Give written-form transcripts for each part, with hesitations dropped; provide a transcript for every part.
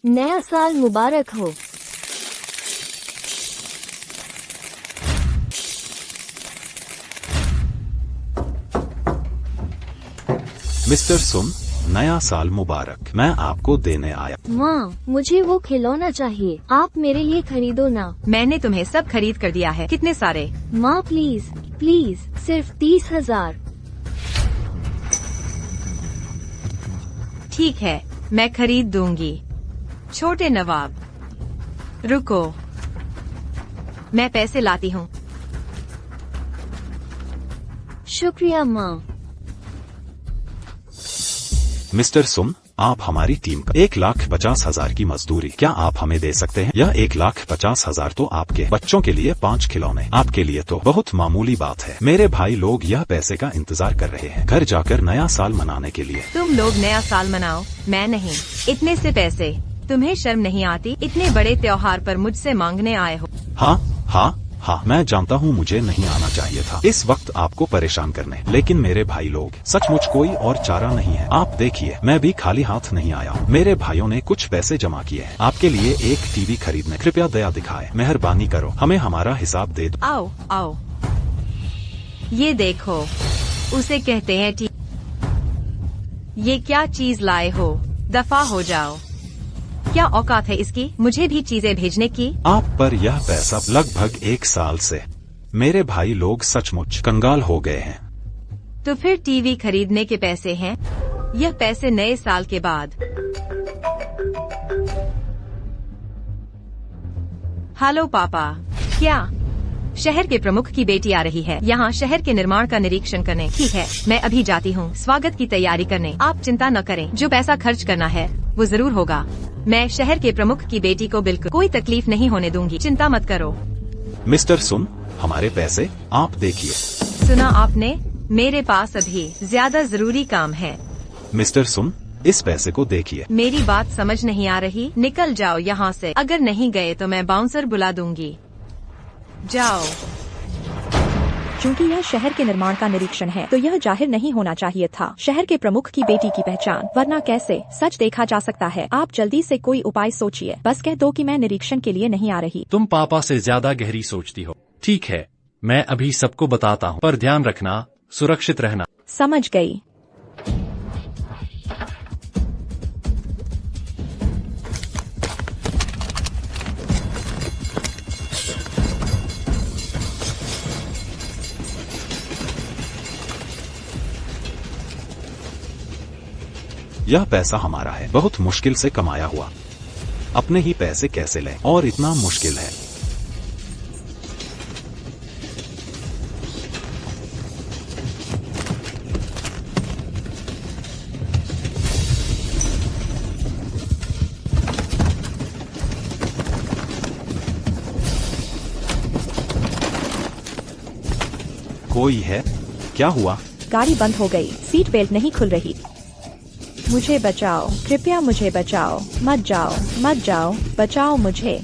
नया साल मुबारक हो। मिस्टर सुन, नया साल मुबारक। मैं आपको देने आया। माँ, मुझे वो खिलौना चाहिए, आप मेरे लिए खरीदो ना। मैंने तुम्हें सब खरीद कर दिया है। कितने सारे? माँ प्लीज प्लीज, सिर्फ 30,000। ठीक है, मैं खरीद दूंगी। छोटे नवाब, रुको, मैं पैसे लाती हूँ। शुक्रिया माँ। मिस्टर सुन, आप हमारी टीम का 1,50,000 की मजदूरी क्या आप हमें दे सकते हैं? यह 1,50,000 तो आपके बच्चों के लिए 5 खिलौने, आपके लिए तो बहुत मामूली बात है। मेरे भाई लोग यह पैसे का इंतजार कर रहे हैं घर जाकर नया साल मनाने के लिए। तुम लोग नया साल मनाओ, मैं नहीं। इतने से पैसे, तुम्हें शर्म नहीं आती? इतने बड़े त्योहार पर मुझसे मांगने आए हो? हाँ, मैं जानता हूँ मुझे नहीं आना चाहिए था इस वक्त आपको परेशान करने, लेकिन मेरे भाई लोग, सचमुच कोई और चारा नहीं है। आप देखिए, मैं भी खाली हाथ नहीं आया हूँ। मेरे भाइयों ने कुछ पैसे जमा किए हैं आपके लिए एक टीवी खरीदने। कृपया दया दिखाए, मेहरबानी करो, हमें हमारा हिसाब दे दो। आओ आओ, ये देखो, उसे कहते हैं ये क्या चीज लाए हो? दफा हो जाओ। क्या औकात है इसकी मुझे भी चीजें भेजने की? आप पर यह पैसा लगभग 1 साल से मेरे भाई लोग सचमुच कंगाल हो गए हैं। तो फिर टीवी खरीदने के पैसे हैं? यह पैसे नए साल के बाद। हेलो पापा, क्या शहर के प्रमुख की बेटी आ रही है यहाँ शहर के निर्माण का निरीक्षण करने? ठीक है, मैं अभी जाती हूँ स्वागत की तैयारी करने। आप चिंता न करें, जो पैसा खर्च करना है वो जरूर होगा। मैं शहर के प्रमुख की बेटी को बिल्कुल कोई तकलीफ नहीं होने दूंगी, चिंता मत करो। मिस्टर सुन, हमारे पैसे आप देखिए। सुना आपने, मेरे पास अभी ज्यादा जरूरी काम है। मिस्टर सुन, इस पैसे को देखिए। मेरी बात समझ नहीं आ रही? निकल जाओ यहाँ से, अगर नहीं गए तो मैं बाउंसर बुला दूंगी। जाओ। क्योंकि यह शहर के निर्माण का निरीक्षण है तो यह जाहिर नहीं होना चाहिए था शहर के प्रमुख की बेटी की पहचान, वरना कैसे सच देखा जा सकता है। आप जल्दी से कोई उपाय सोचिए, बस कह दो कि मैं निरीक्षण के लिए नहीं आ रही। तुम पापा से ज्यादा गहरी सोचती हो। ठीक है, मैं अभी सबको बताता हूँ, पर ध्यान रखना, सुरक्षित रहना। समझ गई। यह पैसा हमारा है, बहुत मुश्किल से कमाया हुआ। अपने ही पैसे कैसे लें, और इतना मुश्किल है। कोई है? क्या हुआ? गाड़ी बंद हो गई, सीट बेल्ट नहीं खुल रही। मुझे बचाओ, कृपया मुझे बचाओ। मत जाओ, मत जाओ, बचाओ मुझे।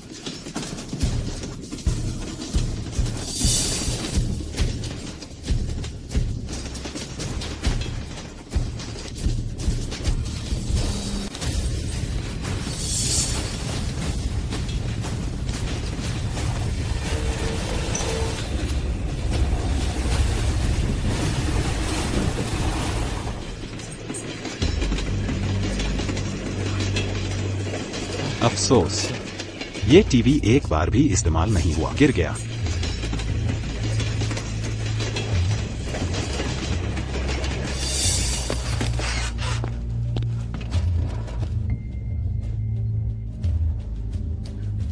अफसोस, ये टीवी एक बार भी इस्तेमाल नहीं हुआ, गिर गया।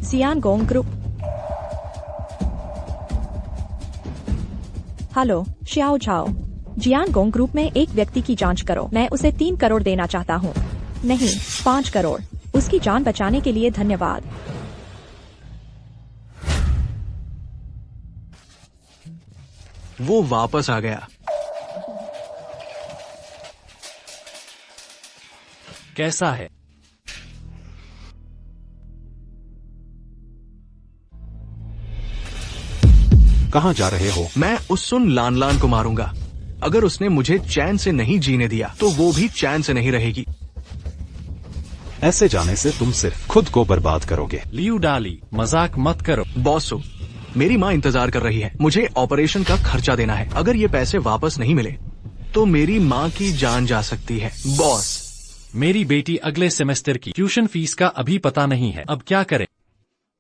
Jiangong group. Hello, Xiao Zhao. Jiangong group में एक व्यक्ति की जांच करो। मैं उसे 3 करोड़ देना चाहता हूँ। नहीं, 5 करोड़। उसकी जान बचाने के लिए धन्यवाद। वो वापस आ गया। कैसा है? कहाँ जा रहे हो? मैं उस सुन लान लान को मारूंगा। अगर उसने मुझे चैन से नहीं जीने दिया तो वो भी चैन से नहीं रहेगी। ऐसे जाने से तुम सिर्फ खुद को बर्बाद करोगे। लियू डाली, मजाक मत करो। बॉस सो, मेरी माँ इंतजार कर रही है। मुझे ऑपरेशन का खर्चा देना है। अगर ये पैसे वापस नहीं मिले तो मेरी माँ की जान जा सकती है। बॉस, मेरी बेटी अगले सेमेस्टर की ट्यूशन फीस का अभी पता नहीं है, अब क्या करें?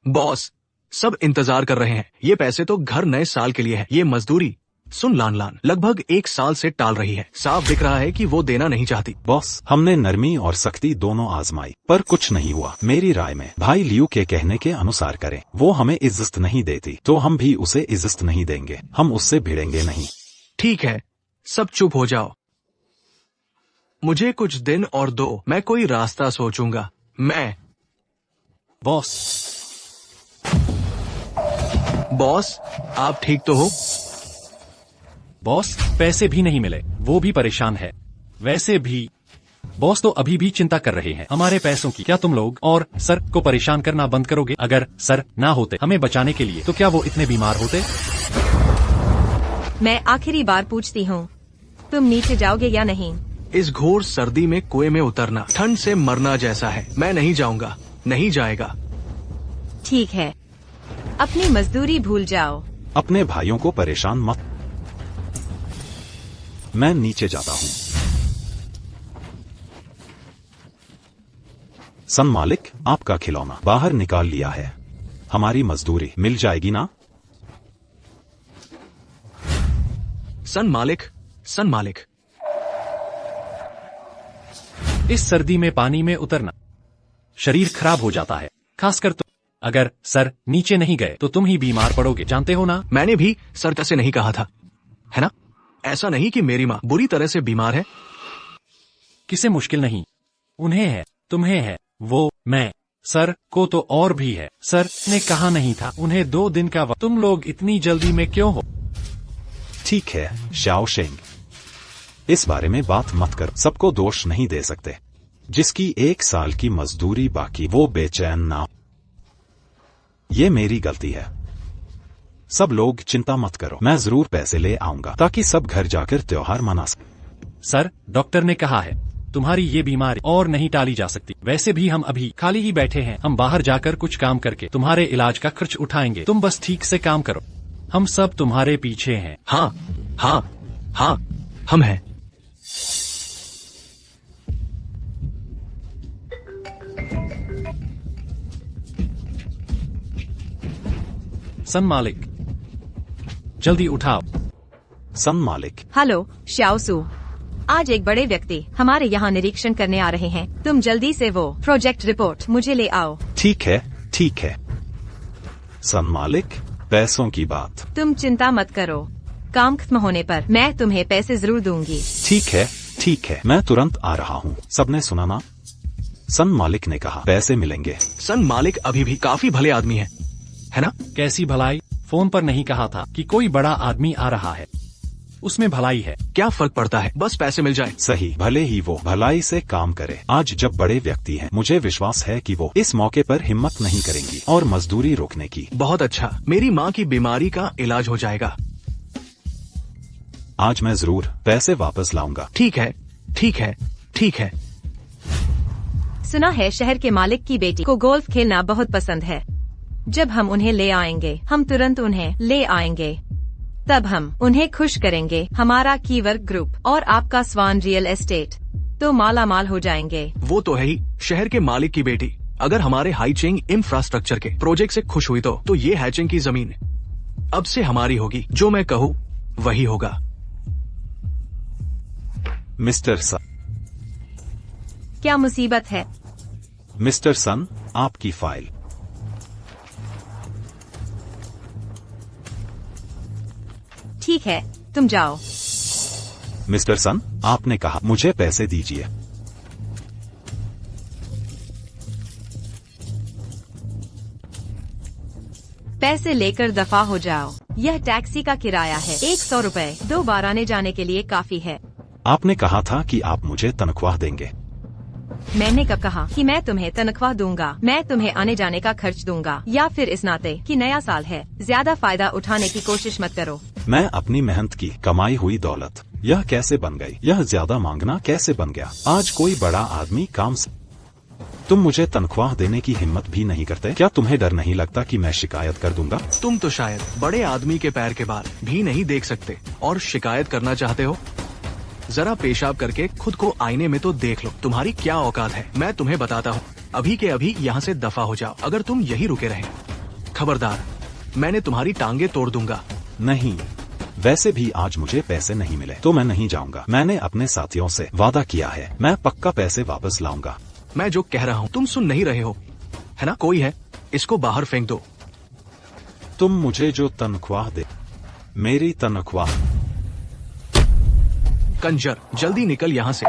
बॉस, सब इंतजार कर रहे हैं। ये पैसे तो घर नए साल के लिए है। ये मजदूरी सुन लान लान लगभग 1 साल से टाल रही है। साफ दिख रहा है कि वो देना नहीं चाहती। बॉस, हमने नरमी और सख्ती दोनों आजमाई पर कुछ नहीं हुआ। मेरी राय में भाई लियू के कहने के अनुसार करें। वो हमें इज्जत नहीं देती तो हम भी उसे इज्जत नहीं देंगे। हम उससे भिड़ेंगे नहीं। ठीक है, सब चुप हो जाओ। मुझे कुछ दिन और दो, मैं कोई रास्ता सोचूंगा। बॉस, आप ठीक तो हो? बॉस, पैसे भी नहीं मिले, वो भी परेशान है। वैसे भी बॉस तो अभी भी चिंता कर रहे हैं हमारे पैसों की। क्या तुम लोग और सर को परेशान करना बंद करोगे? अगर सर ना होते हमें बचाने के लिए तो क्या वो इतने बीमार होते? मैं आखिरी बार पूछती हूँ, तुम नीचे जाओगे या नहीं? इस घोर सर्दी में कुएं में उतरना ठंड से मरना जैसा है। मैं नहीं जाऊंगा। नहीं जाएगा। ठीक है, अपनी मजदूरी भूल जाओ। अपने भाइयों को परेशान मत। मैं नीचे जाता हूँ। सन मालिक, आपका खिलौना बाहर निकाल लिया है। हमारी मजदूरी मिल जाएगी ना? सन मालिक, इस सर्दी में पानी में उतरना शरीर खराब हो जाता है, खासकर तो अगर सर नीचे नहीं गए तो तुम ही बीमार पड़ोगे, जानते हो ना? मैंने भी सर से नहीं कहा था, है ना? ऐसा नहीं कि मेरी माँ बुरी तरह से बीमार है। किसे मुश्किल नहीं, उन्हें है, तुम्हें है, वो मैं, सर को तो और भी है। सर ने कहा नहीं था उन्हें 2 दिन का वक्त। तुम लोग इतनी जल्दी में क्यों हो? ठीक है शाओ शेंग, इस बारे में बात मत कर। सबको दोष नहीं दे सकते। जिसकी 1 साल की मजदूरी बाकी वो बेचैन ना हो। ये मेरी गलती है। सब लोग चिंता मत करो, मैं जरूर पैसे ले आऊंगा ताकि सब घर जाकर त्योहार मना सकें। सर, डॉक्टर ने कहा है तुम्हारी ये बीमारी और नहीं टाली जा सकती। वैसे भी हम अभी खाली ही बैठे हैं। हम बाहर जाकर कुछ काम करके तुम्हारे इलाज का खर्च उठाएंगे। तुम बस ठीक से काम करो, हम सब तुम्हारे पीछे हैं। हाँ, हम हैं। सन मालिक, जल्दी उठाओ। सन मालिक, हेलो श्याओसू, आज एक बड़े व्यक्ति हमारे यहाँ निरीक्षण करने आ रहे हैं। तुम जल्दी से वो प्रोजेक्ट रिपोर्ट मुझे ले आओ। ठीक है। सन मालिक, पैसों की बात। तुम चिंता मत करो, काम खत्म होने पर मैं तुम्हें पैसे जरूर दूंगी। ठीक है, मैं तुरंत आ रहा हूँ। सबने सुना ना? सन मालिक ने कहा पैसे मिलेंगे। सन मालिक अभी भी काफी भले आदमी है ना? कैसी भलाई? फोन पर नहीं कहा था कि कोई बड़ा आदमी आ रहा है, उसमें भलाई है। क्या फर्क पड़ता है, बस पैसे मिल जाए। सही, भले ही वो भलाई से काम करे। आज जब बड़े व्यक्ति हैं, मुझे विश्वास है कि वो इस मौके पर हिम्मत नहीं करेंगी और मजदूरी रोकने की। बहुत अच्छा, मेरी माँ की बीमारी का इलाज हो जाएगा। आज मैं जरूर पैसे वापस लाऊंगा। ठीक है। सुना है शहर के मालिक की बेटी को गोल्फ खेलना बहुत पसंद है। जब हम उन्हें ले आएंगे, हम तुरंत उन्हें ले आएंगे। तब हम उन्हें खुश करेंगे। हमारा कीवर्क ग्रुप और आपका स्वान रियल एस्टेट तो माला माल हो जाएंगे। वो तो है ही, शहर के मालिक की बेटी अगर हमारे हाईचिंग इंफ्रास्ट्रक्चर के प्रोजेक्ट से खुश हुई तो ये हैचिंग की जमीन अब से हमारी होगी। जो मैं कहूँ वही होगा। मिस्टर सन। क्या मुसीबत है? मिस्टर सन, आपकी फाइल। ठीक है, तुम जाओ। मिस्टर सन, आपने कहा मुझे पैसे दीजिए। पैसे लेकर दफा हो जाओ। यह टैक्सी का किराया है, 100 रुपए 2 बार आने जाने के लिए काफी है। आपने कहा था कि आप मुझे तनख्वाह देंगे। मैंने कब कहा कि मैं तुम्हें तनख्वाह दूंगा? मैं तुम्हें आने जाने का खर्च दूंगा, या फिर इस नाते कि नया साल है, ज्यादा फायदा उठाने की कोशिश मत करो। मैं अपनी मेहनत की कमाई हुई दौलत यह कैसे बन गई? यह ज्यादा मांगना कैसे बन गया? आज कोई बड़ा आदमी काम से तुम मुझे तनख्वाह देने की हिम्मत भी नहीं करते? क्या तुम्हें डर नहीं लगता कि मैं शिकायत कर दूंगा? तुम तो शायद बड़े आदमी के पैर के बाल भी नहीं देख सकते और शिकायत करना चाहते हो? जरा पेशाब करके खुद को आईने में तो देख लो, तुम्हारी क्या औकात है। मैं तुम्हें बताता हूँ, अभी के अभी यहाँ से दफा हो जाओ। अगर तुम यही रुके रहे, खबरदार, मैंने तुम्हारी टांगे तोड़ दूंगा। नहीं, वैसे भी आज मुझे पैसे नहीं मिले तो मैं नहीं जाऊंगा। मैंने अपने साथियों से वादा किया है, मैं पक्का पैसे वापस लाऊंगा। मैं जो कह रहा हूँ तुम सुन नहीं रहे हो, है ना? कोई है, इसको बाहर फेंक दो। तुम मुझे जो तनख्वाह दे, मेरी तनख्वाह। कंजर, जल्दी निकल यहाँ से,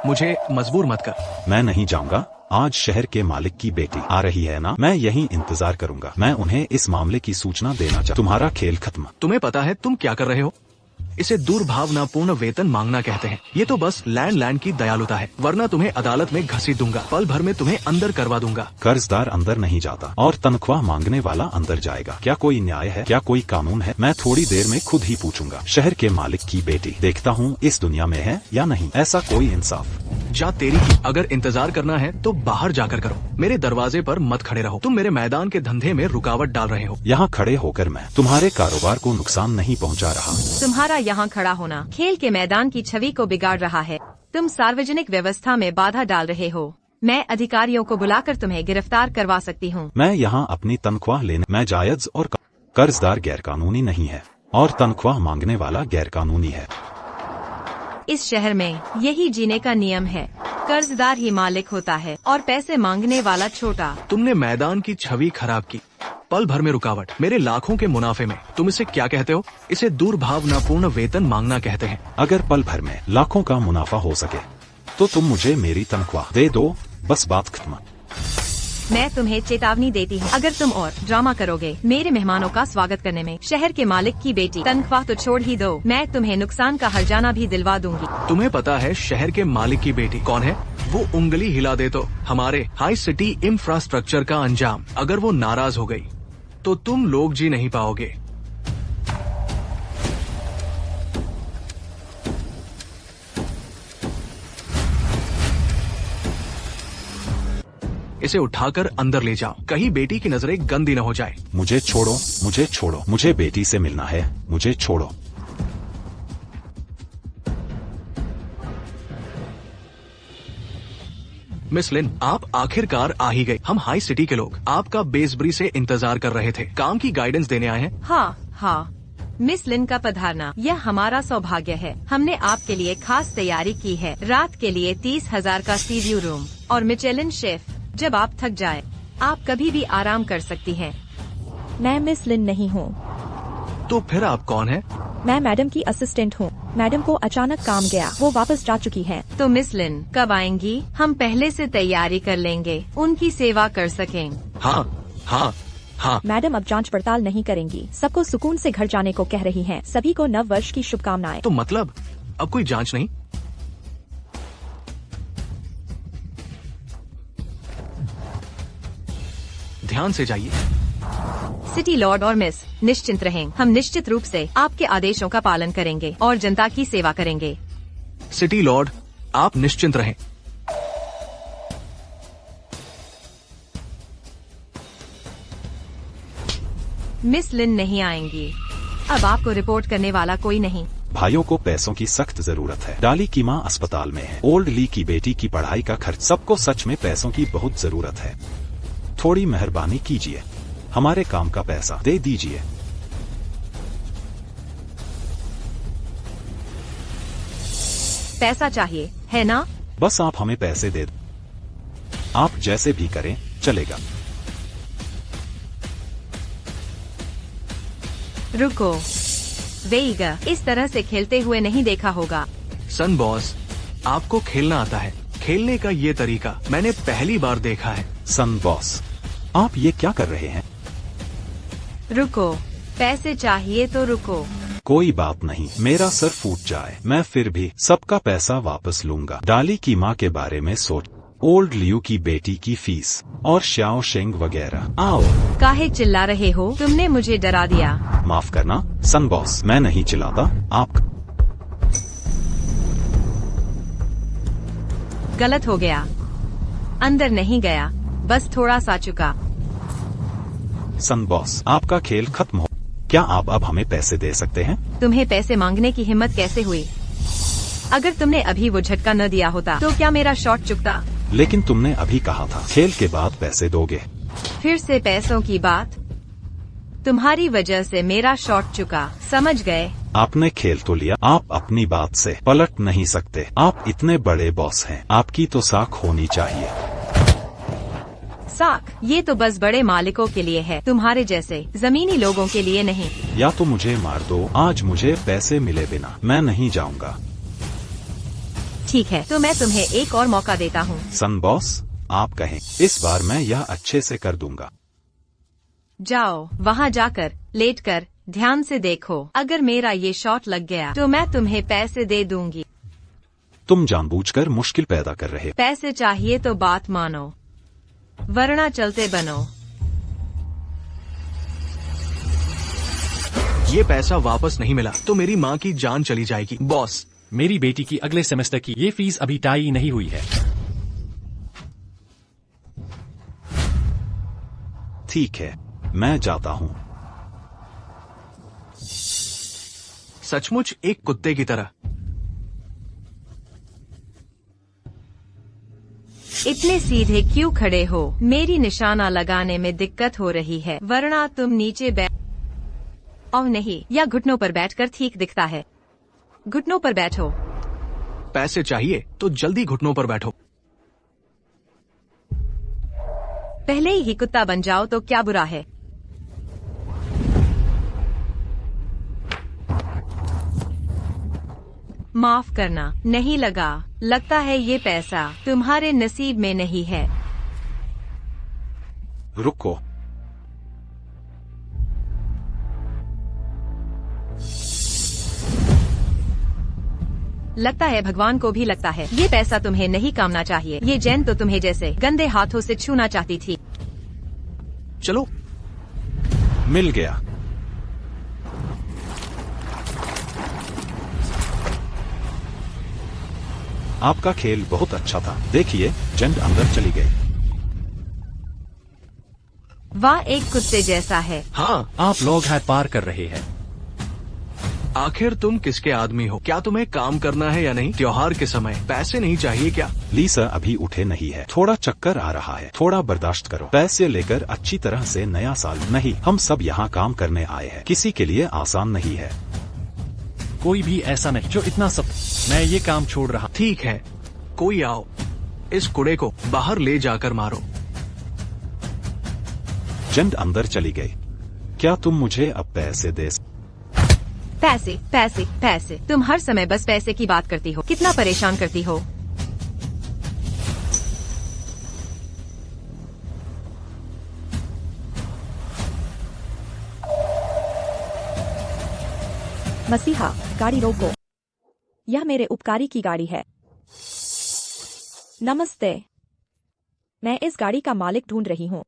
मुझे मजबूर मत कर। मैं नहीं जाऊंगा। आज शहर के मालिक की बेटी आ रही है ना, मैं यहीं इंतजार करूंगा। मैं उन्हें इस मामले की सूचना देना चाहता। तुम्हारा खेल खत्म। तुम्हें पता है तुम क्या कर रहे हो? इसे दुर्भावनापूर्ण वेतन मांगना कहते हैं। ये तो बस लैंड की दयालुता है, वरना तुम्हें अदालत में घसीट दूंगा। पल भर में तुम्हें अंदर करवा दूंगा। कर्जदार अंदर नहीं जाता और तनख्वाह मांगने वाला अंदर जाएगा। क्या कोई न्याय है? क्या कोई कानून है? मैं थोड़ी देर में खुद ही पूछूंगा। शहर के मालिक की बेटी, देखता हूँ इस दुनिया में है या नहीं। ऐसा कोई इंसाफ। जा तेरी की। अगर इंतजार करना है तो बाहर जाकर करो, मेरे दरवाजे पर मत खड़े रहो। तुम मेरे मैदान के धंधे में रुकावट डाल रहे हो। यहाँ खड़े होकर मैं तुम्हारे कारोबार को नुकसान नहीं पहुँचा रहा। तुम्हारा यहाँ खड़ा होना खेल के मैदान की छवि को बिगाड़ रहा है। तुम सार्वजनिक व्यवस्था में बाधा डाल रहे हो। मैं अधिकारियों को बुलाकर तुम्हें गिरफ्तार करवा सकती हूँ। मैं यहाँ अपनी तनख्वाह लेने, मैं जायज और कर्जदार गैरकानूनी नहीं है और तनख्वाह मांगने वाला गैरकानूनी है। इस शहर में यही जीने का नियम है, कर्जदार ही मालिक होता है और पैसे मांगने वाला छोटा। तुमने मैदान की छवि खराब की, पल भर में रुकावट मेरे लाखों के मुनाफे में। तुम इसे क्या कहते हो? इसे दुर्भावनापूर्ण वेतन मांगना कहते हैं। अगर पल भर में लाखों का मुनाफा हो सके तो तुम मुझे मेरी तनख्वाह दे दो, बस बात खत्म। मैं तुम्हें चेतावनी देती हूँ, अगर तुम और ड्रामा करोगे मेरे मेहमानों का स्वागत करने में, शहर के मालिक की बेटी, तनख्वाह तो छोड़ ही दो, मैं तुम्हें नुकसान का हर्जाना भी दिलवा दूंगी। तुम्हें पता है शहर के मालिक की बेटी कौन है? वो उंगली हिला दे तो हमारे हाई सिटी इंफ्रास्ट्रक्चर का अंजाम। अगर वो नाराज हो गई तो तुम लोग जी नहीं पाओगे। इसे उठाकर अंदर ले जाओ, कहीं बेटी की नजरें गंदी न हो जाए। मुझे छोड़ो, मुझे छोड़ो, मुझे बेटी से मिलना है, मुझे छोड़ो। मिस लिन, आप आखिरकार आ ही गए। हम हाई सिटी के लोग आपका बेसब्री से इंतजार कर रहे थे। काम की गाइडेंस देने आए हैं। हाँ, मिस लिन का पधारना यह हमारा सौभाग्य है। हमने आपके लिए खास तैयारी की है। रात के लिए 30,000 का सी व्यू रूम और मिचेलिन शेफ। जब आप थक जाए आप कभी भी आराम कर सकती हैं। मैं मिस लिन नहीं हूँ। तो फिर आप कौन हैं? मैं मैडम की असिस्टेंट हूँ। मैडम को अचानक काम गया, वो वापस जा चुकी हैं। तो मिस लिन कब आएंगी? हम पहले से तैयारी कर लेंगे, उनकी सेवा कर सकें। हाँ। मैडम अब जांच पड़ताल नहीं करेंगी, सबको सुकून से घर जाने को कह रही हैं। सभी को नव वर्ष की शुभकामनाएं। तो मतलब अब कोई जांच नहीं? ध्यान से जाइए। सिटी लॉर्ड और मिस निश्चिंत रहें, हम निश्चित रूप से आपके आदेशों का पालन करेंगे और जनता की सेवा करेंगे। सिटी लॉर्ड, आप निश्चिंत रहें। मिस लिन नहीं आएंगी। अब आपको रिपोर्ट करने वाला कोई नहीं। भाइयों को पैसों की सख्त जरूरत है। डाली की माँ अस्पताल में है, ओल्ड ली की बेटी की पढ़ाई का खर्च, सबको सच में पैसों की बहुत जरूरत है। थोड़ी मेहरबानी कीजिए, हमारे काम का पैसा दे दीजिए। पैसा चाहिए है ना? बस आप हमें पैसे दे दो, आप जैसे भी करें चलेगा। रुको, वेइगा, इस तरह से खेलते हुए नहीं देखा होगा। सन बॉस, आपको खेलना आता है। खेलने का ये तरीका मैंने पहली बार देखा है। सन बॉस, आप ये क्या कर रहे हैं? रुको, पैसे चाहिए तो रुको। कोई बात नहीं, मेरा सर फूट जाए मैं फिर भी सबका पैसा वापस लूंगा। डाली की माँ के बारे में सोच, ओल्ड लियू की बेटी की फीस और श्याओ शेंग वगैरह। आओ। काहे चिल्ला रहे हो? तुमने मुझे डरा दिया। माफ करना सन बॉस, मैं नहीं चिल्लाता। आप गलत हो गया। अंदर नहीं गया, बस थोड़ा सा चुका। सन बॉस, आपका खेल खत्म हो। क्या आप अब हमें पैसे दे सकते हैं? तुम्हें पैसे मांगने की हिम्मत कैसे हुई? अगर तुमने अभी वो झटका न दिया होता तो क्या मेरा शॉट चुकता? लेकिन तुमने अभी कहा था खेल के बाद पैसे दोगे। फिर से पैसों की बात? तुम्हारी वजह से मेरा शॉट चुका, समझ गए? आपने खेल तो लिया, आप अपनी बात से पलट नहीं सकते। आप इतने बड़े बॉस हैं, आपकी तो साख होनी चाहिए। साख? ये तो बस बड़े मालिकों के लिए है, तुम्हारे जैसे जमीनी लोगों के लिए नहीं। या तो मुझे मार दो, आज मुझे पैसे मिले बिना मैं नहीं जाऊंगा। ठीक है, तो मैं तुम्हें एक और मौका देता हूँ। सन बॉस, आप कहें, इस बार मैं यह अच्छे से कर दूंगा। जाओ, वहाँ जाकर लेट कर ध्यान से देखो। अगर मेरा ये शॉट लग गया तो मैं तुम्हें पैसे दे दूंगी। तुम जानबूझकर मुश्किल पैदा कर रहे। पैसे चाहिए तो बात मानो, वरना चलते बनो। ये पैसा वापस नहीं मिला तो मेरी माँ की जान चली जाएगी। बॉस, मेरी बेटी की अगले सेमेस्टर की ये फीस अभी टाई नहीं हुई है। ठीक है, मैं जाता हूँ। सचमुच एक कुत्ते की तरह। इतने सीधे क्यों खड़े हो? मेरी निशाना लगाने में दिक्कत हो रही है, वरना तुम नीचे बैठ। और नहीं, या घुटनों पर बैठकर ठीक दिखता है। घुटनों पर बैठो। पैसे चाहिए तो जल्दी घुटनों पर बैठो। पहले ही कुत्ता बन जाओ तो क्या बुरा है? माफ करना, नहीं लगा। लगता है ये पैसा तुम्हारे नसीब में नहीं है। रुको, लगता है भगवान को भी लगता है ये पैसा तुम्हें नहीं कामना चाहिए। ये जैन तो तुम्हें जैसे गंदे हाथों से छूना चाहती थी। चलो, मिल गया। आपका खेल बहुत अच्छा था। देखिए, जेंट अंदर चली गई। वाह, एक कुत्ते जैसा है। हाँ, आप लोग हाथ पार कर रहे हैं। आखिर तुम किसके आदमी हो? क्या तुम्हें काम करना है या नहीं? त्योहार के समय पैसे नहीं चाहिए क्या? लीसा अभी उठे नहीं है, थोड़ा चक्कर आ रहा है, थोड़ा बर्दाश्त करो। पैसे लेकर अच्छी तरह से नया साल नहीं, हम सब यहाँ काम करने आए हैं, किसी के लिए आसान नहीं है। कोई भी ऐसा नहीं जो इतना सब। मैं ये काम छोड़ रहा। ठीक है, कोई आओ, इस कुड़े को बाहर ले जाकर मारो। जेंट अंदर चली गई। क्या तुम मुझे अब पैसे दे? पैसे पैसे पैसे, तुम हर समय बस पैसे की बात करती हो। कितना परेशान करती हो। मसीहा, गाड़ी रोको। यह मेरे उपकारी की गाड़ी है। नमस्ते, मैं इस गाड़ी का मालिक ढूंढ रही हूँ।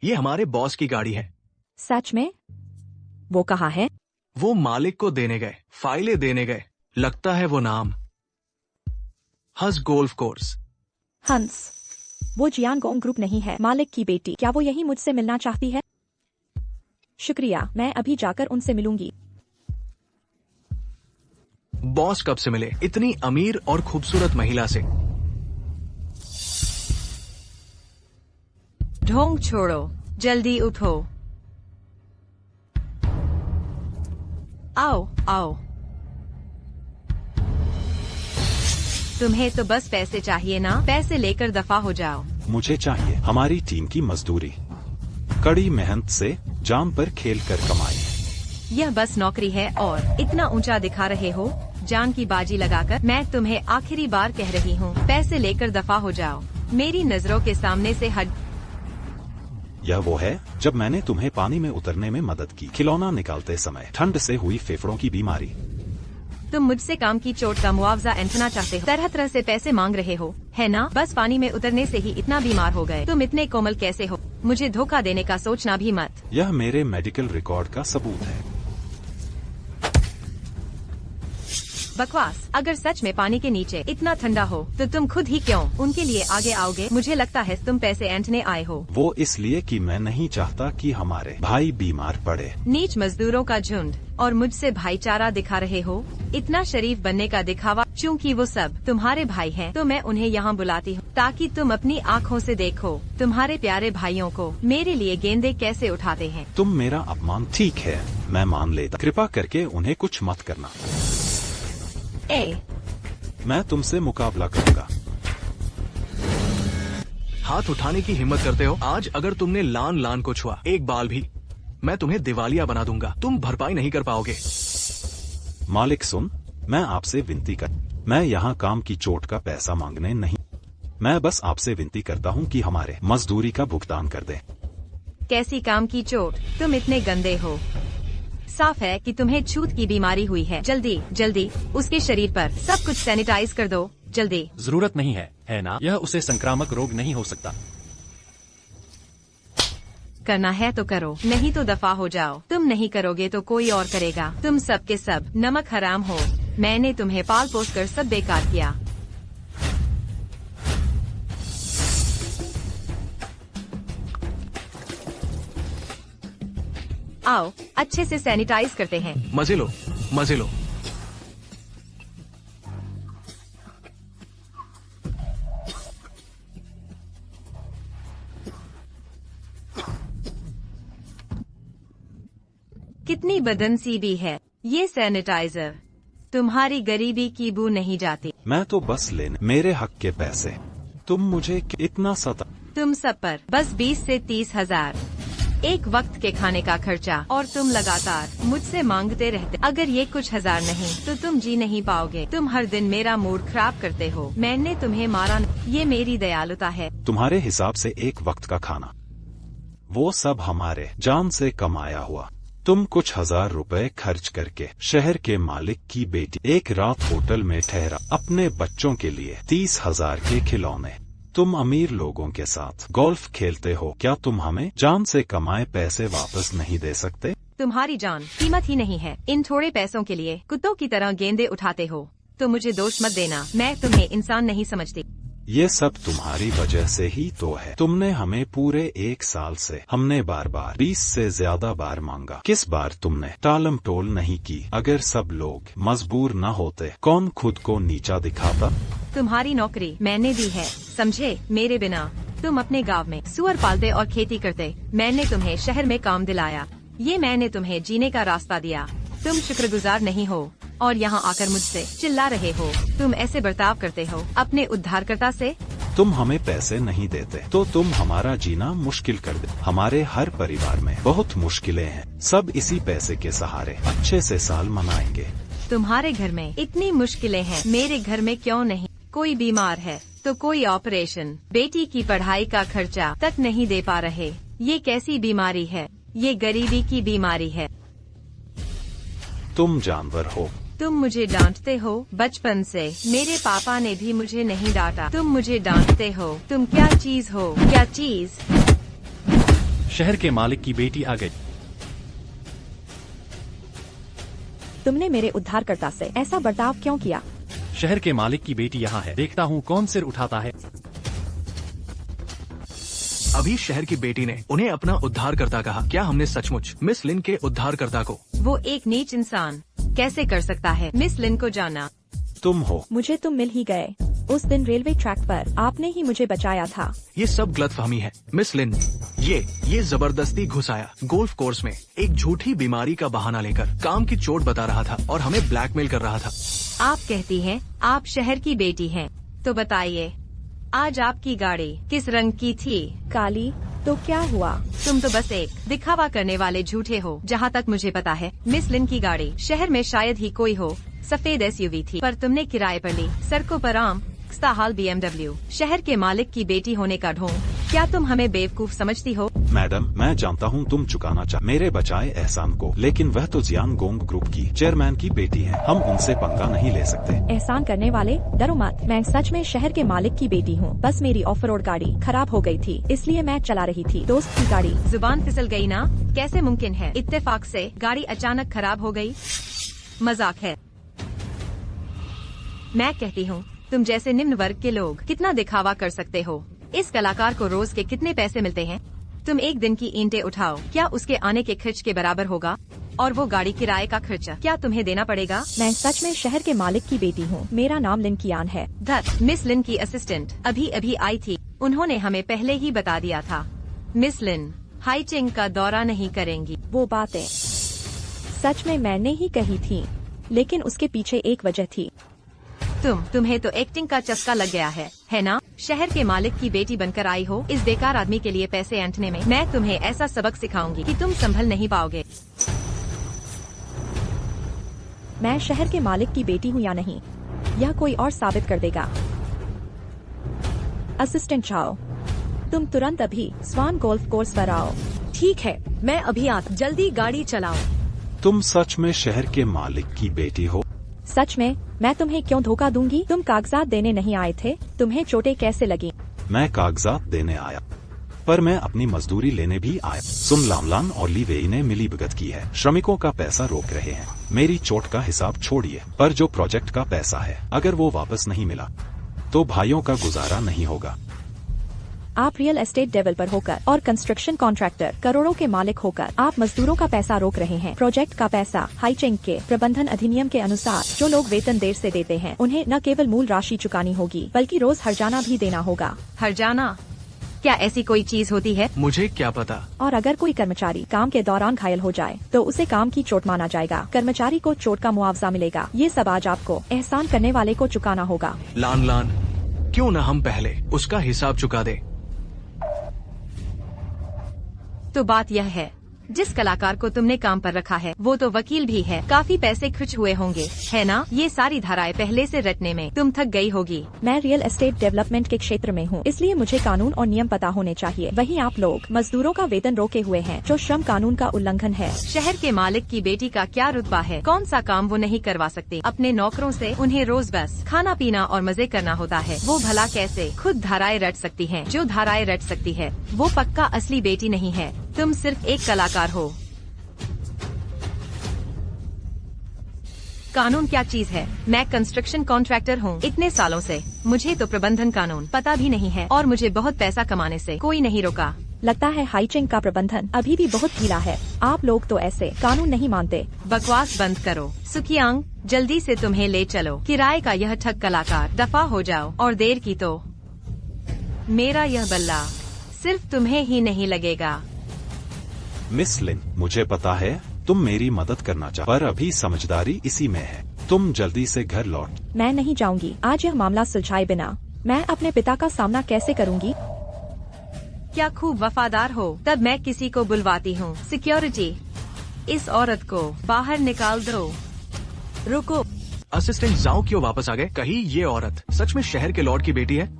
ये हमारे बॉस की गाड़ी है। सच में? वो कहाँ है? वो मालिक को देने गए, फाइलें देने गए। लगता है वो नाम हंस गोल्फ कोर्स। हंस? वो जियान गोंग ग्रुप नहीं है? मालिक की बेटी, क्या वो यही मुझसे मिलना चाहती है? शुक्रिया, मैं अभी जाकर उनसे मिलूंगी। बॉस कब से मिले इतनी अमीर और खूबसूरत महिला से? ढोंग छोड़ो, जल्दी उठो। आओ आओ। तुम्हें तो बस पैसे चाहिए ना? पैसे लेकर दफा हो जाओ। मुझे चाहिए हमारी टीम की मजदूरी, कड़ी मेहनत से जान पर खेल कर कमाई। यह बस नौकरी है और इतना ऊंचा दिखा रहे हो जान की बाजी लगाकर। मैं तुम्हें आखिरी बार कह रही हूँ, पैसे लेकर दफा हो जाओ। मेरी नजरों के सामने से हट। यह वो है जब मैंने तुम्हें पानी में उतरने में मदद की, खिलौना निकालते समय, ठंड से हुई फेफड़ों की बीमारी। तुम मुझसे काम की चोट का मुआवजा ऐंठना चाहते हो, तरह तरह से पैसे मांग रहे हो, है ना? बस पानी में उतरने से ही इतना बीमार हो गए। तुम इतने कोमल कैसे हो? मुझे धोखा देने का सोचना भी मत। यह मेरे मेडिकल रिकॉर्ड का सबूत है। बकवास। अगर सच में पानी के नीचे इतना ठंडा हो तो तुम खुद ही क्यों उनके लिए आगे आओगे? मुझे लगता है तुम पैसे ऐंठने आए हो। वो इसलिए कि मैं नहीं चाहता कि हमारे भाई बीमार पड़े। नीच मजदूरों का झुंड और मुझसे भाईचारा दिखा रहे हो। इतना शरीफ बनने का दिखावा। चूँकि वो सब तुम्हारे भाई हैं, तो मैं उन्हें यहाँ बुलाती हूँ ताकि तुम अपनी आँखों से देखो तुम्हारे प्यारे भाइयों को मेरे लिए गेंदे कैसे उठाते हैं। तुम मेरा अपमान ठीक है, मैं मान लेता। कृपा करके उन्हें कुछ मत करना। मैं तुमसे मुकाबला करूँगा। हाथ उठाने की हिम्मत करते हो? आज अगर तुमने लान को छुआ एक बाल भी, मैं तुम्हें दिवालिया बना दूंगा। तुम भरपाई नहीं कर पाओगे। मालिक सुन, मैं आपसे विनती कर, मैं यहाँ काम की चोट का पैसा मांगने नहीं, मैं बस आपसे विनती करता हूँ कि हमारे मजदूरी का भुगतान कर दे। कैसी काम की चोट? तुम इतने गंदे हो। साफ है कि तुम्हें छूत की बीमारी हुई है। जल्दी जल्दी उसके शरीर पर सब कुछ सैनिटाइज कर दो, जल्दी। जरूरत नहीं है ना? यह उसे संक्रामक रोग नहीं हो सकता। करना है तो करो, नहीं तो दफा हो जाओ। तुम नहीं करोगे तो कोई और करेगा। तुम सब के सब नमक हराम हो। मैंने तुम्हें पाल पोस कर सब बेकार किया। आओ अच्छे से सैनिटाइज करते हैं। मजे लो, मजे लो। कितनी बदनसीबी भी है ये सैनिटाइजर। तुम्हारी गरीबी की बू नहीं जाती। मैं तो बस लेने मेरे हक के पैसे, तुम मुझे इतना सता। तुम सब पर बस 20 से 30 हजार एक वक्त के खाने का खर्चा, और तुम लगातार मुझसे मांगते रहते। अगर ये कुछ हजार नहीं तो तुम जी नहीं पाओगे। तुम हर दिन मेरा मूड खराब करते हो। मैंने तुम्हें मारा, ये मेरी दयालुता है। तुम्हारे हिसाब से एक वक्त का खाना, वो सब हमारे जान से कमाया हुआ। तुम कुछ हजार रुपए खर्च करके शहर के मालिक की बेटी एक रात होटल में ठहरा अपने बच्चों के लिए 30,000 के खिलौने। तुम अमीर लोगों के साथ गोल्फ खेलते हो। क्या तुम हमें जान से कमाए पैसे वापस नहीं दे सकते? तुम्हारी जान कीमत ही नहीं है। इन थोड़े पैसों के लिए कुत्तों की तरह गेंदे उठाते हो। तो मुझे दोष मत देना, मैं तुम्हें इंसान नहीं समझती। ये सब तुम्हारी वजह से ही तो है। तुमने हमें पूरे 1 साल से हमने बार 20 से ज्यादा बार मांगा। किस बार तुमने टालम टोल नहीं की? अगर सब लोग मजबूर न होते, कौन खुद को नीचा दिखाता? तुम्हारी नौकरी मैंने दी है, समझे? मेरे बिना तुम अपने गांव में सुअर पालते और खेती करते। मैंने तुम्हें शहर में काम दिलाया। ये मैंने तुम्हें जीने का रास्ता दिया। तुम शुक्रगुजार नहीं हो और यहाँ आकर मुझसे चिल्ला रहे हो। तुम ऐसे बर्ताव करते हो अपने उद्धारकर्ता से? तुम हमें पैसे नहीं देते तो तुम हमारा जीना मुश्किल कर दे। हमारे हर परिवार में बहुत मुश्किलें हैं। सब इसी पैसे के सहारे अच्छे से साल मनाएंगे। तुम्हारे घर में इतनी मुश्किलें हैं, मेरे घर में क्यों नहीं? कोई बीमार है तो कोई ऑपरेशन, बेटी की पढ़ाई का खर्चा तक नहीं दे पा रहे। ये कैसी बीमारी है? ये गरीबी की बीमारी है। तुम जानवर हो। तुम मुझे डांटते हो बचपन से। मेरे पापा ने भी मुझे नहीं डांटा। तुम मुझे डांटते हो। तुम क्या चीज हो? क्या चीज? शहर के मालिक की बेटी आ गई। तुमने मेरे उद्धारकर्ता से ऐसा बर्ताव क्यों किया? शहर के मालिक की बेटी यहाँ है। देखता हूँ कौन सिर उठाता है। अभी शहर की बेटी ने उन्हें अपना उद्धारकर्ता कहा। क्या हमने सचमुच मिस लिन के उद्धारकर्ता को? वो एक नीच इंसान कैसे कर सकता है? मिस लिन को जाना। तुम हो। मुझे तुम मिल ही गए। उस दिन रेलवे ट्रैक पर आपने ही मुझे बचाया था। ये सब गलतफहमी है मिस लिन। ये जबरदस्ती घुसाया गोल्फ कोर्स में एक झूठी बीमारी का बहाना लेकर काम की चोट बता रहा था और हमें ब्लैकमेल कर रहा था। आप कहती हैं आप शहर की बेटी हैं, तो बताइए आज आपकी गाड़ी किस रंग की थी? काली। तो क्या हुआ? तुम तो बस एक दिखावा करने वाले झूठे हो। जहाँ तक मुझे पता है मिस लिन की गाड़ी शहर में शायद ही कोई हो। सफेद SUV थी, पर तुमने किराए पर ली। सड़कों पर आम हाल BMW। शहर के मालिक की बेटी होने का ढोंग। क्या तुम हमें बेवकूफ समझती हो? मैडम, मैं जानता हूँ तुम चुकाना चाह मेरे बचाए एहसान को, लेकिन वह तो जियान गोंग ग्रुप की चेयरमैन की बेटी है। हम उनसे पंगा नहीं ले सकते। एहसान करने वाले, डरो मत। मैं सच में शहर के मालिक की बेटी हूँ। बस मेरी ऑफ रोड गाड़ी खराब हो गई थी, इसलिए मैं चला रही थी दोस्त की गाड़ी। जुबान फिसल गई ना? कैसे मुमकिन है? इत्तेफाक से गाड़ी अचानक खराब हो गई? मजाक है। मैं कहती हूँ, तुम जैसे निम्न वर्ग के लोग कितना दिखावा कर सकते हो। इस कलाकार को रोज के कितने पैसे मिलते हैं? तुम एक दिन की ईंटें उठाओ, क्या उसके आने के खर्च के बराबर होगा? और वो गाड़ी किराए का खर्चा क्या तुम्हें देना पड़ेगा? मैं सच में शहर के मालिक की बेटी हूँ। मेरा नाम लिन कियान है। धत, मिस लिन की असिस्टेंट अभी अभी आई थी। उन्होंने हमें पहले ही बता दिया था। मिस लिन हाइचिंग का दौरा नहीं करेंगी। वो बातें सच में मैंने ही कही थी, लेकिन उसके पीछे एक वजह थी। तुम्हें तो एक्टिंग का चस्का लग गया है ना? शहर के मालिक की बेटी बनकर आई हो इस बेकार आदमी के लिए पैसे ऐंठने में। मैं तुम्हें ऐसा सबक सिखाऊंगी कि तुम संभल नहीं पाओगे। मैं शहर के मालिक की बेटी हूँ या नहीं, यह कोई और साबित कर देगा। असिस्टेंट चाओ, तुम तुरंत अभी स्वान गोल्फ कोर्स पर आओ। ठीक है, मैं अभी जल्दी गाड़ी चलाओ। तुम सच में शहर के मालिक की बेटी हो? सच में। मैं तुम्हें क्यों धोखा दूंगी? तुम कागजात देने नहीं आए थे, तुम्हें चोटें कैसे लगी? मैं कागजात देने आया, पर मैं अपनी मजदूरी लेने भी आया। सुन लामलान और ली वेई ने मिली भगत की है। श्रमिकों का पैसा रोक रहे हैं। मेरी चोट का हिसाब छोड़िए, पर जो प्रोजेक्ट का पैसा है, अगर वो वापस नहीं मिला तो भाइयों का गुजारा नहीं होगा। आप रियल एस्टेट डेवलपर होकर और कंस्ट्रक्शन कॉन्ट्रैक्टर करोड़ों के मालिक होकर आप मजदूरों का पैसा रोक रहे हैं। प्रोजेक्ट का पैसा हाइचिंग के प्रबंधन अधिनियम के अनुसार जो लोग वेतन देर से देते हैं उन्हें न केवल मूल राशि चुकानी होगी बल्कि रोज हर्जाना भी देना होगा। हर्जाना? क्या ऐसी कोई चीज होती है? मुझे क्या पता। और अगर कोई कर्मचारी काम के दौरान घायल हो जाए तो उसे काम की चोट माना जाएगा। कर्मचारी को चोट का मुआवजा मिलेगा। ये सब आज आपको एहसान करने वाले को चुकाना होगा। लान, क्यों न हम पहले उसका हिसाब चुका दे। तो बात यह है, जिस कलाकार को तुमने काम पर रखा है वो तो वकील भी है। काफी पैसे खर्च हुए होंगे, है ना? ये सारी धाराएं पहले से रटने में तुम थक गई होगी। मैं रियल एस्टेट डेवलपमेंट के क्षेत्र में हूँ, इसलिए मुझे कानून और नियम पता होने चाहिए। वहीं आप लोग मजदूरों का वेतन रोके हुए हैं, जो श्रम कानून का उल्लंघन है। शहर के मालिक की बेटी का क्या रुतबा है? कौन सा काम वो नहीं करवा सकते? अपने नौकरों से उन्हें रोज बस खाना पीना और मजे करना होता है। वो भला कैसे खुद धाराएं रट सकती है? जो धाराएं रट सकती है वो पक्का असली बेटी नहीं है। तुम सिर्फ एक कलाकार हो। कानून क्या चीज है? मैं कंस्ट्रक्शन कॉन्ट्रैक्टर हूँ इतने सालों से। मुझे तो प्रबंधन कानून पता भी नहीं है और मुझे बहुत पैसा कमाने से कोई नहीं रोका। लगता है हाइचिंग का प्रबंधन अभी भी बहुत ढीला है। आप लोग तो ऐसे कानून नहीं मानते। बकवास बंद करो। सुखियांग, जल्दी से तुम्हें ले चलो। किराए का यह ठग कलाकार, दफा हो जाओ। और देर की तो मेरा यह बल्ला सिर्फ तुम्हें ही नहीं लगेगा। मिस लिन, मुझे पता है तुम मेरी मदद करना चाह, पर अभी समझदारी इसी में है। तुम जल्दी से घर लौट। मैं नहीं जाऊंगी। आज यह मामला सुलझाए बिना मैं अपने पिता का सामना कैसे करूंगी? क्या खूब वफादार हो? तब मैं किसी को बुलवाती हूँ। सिक्योरिटी, इस औरत को बाहर निकाल दो। रुको। असिस्टेंट जाओ क्यों वापस आ गए? कहीं ये औरत सच में शहर के लॉर्ड की बेटी है?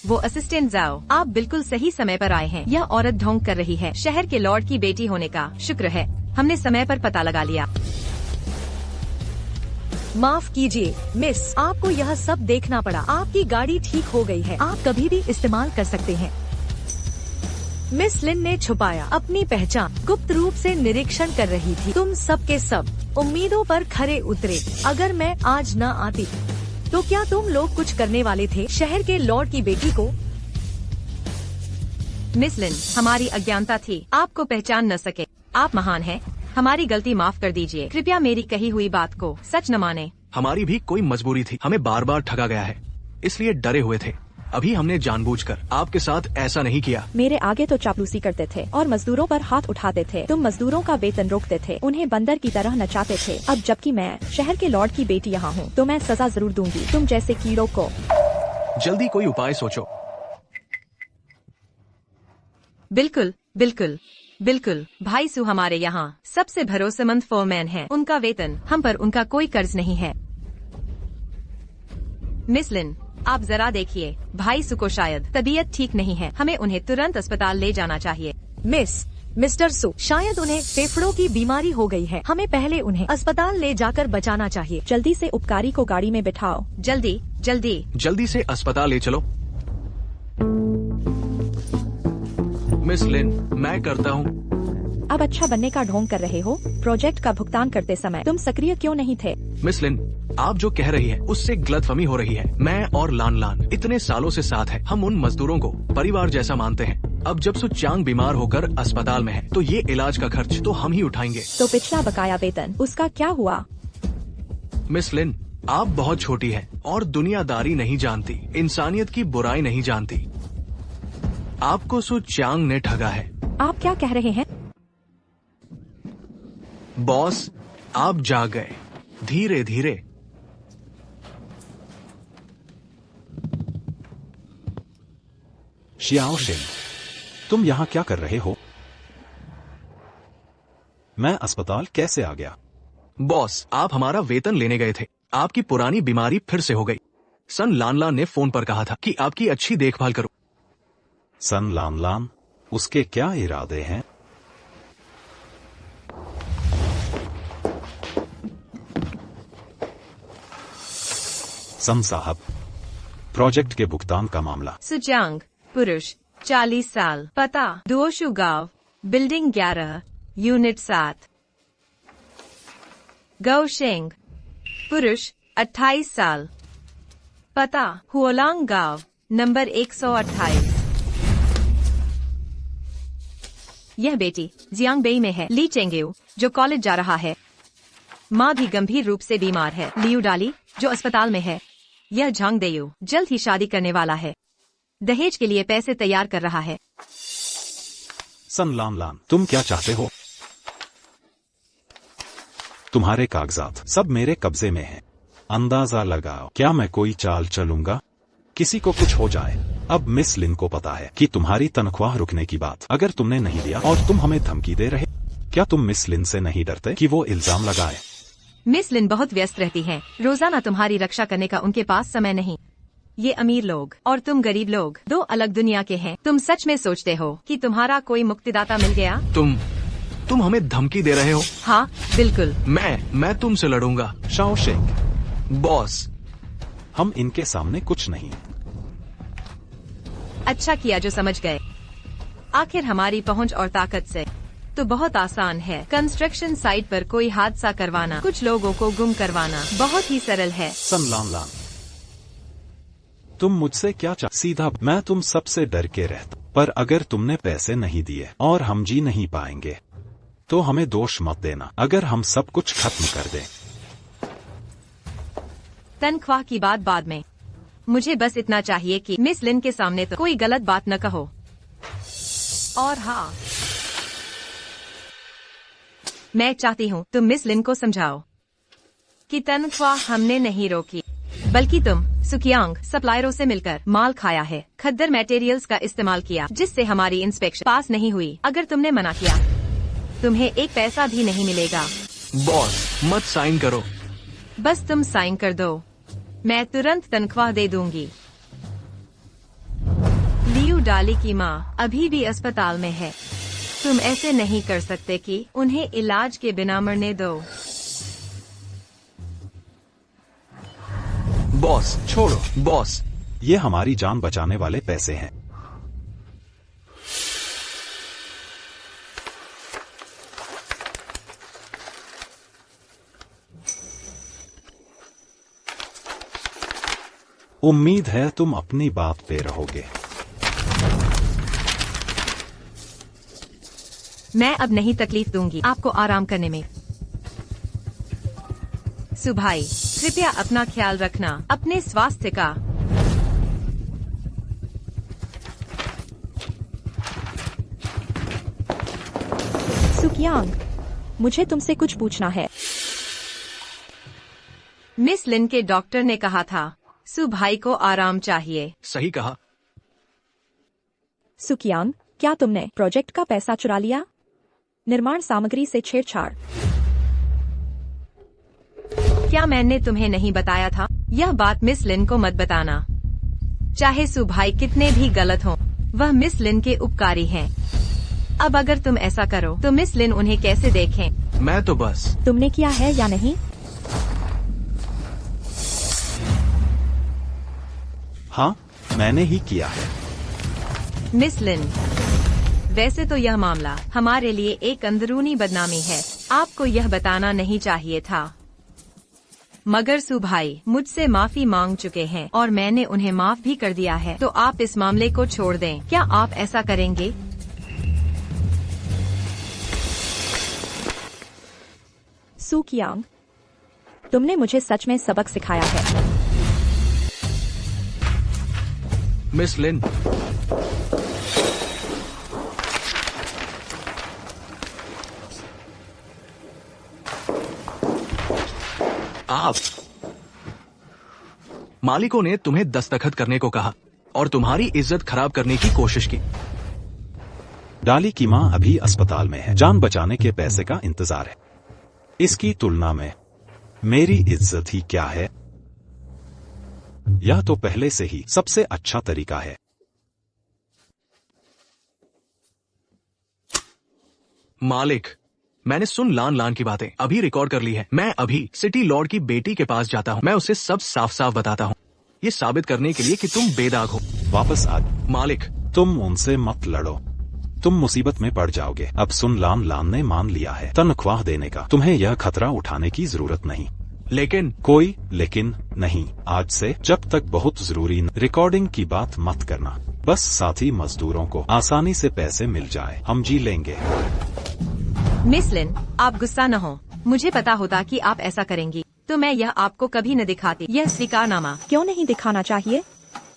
वो असिस्टेंट जाओ, आप बिल्कुल सही समय पर आए हैं। यह औरत ढोंग कर रही है शहर के लॉर्ड की बेटी होने का। शुक्र है हमने समय पर पता लगा लिया। माफ कीजिए मिस, आपको यह सब देखना पड़ा। आपकी गाड़ी ठीक हो गई है, आप कभी भी इस्तेमाल कर सकते हैं। मिस लिन ने छुपाया अपनी पहचान, गुप्त रूप से निरीक्षण कर रही थी। तुम सब के सब उम्मीदों पर खरे उतरे। अगर मैं आज न आती तो क्या तुम लोग कुछ करने वाले थे शहर के लॉर्ड की बेटी को? मिस लिन, हमारी अज्ञानता थी, आपको पहचान न सके। आप महान हैं, हमारी गलती माफ कर दीजिए। कृपया मेरी कही हुई बात को सच न माने। हमारी भी कोई मजबूरी थी, हमें बार बार ठगा गया है, इसलिए डरे हुए थे। अभी हमने जानबूझकर आपके साथ ऐसा नहीं किया। मेरे आगे तो चापलूसी करते थे और मजदूरों पर हाथ उठाते थे। तुम मजदूरों का वेतन रोकते थे, उन्हें बंदर की तरह नचाते थे। अब जबकि मैं शहर के लॉर्ड की बेटी यहाँ हूँ तो मैं सजा जरूर दूंगी तुम जैसे कीड़ों को। जल्दी कोई उपाय सोचो। बिल्कुल बिल्कुल बिल्कुल। भाई सु हमारे यहाँ सबसे भरोसेमंद फोरमैन है। उनका वेतन हम पर उनका कोई कर्ज नहीं है। मिस लिन, आप जरा देखिए, भाई सु को शायद तबीयत ठीक नहीं है। हमें उन्हें तुरंत अस्पताल ले जाना चाहिए। मिस्टर सु, शायद उन्हें फेफड़ों की बीमारी हो गई है। हमें पहले उन्हें अस्पताल ले जाकर बचाना चाहिए। जल्दी से उपकारी को गाड़ी में बिठाओ। जल्दी जल्दी जल्दी से अस्पताल ले चलो। मिस लिन, मैं करता हूँ। अब अच्छा बनने का ढोंग कर रहे हो। प्रोजेक्ट का भुगतान करते समय तुम सक्रिय क्यों नहीं थे? मिस लिन, आप जो कह रही है उससे गलतफहमी हो रही है। मैं और लान लान इतने सालों से साथ है। हम उन मजदूरों को परिवार जैसा मानते हैं। अब जब सु चांग बीमार होकर अस्पताल में है तो ये इलाज का खर्च तो हम ही उठाएंगे। तो पिछला बकाया वेतन उसका क्या हुआ? मिस लिन, आप बहुत छोटी हैं और दुनियादारी नहीं जानती, इंसानियत की बुराई नहीं जानती। आपको सु चांग ने ठगा है। आप क्या कह रहे हैं? बॉस, आप जाग गए। धीरे धीरे। शियाओ शेन, तुम यहाँ क्या कर रहे हो? मैं अस्पताल कैसे आ गया? बॉस, आप हमारा वेतन लेने गए थे। आपकी पुरानी बीमारी फिर से हो गई। सन लान लान ने फोन पर कहा था कि आपकी अच्छी देखभाल करो। सन लान लान, उसके क्या इरादे हैं? सन साहब, प्रोजेक्ट के भुगतान का मामला। सुचांग, पुरुष, 40 साल, पता दुओशु गांव, बिल्डिंग 11, यूनिट 7। गौशेंग, पुरुष, 28 साल, पता हुओलांग गांव, नंबर 128। यह बेटी जियांगबेई में है। ली चेंगेउ, जो कॉलेज जा रहा है। माँ भी गंभीर रूप से बीमार है। लियू डाली, जो अस्पताल में है। यह झांग देयू जल्द ही शादी करने वाला है। दहेज के लिए पैसे तैयार कर रहा है। सन लान लान, तुम क्या चाहते हो? तुम्हारे कागजात सब मेरे कब्जे में हैं। अंदाजा लगाओ, क्या मैं कोई चाल चलूंगा? किसी को कुछ हो जाए। अब मिस लिन को पता है कि तुम्हारी तनख्वाह रुकने की बात अगर तुमने नहीं दिया और तुम हमें धमकी दे रहे, क्या तुम मिस लिन से नहीं डरते कि वो इल्जाम लगाए? मिस लिन बहुत व्यस्त रहती हैं। रोजाना तुम्हारी रक्षा करने का उनके पास समय नहीं। ये अमीर लोग और तुम गरीब लोग दो अलग दुनिया के हैं। तुम सच में सोचते हो कि तुम्हारा कोई मुक्तिदाता मिल गया? तुम हमें धमकी दे रहे हो? हाँ, बिल्कुल। मैं तुमसे लड़ूंगा। शाओ शेंग, बॉस, हम इनके सामने कुछ नहीं। अच्छा किया जो समझ गए। आखिर हमारी पहुंच और ताकत से तो बहुत आसान है। कंस्ट्रक्शन साइट पर कोई हादसा करवाना, कुछ लोगों को गुम करवाना बहुत ही सरल है। सन लान लान, तुम मुझसे क्या सीधा मैं तुम सबसे डर के रहता, पर अगर तुमने पैसे नहीं दिए और हम जी नहीं पाएंगे तो हमें दोष मत देना अगर हम सब कुछ खत्म कर दें। तनख्वाह की बात बाद में। मुझे बस इतना चाहिए कि मिस लिन के सामने तो कोई गलत बात न कहो। और हाँ, मैं चाहती हूँ तुम मिस लिन को समझाओ कि तनख्वाह हमने नहीं रोकी, बल्कि तुम सुकियांग सप्लायरों से मिलकर माल खाया है, खद्दर मटेरियल्स का इस्तेमाल किया जिससे हमारी इंस्पेक्शन पास नहीं हुई। अगर तुमने मना किया तुम्हें एक पैसा भी नहीं मिलेगा। बॉस, मत साइन करो। बस तुम साइन कर दो, मैं तुरंत तनख्वाह दे दूंगी। लियू डाली की माँ अभी भी अस्पताल में है। तुम ऐसे नहीं कर सकते कि उन्हें इलाज के बिना मरने दो। बॉस, छोड़ो। बॉस, ये हमारी जान बचाने वाले पैसे हैं। उम्मीद है तुम अपनी बात पे रहोगे। मैं अब नहीं तकलीफ दूंगी आपको आराम करने में। सुभाई, कृपया अपना ख्याल रखना, अपने स्वास्थ्य का। सुकियांग, मुझे तुमसे कुछ पूछना है। मिस लिन के डॉक्टर ने कहा था सुभाई को आराम चाहिए। सही कहा। सुकियांग, क्या तुमने प्रोजेक्ट का पैसा चुरा लिया? निर्माण सामग्री से छेड़छाड़। क्या मैंने तुम्हें नहीं बताया था? यह बात मिस लिन को मत बताना। चाहे सुभाई कितने भी गलत हों, वह मिस लिन के उपकारी हैं। अब अगर तुम ऐसा करो तो मिस लिन उन्हें कैसे देखें? मैं तो बस। तुमने किया है या नहीं? हाँ, मैंने ही किया है। मिस लिन, वैसे तो यह मामला हमारे लिए एक अंदरूनी बदनामी है। आपको यह बताना नहीं चाहिए था। मगर सु भाई मुझसे माफी मांग चुके हैं और मैंने उन्हें माफ भी कर दिया है, तो आप इस मामले को छोड़ दें। क्या आप ऐसा करेंगे? सू कियांग, तुमने मुझे सच में सबक सिखाया है। मिस लिन, आप मालिकों ने तुम्हें दस्तखत करने को कहा और तुम्हारी इज्जत खराब करने की कोशिश की। डाली की माँ अभी अस्पताल में है, जान बचाने के पैसे का इंतजार है। इसकी तुलना में मेरी इज्जत ही क्या है? यह तो पहले से ही सबसे अच्छा तरीका है। मालिक, मैंने सुन लान लान की बातें अभी रिकॉर्ड कर ली है। मैं अभी सिटी लॉर्ड की बेटी के पास जाता हूँ। मैं उसे सब साफ साफ बताता हूँ, ये साबित करने के लिए कि तुम बेदाग हो। वापस आ मालिक, तुम उनसे मत लड़ो, तुम मुसीबत में पड़ जाओगे। अब सुन लान लान ने मान लिया है तनख्वाह देने का, तुम्हें यह खतरा उठाने की जरूरत नहीं। लेकिन कोई लेकिन नहीं, आज से जब तक बहुत जरूरी रिकॉर्डिंग की बात मत करना। बस साथी मजदूरों को आसानी से पैसे मिल जाए, हम जी लेंगे। मिस लिन, आप गुस्सा न हो। मुझे पता होता कि आप ऐसा करेंगी तो मैं यह आपको कभी न दिखाती। यह स्वीकारनामा क्यों नहीं दिखाना चाहिए?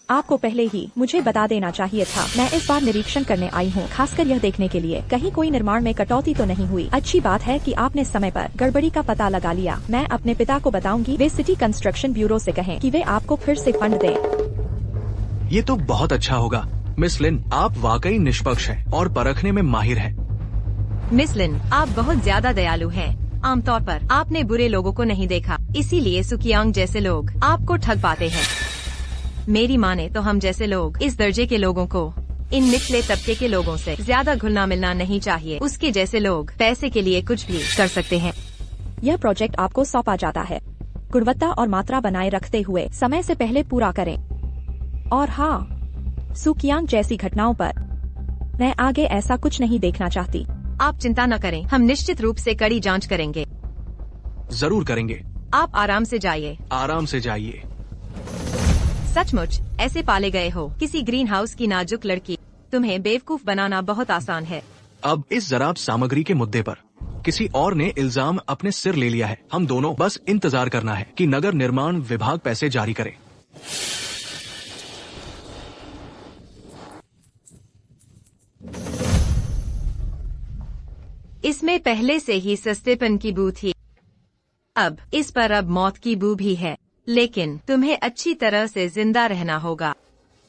आपको पहले ही मुझे बता देना चाहिए था। मैं इस बार निरीक्षण करने आई हूँ, खासकर यह देखने के लिए कहीं कोई निर्माण में कटौती तो नहीं हुई। अच्छी बात है कि आपने समय पर गड़बड़ी का पता लगा लिया। मैं अपने पिता को बताऊंगी, वे सिटी कंस्ट्रक्शन ब्यूरो से कहें कि वे आपको फिर से फंड दें। ये तो बहुत अच्छा होगा। मिस लिन, आप वाकई निष्पक्ष हैं और परखने में माहिर हैं। मिस लिन, आप बहुत ज्यादा दयालु हैं। आमतौर पर आपने बुरे लोगों को नहीं देखा, इसीलिए सुकियांग जैसे लोग आपको ठग पाते हैं। मेरी माने तो हम जैसे लोग, इस दर्जे के लोगों को इन निचले तबके के लोगों से ज्यादा घुलना मिलना नहीं चाहिए। उसके जैसे लोग पैसे के लिए कुछ भी कर सकते हैं। यह प्रोजेक्ट आपको सौंपा जाता है, गुणवत्ता और मात्रा बनाए रखते हुए समय से पहले पूरा करें। और हाँ, सुकियांग जैसी घटनाओं पर मैं आगे ऐसा कुछ नहीं देखना चाहती। आप चिंता न करें, हम निश्चित रूप से कड़ी जांच करेंगे। जरूर करेंगे। आप आराम से जाइए। आराम से जाइए। सचमुच ऐसे पाले गए हो, किसी ग्रीन हाउस की नाजुक लड़की। तुम्हें बेवकूफ बनाना बहुत आसान है। अब इस जराब सामग्री के मुद्दे पर किसी और ने इल्जाम अपने सिर ले लिया है। हम दोनों बस इंतजार करना है कि नगर निर्माण विभाग पैसे जारी करे। इसमें पहले से ही सस्तेपन की बू थी, अब इस पर अब मौत की बू भी है। लेकिन तुम्हें अच्छी तरह से जिंदा रहना होगा,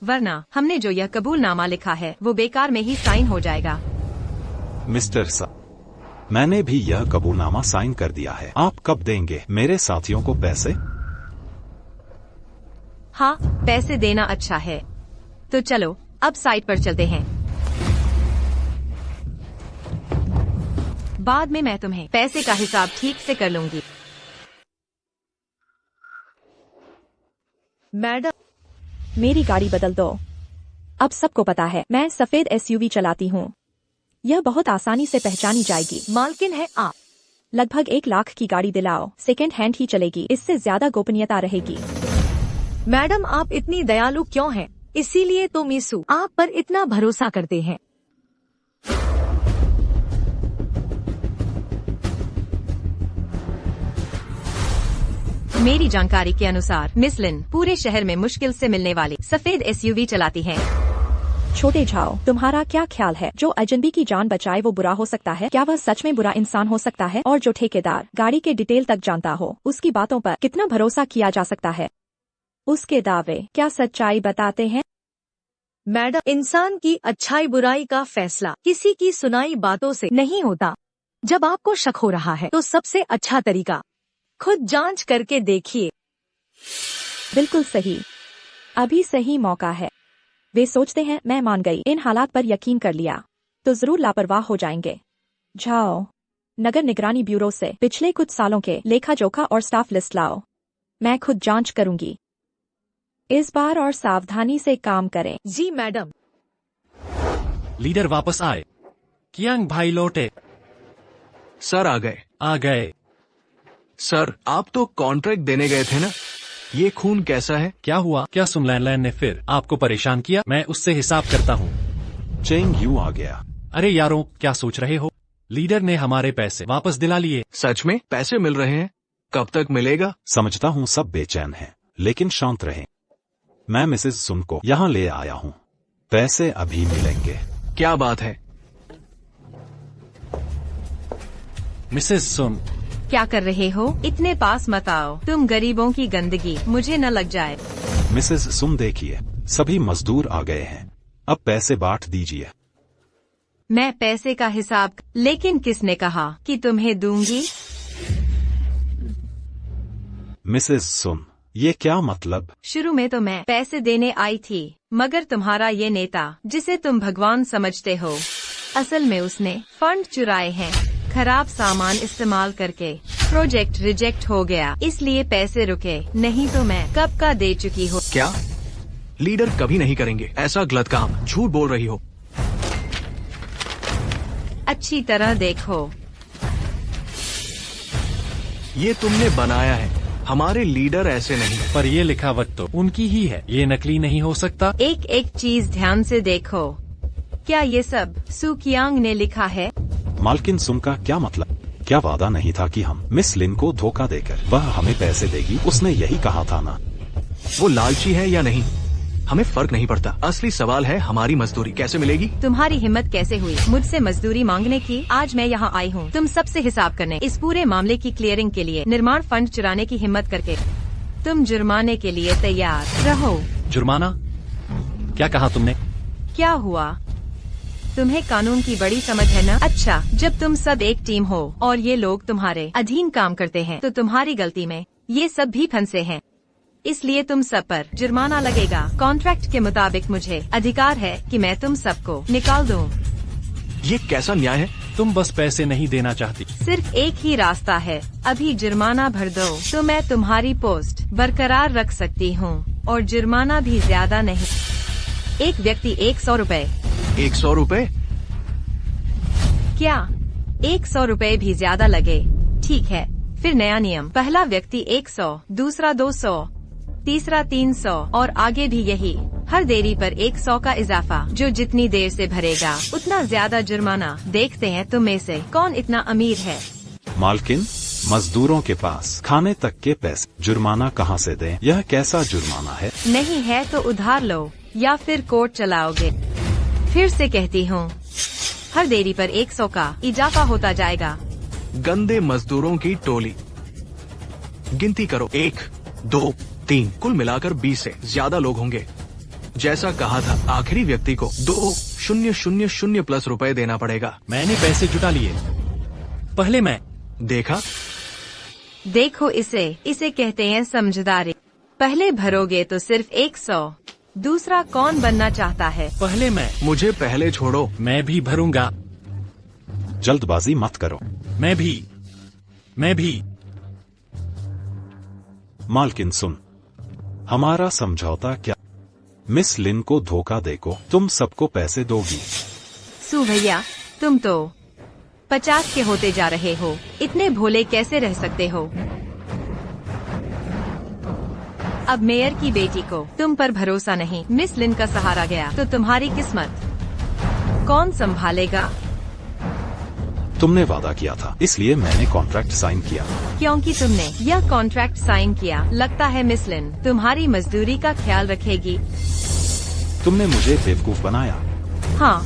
वरना हमने जो यह कबूलनामा लिखा है वो बेकार में ही साइन हो जाएगा। मिस्टर सा, मैंने भी यह कबूलनामा साइन कर दिया है। आप कब देंगे मेरे साथियों को पैसे? हाँ, पैसे देना अच्छा है। तो चलो अब साइट पर चलते हैं। बाद में मैं तुम्हें पैसे का हिसाब ठीक से कर लूंगी। मैडम, मेरी गाड़ी बदल दो। अब सबको पता है मैं सफेद एसयूवी चलाती हूँ। यह बहुत आसानी से पहचानी जाएगी। मालकिन है आप। लगभग 1 लाख की गाड़ी दिलाओ, सेकेंड हैंड ही चलेगी, इससे ज्यादा गोपनीयता रहेगी। मैडम, आप इतनी दयालु क्यों हैं? इसीलिए तो मीसू आप पर इतना भरोसा करते हैं। मेरी जानकारी के अनुसार मिस लिन पूरे शहर में मुश्किल से मिलने वाली सफेद एसयूवी चलाती हैं। छोटे झाओ, तुम्हारा क्या ख्याल है? जो अजनबी की जान बचाए वो बुरा हो सकता है? क्या वह सच में बुरा इंसान हो सकता है? और जो ठेकेदार गाड़ी के डिटेल तक जानता हो, उसकी बातों पर कितना भरोसा किया जा सकता है? उसके दावे क्या सच्चाई बताते हैं? मैडम, इंसान की अच्छाई बुराई का फैसला किसी की सुनाई बातों से नहीं होता। जब आपको शक हो रहा है तो सबसे अच्छा तरीका खुद जांच करके देखिए। बिल्कुल सही, अभी सही मौका है। वे सोचते हैं मैं मान गई, इन हालात पर यकीन कर लिया तो जरूर लापरवाह हो जाएंगे। जाओ, नगर निगरानी ब्यूरो से पिछले कुछ सालों के लेखा जोखा और स्टाफ लिस्ट लाओ। मैं खुद जांच करूंगी। इस बार और सावधानी से काम करें। जी मैडम। लीडर वापस आए। कियांग भाई लौटे। सर आ गए। आ गए। सर, आप तो कॉन्ट्रैक्ट देने गए थे ना? ये खून कैसा है? क्या हुआ? क्या सुमलैन ने फिर आपको परेशान किया? मैं उससे हिसाब करता हूँ। चेंग यू आ गया। अरे यारों, क्या सोच रहे हो? लीडर ने हमारे पैसे वापस दिला लिए। सच में पैसे मिल रहे हैं? कब तक मिलेगा? समझता हूँ सब बेचैन हैं, लेकिन शांत रहें। मैं मिसेस सुन को यहाँ ले आया हूँ। पैसे अभी मिलेंगे। क्या बात है? मिसेस सुन, क्या कर रहे हो? इतने पास मत आओ, तुम गरीबों की गंदगी मुझे न लग जाए। मिसेस सुन देखिए, सभी मजदूर आ गए हैं, अब पैसे बांट दीजिए। मैं पैसे का हिसाब, लेकिन किसने कहा कि तुम्हें दूंगी? मिसेस सुन, ये क्या मतलब? शुरू में तो मैं पैसे देने आई थी, मगर तुम्हारा ये नेता, जिसे तुम भगवान समझते हो, असल में उसने फंड चुराए हैं। खराब सामान इस्तेमाल करके प्रोजेक्ट रिजेक्ट हो गया, इसलिए पैसे रुके, नहीं तो मैं कब का दे चुकी हूँ। क्या? लीडर कभी नहीं करेंगे ऐसा गलत काम। झूठ बोल रही हो। अच्छी तरह देखो, ये तुमने बनाया है। हमारे लीडर ऐसे नहीं। पर ये लिखावट तो उनकी ही है, ये नकली नहीं हो सकता। एक एक चीज ध्यान से देखो। क्या ये सब सू कियांग ने लिखा है? मालकिन सुन का क्या मतलब? क्या वादा नहीं था कि हम मिस लिन को धोखा देकर वह हमें पैसे देगी? उसने यही कहा था ना। वो लालची है या नहीं, हमें फर्क नहीं पड़ता। असली सवाल है हमारी मजदूरी कैसे मिलेगी? तुम्हारी हिम्मत कैसे हुई मुझसे मजदूरी मांगने की? आज मैं यहाँ आई हूँ तुम सबसे हिसाब करने, इस पूरे मामले की क्लियरिंग के लिए। निर्माण फंड चुराने की हिम्मत करके तुम जुर्माने के लिए तैयार रहो। जुर्माना? क्या कहा तुमने? क्या हुआ? तुम्हें कानून की बड़ी समझ है ना? अच्छा, जब तुम सब एक टीम हो और ये लोग तुम्हारे अधीन काम करते हैं, तो तुम्हारी गलती में ये सब भी फंसे हैं, इसलिए तुम सब पर जुर्माना लगेगा। कॉन्ट्रैक्ट के मुताबिक मुझे अधिकार है कि मैं तुम सबको निकाल दूं। ये कैसा न्याय है? तुम बस पैसे नहीं देना चाहती। सिर्फ एक ही रास्ता है, अभी जुर्माना भर दो तो मैं तुम्हारी पोस्ट बरकरार रख सकती हूँ, और जुर्माना भी ज्यादा नहीं। एक व्यक्ति 100 रुपए। 100 रुपए? क्या 100 रुपए भी ज्यादा लगे? ठीक है, फिर नया नियम। पहला व्यक्ति 100, दूसरा 200, तीसरा 300 और आगे भी यही। हर देरी पर 100 का इजाफा। जो जितनी देर से भरेगा उतना ज्यादा जुर्माना। देखते हैं तुम में से कौन इतना अमीर है। मालकिन, मजदूरों के पास खाने तक के पैसे, जुर्माना कहाँ से दें? यह कैसा जुर्माना है? नहीं है तो उधार लो या फिर कोर्ट चलाओगे। फिर से कहती हूँ, हर देरी पर 100 का इजाफा होता जाएगा। गंदे मजदूरों की टोली। गिनती करो, 1, 2, 3, कुल मिलाकर 20 से ज्यादा लोग होंगे। जैसा कहा था, आखिरी व्यक्ति को 2,000 प्लस रुपए देना पड़ेगा। मैंने पैसे जुटा लिए, पहले मैं। देखा? देखो इसे कहते हैं समझदारी। पहले भरोगे तो सिर्फ 100। दूसरा कौन बनना चाहता है? पहले मैं। मुझे पहले छोड़ो। मैं भी भरूंगा। जल्दबाजी मत करो। मैं भी। मालकिन सुन, हमारा समझौता क्या? मिस लिन को धोखा देको तुम सबको पैसे दोगी। सू भैया, तुम तो 50 के होते जा रहे हो। इतने भोले कैसे रह सकते हो? अब मेयर की बेटी को तुम पर भरोसा नहीं। मिस लिन का सहारा गया तो तुम्हारी किस्मत कौन संभालेगा? तुमने वादा किया था, इसलिए मैंने कॉन्ट्रैक्ट साइन किया। क्योंकि तुमने यह कॉन्ट्रैक्ट साइन किया, लगता है मिस लिन तुम्हारी मजदूरी का ख्याल रखेगी। तुमने मुझे बेवकूफ बनाया। हाँ,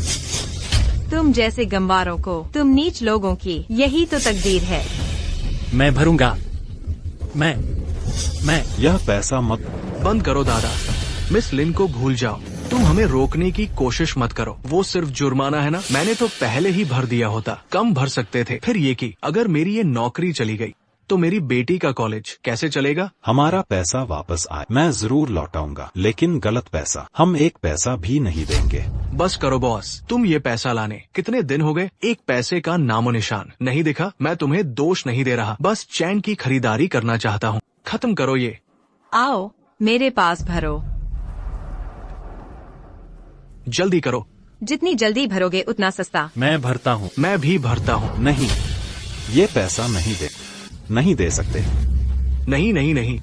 तुम जैसे गंवारों को, तुम नीच लोगों की यही तो तकदीर है। मैं भरूंगा। मैं यह पैसा मत। बंद करो दादा। मिस लिन को भूल जाओ। तुम हमें रोकने की कोशिश मत करो। वो सिर्फ जुर्माना है ना, मैंने तो पहले ही भर दिया होता। कम भर सकते थे। फिर ये की, अगर मेरी ये नौकरी चली गई तो मेरी बेटी का कॉलेज कैसे चलेगा? हमारा पैसा वापस आए, मैं जरूर लौटाऊंगा, लेकिन गलत पैसा। हम एक पैसा भी नहीं देंगे। बस करो बॉस, तुम ये पैसा लाने कितने दिन हो गए? एक पैसे का नामो निशान नहीं दिखा। मैं तुम्हें दोष नहीं दे रहा, बस चैन की खरीदारी करना चाहता हूँ। खत्म करो ये। आओ मेरे पास भरो। जल्दी करो। जितनी जल्दी भरोगे उतना सस्ता। मैं भरता हूँ। मैं भी भरता हूँ। नहीं, ये पैसा नहीं दे। नहीं दे सकते। नहीं नहीं नहीं,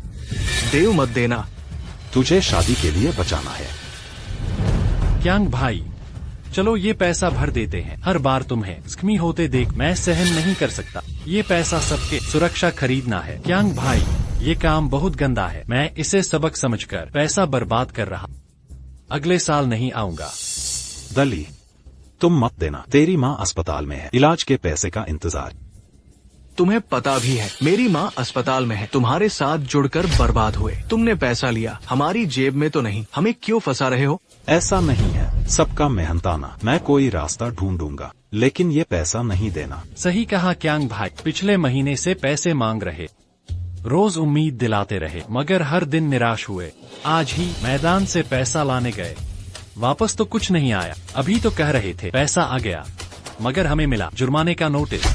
देव मत देना। तुझे शादी के लिए बचाना है। क्यांग भाई, चलो ये पैसा भर देते हैं। हर बार तुम्हें जख्मी होते देख मैं सहन नहीं कर सकता। ये पैसा सबके सुरक्षा खरीदना है। क्यांग भाई, ये काम बहुत गंदा है। मैं इसे सबक समझकर पैसा बर्बाद कर रहा। अगले साल नहीं आऊंगा। दली, तुम मत देना। तेरी माँ अस्पताल में है, इलाज के पैसे का इंतजार। तुम्हें पता भी है मेरी माँ अस्पताल में है। तुम्हारे साथ जुड़कर बर्बाद हुए। तुमने पैसा लिया, हमारी जेब में तो नहीं। हमें क्यों फंसा रहे हो? ऐसा नहीं है, सबका मेहनताना। मैं कोई रास्ता ढूंढूंगा, लेकिन ये पैसा नहीं देना। सही कहा क्यांग भाई, पिछले महीने से पैसे मांग रहे, रोज उम्मीद दिलाते रहे, मगर हर दिन निराश हुए। आज ही मैदान से पैसा लाने गए, वापस तो कुछ नहीं आया। अभी तो कह रहे थे पैसा आ गया, मगर हमें मिला जुर्माने का नोटिस।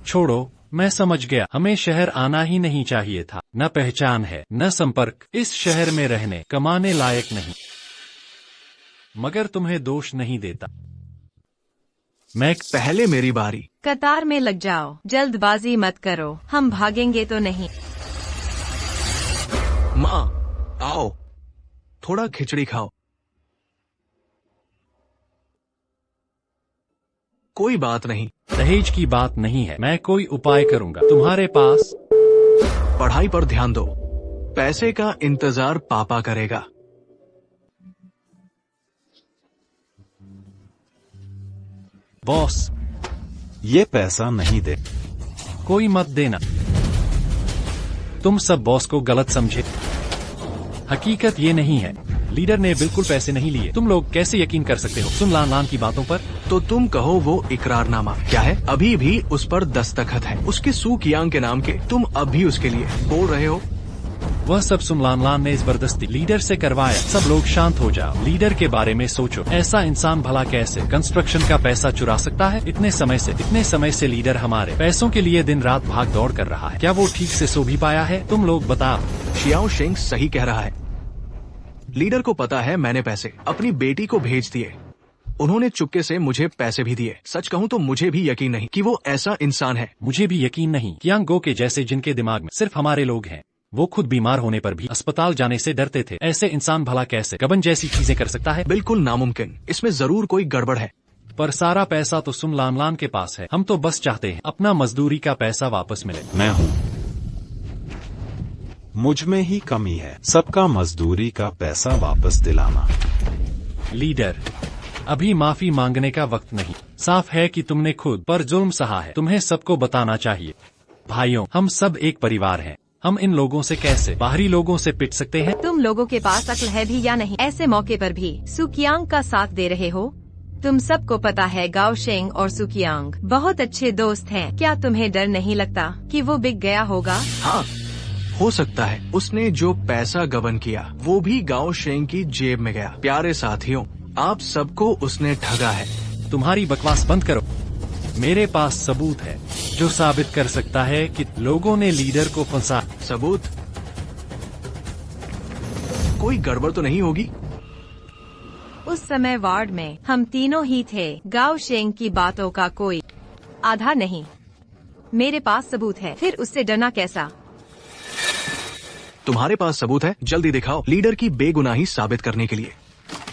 छोड़ो, मैं समझ गया, हमें शहर आना ही नहीं चाहिए था। न पहचान है न संपर्क, इस शहर में रहने कमाने लायक नहीं। मगर तुम्हें दोष नहीं देता। मैं पहले मेरी बारी। कतार में लग जाओ, जल्दबाजी मत करो, हम भागेंगे तो नहीं। माँ, आओ, थोड़ा खिचड़ी खाओ। कोई बात नहीं। दहेज की बात नहीं है, मैं कोई उपाय करूंगा। तुम्हारे पास पढ़ाई पर ध्यान दो। पैसे का इंतजार पापा करेगा। बॉस, ये पैसा नहीं दे। कोई मत देना। तुम सब बॉस को गलत समझे। हकीकत ये नहीं है, लीडर ने बिल्कुल पैसे नहीं लिए। तुम लोग कैसे यकीन कर सकते हो सुन लान लान की बातों पर? तो तुम कहो वो इकरारनामा क्या है? अभी भी उस पर दस्तखत है, उसके सू कियांग के नाम के। तुम अब भी उसके लिए बोल रहे हो? वह सब सुमलान लान ने जबरदस्ती लीडर से करवाया। सब लोग शांत हो जाओ, लीडर के बारे में सोचो। ऐसा इंसान भला कैसे कंस्ट्रक्शन का पैसा चुरा सकता है? इतने समय से लीडर हमारे पैसों के लिए दिन रात भाग दौड़ कर रहा है। क्या वो ठीक से सो भी पाया है? तुम लोग बताओ। शियाओ शेंग सही कह रहा है। लीडर को पता है मैंने पैसे अपनी बेटी को भेज दिए। उन्होंने चुपके से मुझे पैसे भी दिए। सच कहूँ तो मुझे भी यकीन नहीं कि वो ऐसा इंसान है। मुझे भी यकीन नहीं। क्यांग गो के जैसे जिनके दिमाग में सिर्फ हमारे लोग हैं, वो खुद बीमार होने पर भी अस्पताल जाने से डरते थे। ऐसे इंसान भला कैसे गबन जैसी चीजें कर सकता है? बिल्कुल नामुमकिन। इसमें जरूर कोई गड़बड़ है। पर सारा पैसा तो सुन लान लान के पास है। हम तो बस चाहते हैं अपना मजदूरी का पैसा वापस मिले। मैं हूँ, मुझ में ही कमी है। सबका मजदूरी का पैसा वापस दिलाना। लीडर, अभी माफी मांगने का वक्त नहीं। साफ है कि तुमने खुद पर जुल्म सहा है। तुम्हें सबको बताना चाहिए। भाइयों, हम सब एक परिवार हैं। हम इन लोगों से कैसे बाहरी लोगों से पिट सकते हैं? तुम लोगों के पास अक्ल है भी या नहीं? ऐसे मौके पर भी सुकियांग का साथ दे रहे हो। तुम सबको पता है गाओ शेंग और सुकियांग बहुत अच्छे दोस्त हैं। क्या तुम्हें डर नहीं लगता कि वो बिक गया होगा? हाँ, हो सकता है। उसने जो पैसा गबन किया वो भी गाओ शेंग की जेब में गया। प्यारे साथियों, आप सबको उसने ठगा है। तुम्हारी बकवास बंद करो। मेरे पास सबूत है जो साबित कर सकता है कि लोगों ने लीडर को फंसा। सबूत? कोई गड़बड़ तो नहीं होगी? उस समय वार्ड में हम तीनों ही थे। गाओ शेंग की बातों का कोई आधार नहीं। मेरे पास सबूत है, फिर उससे डरना कैसा? तुम्हारे पास सबूत है? जल्दी दिखाओ, लीडर की बेगुनाही साबित करने के लिए।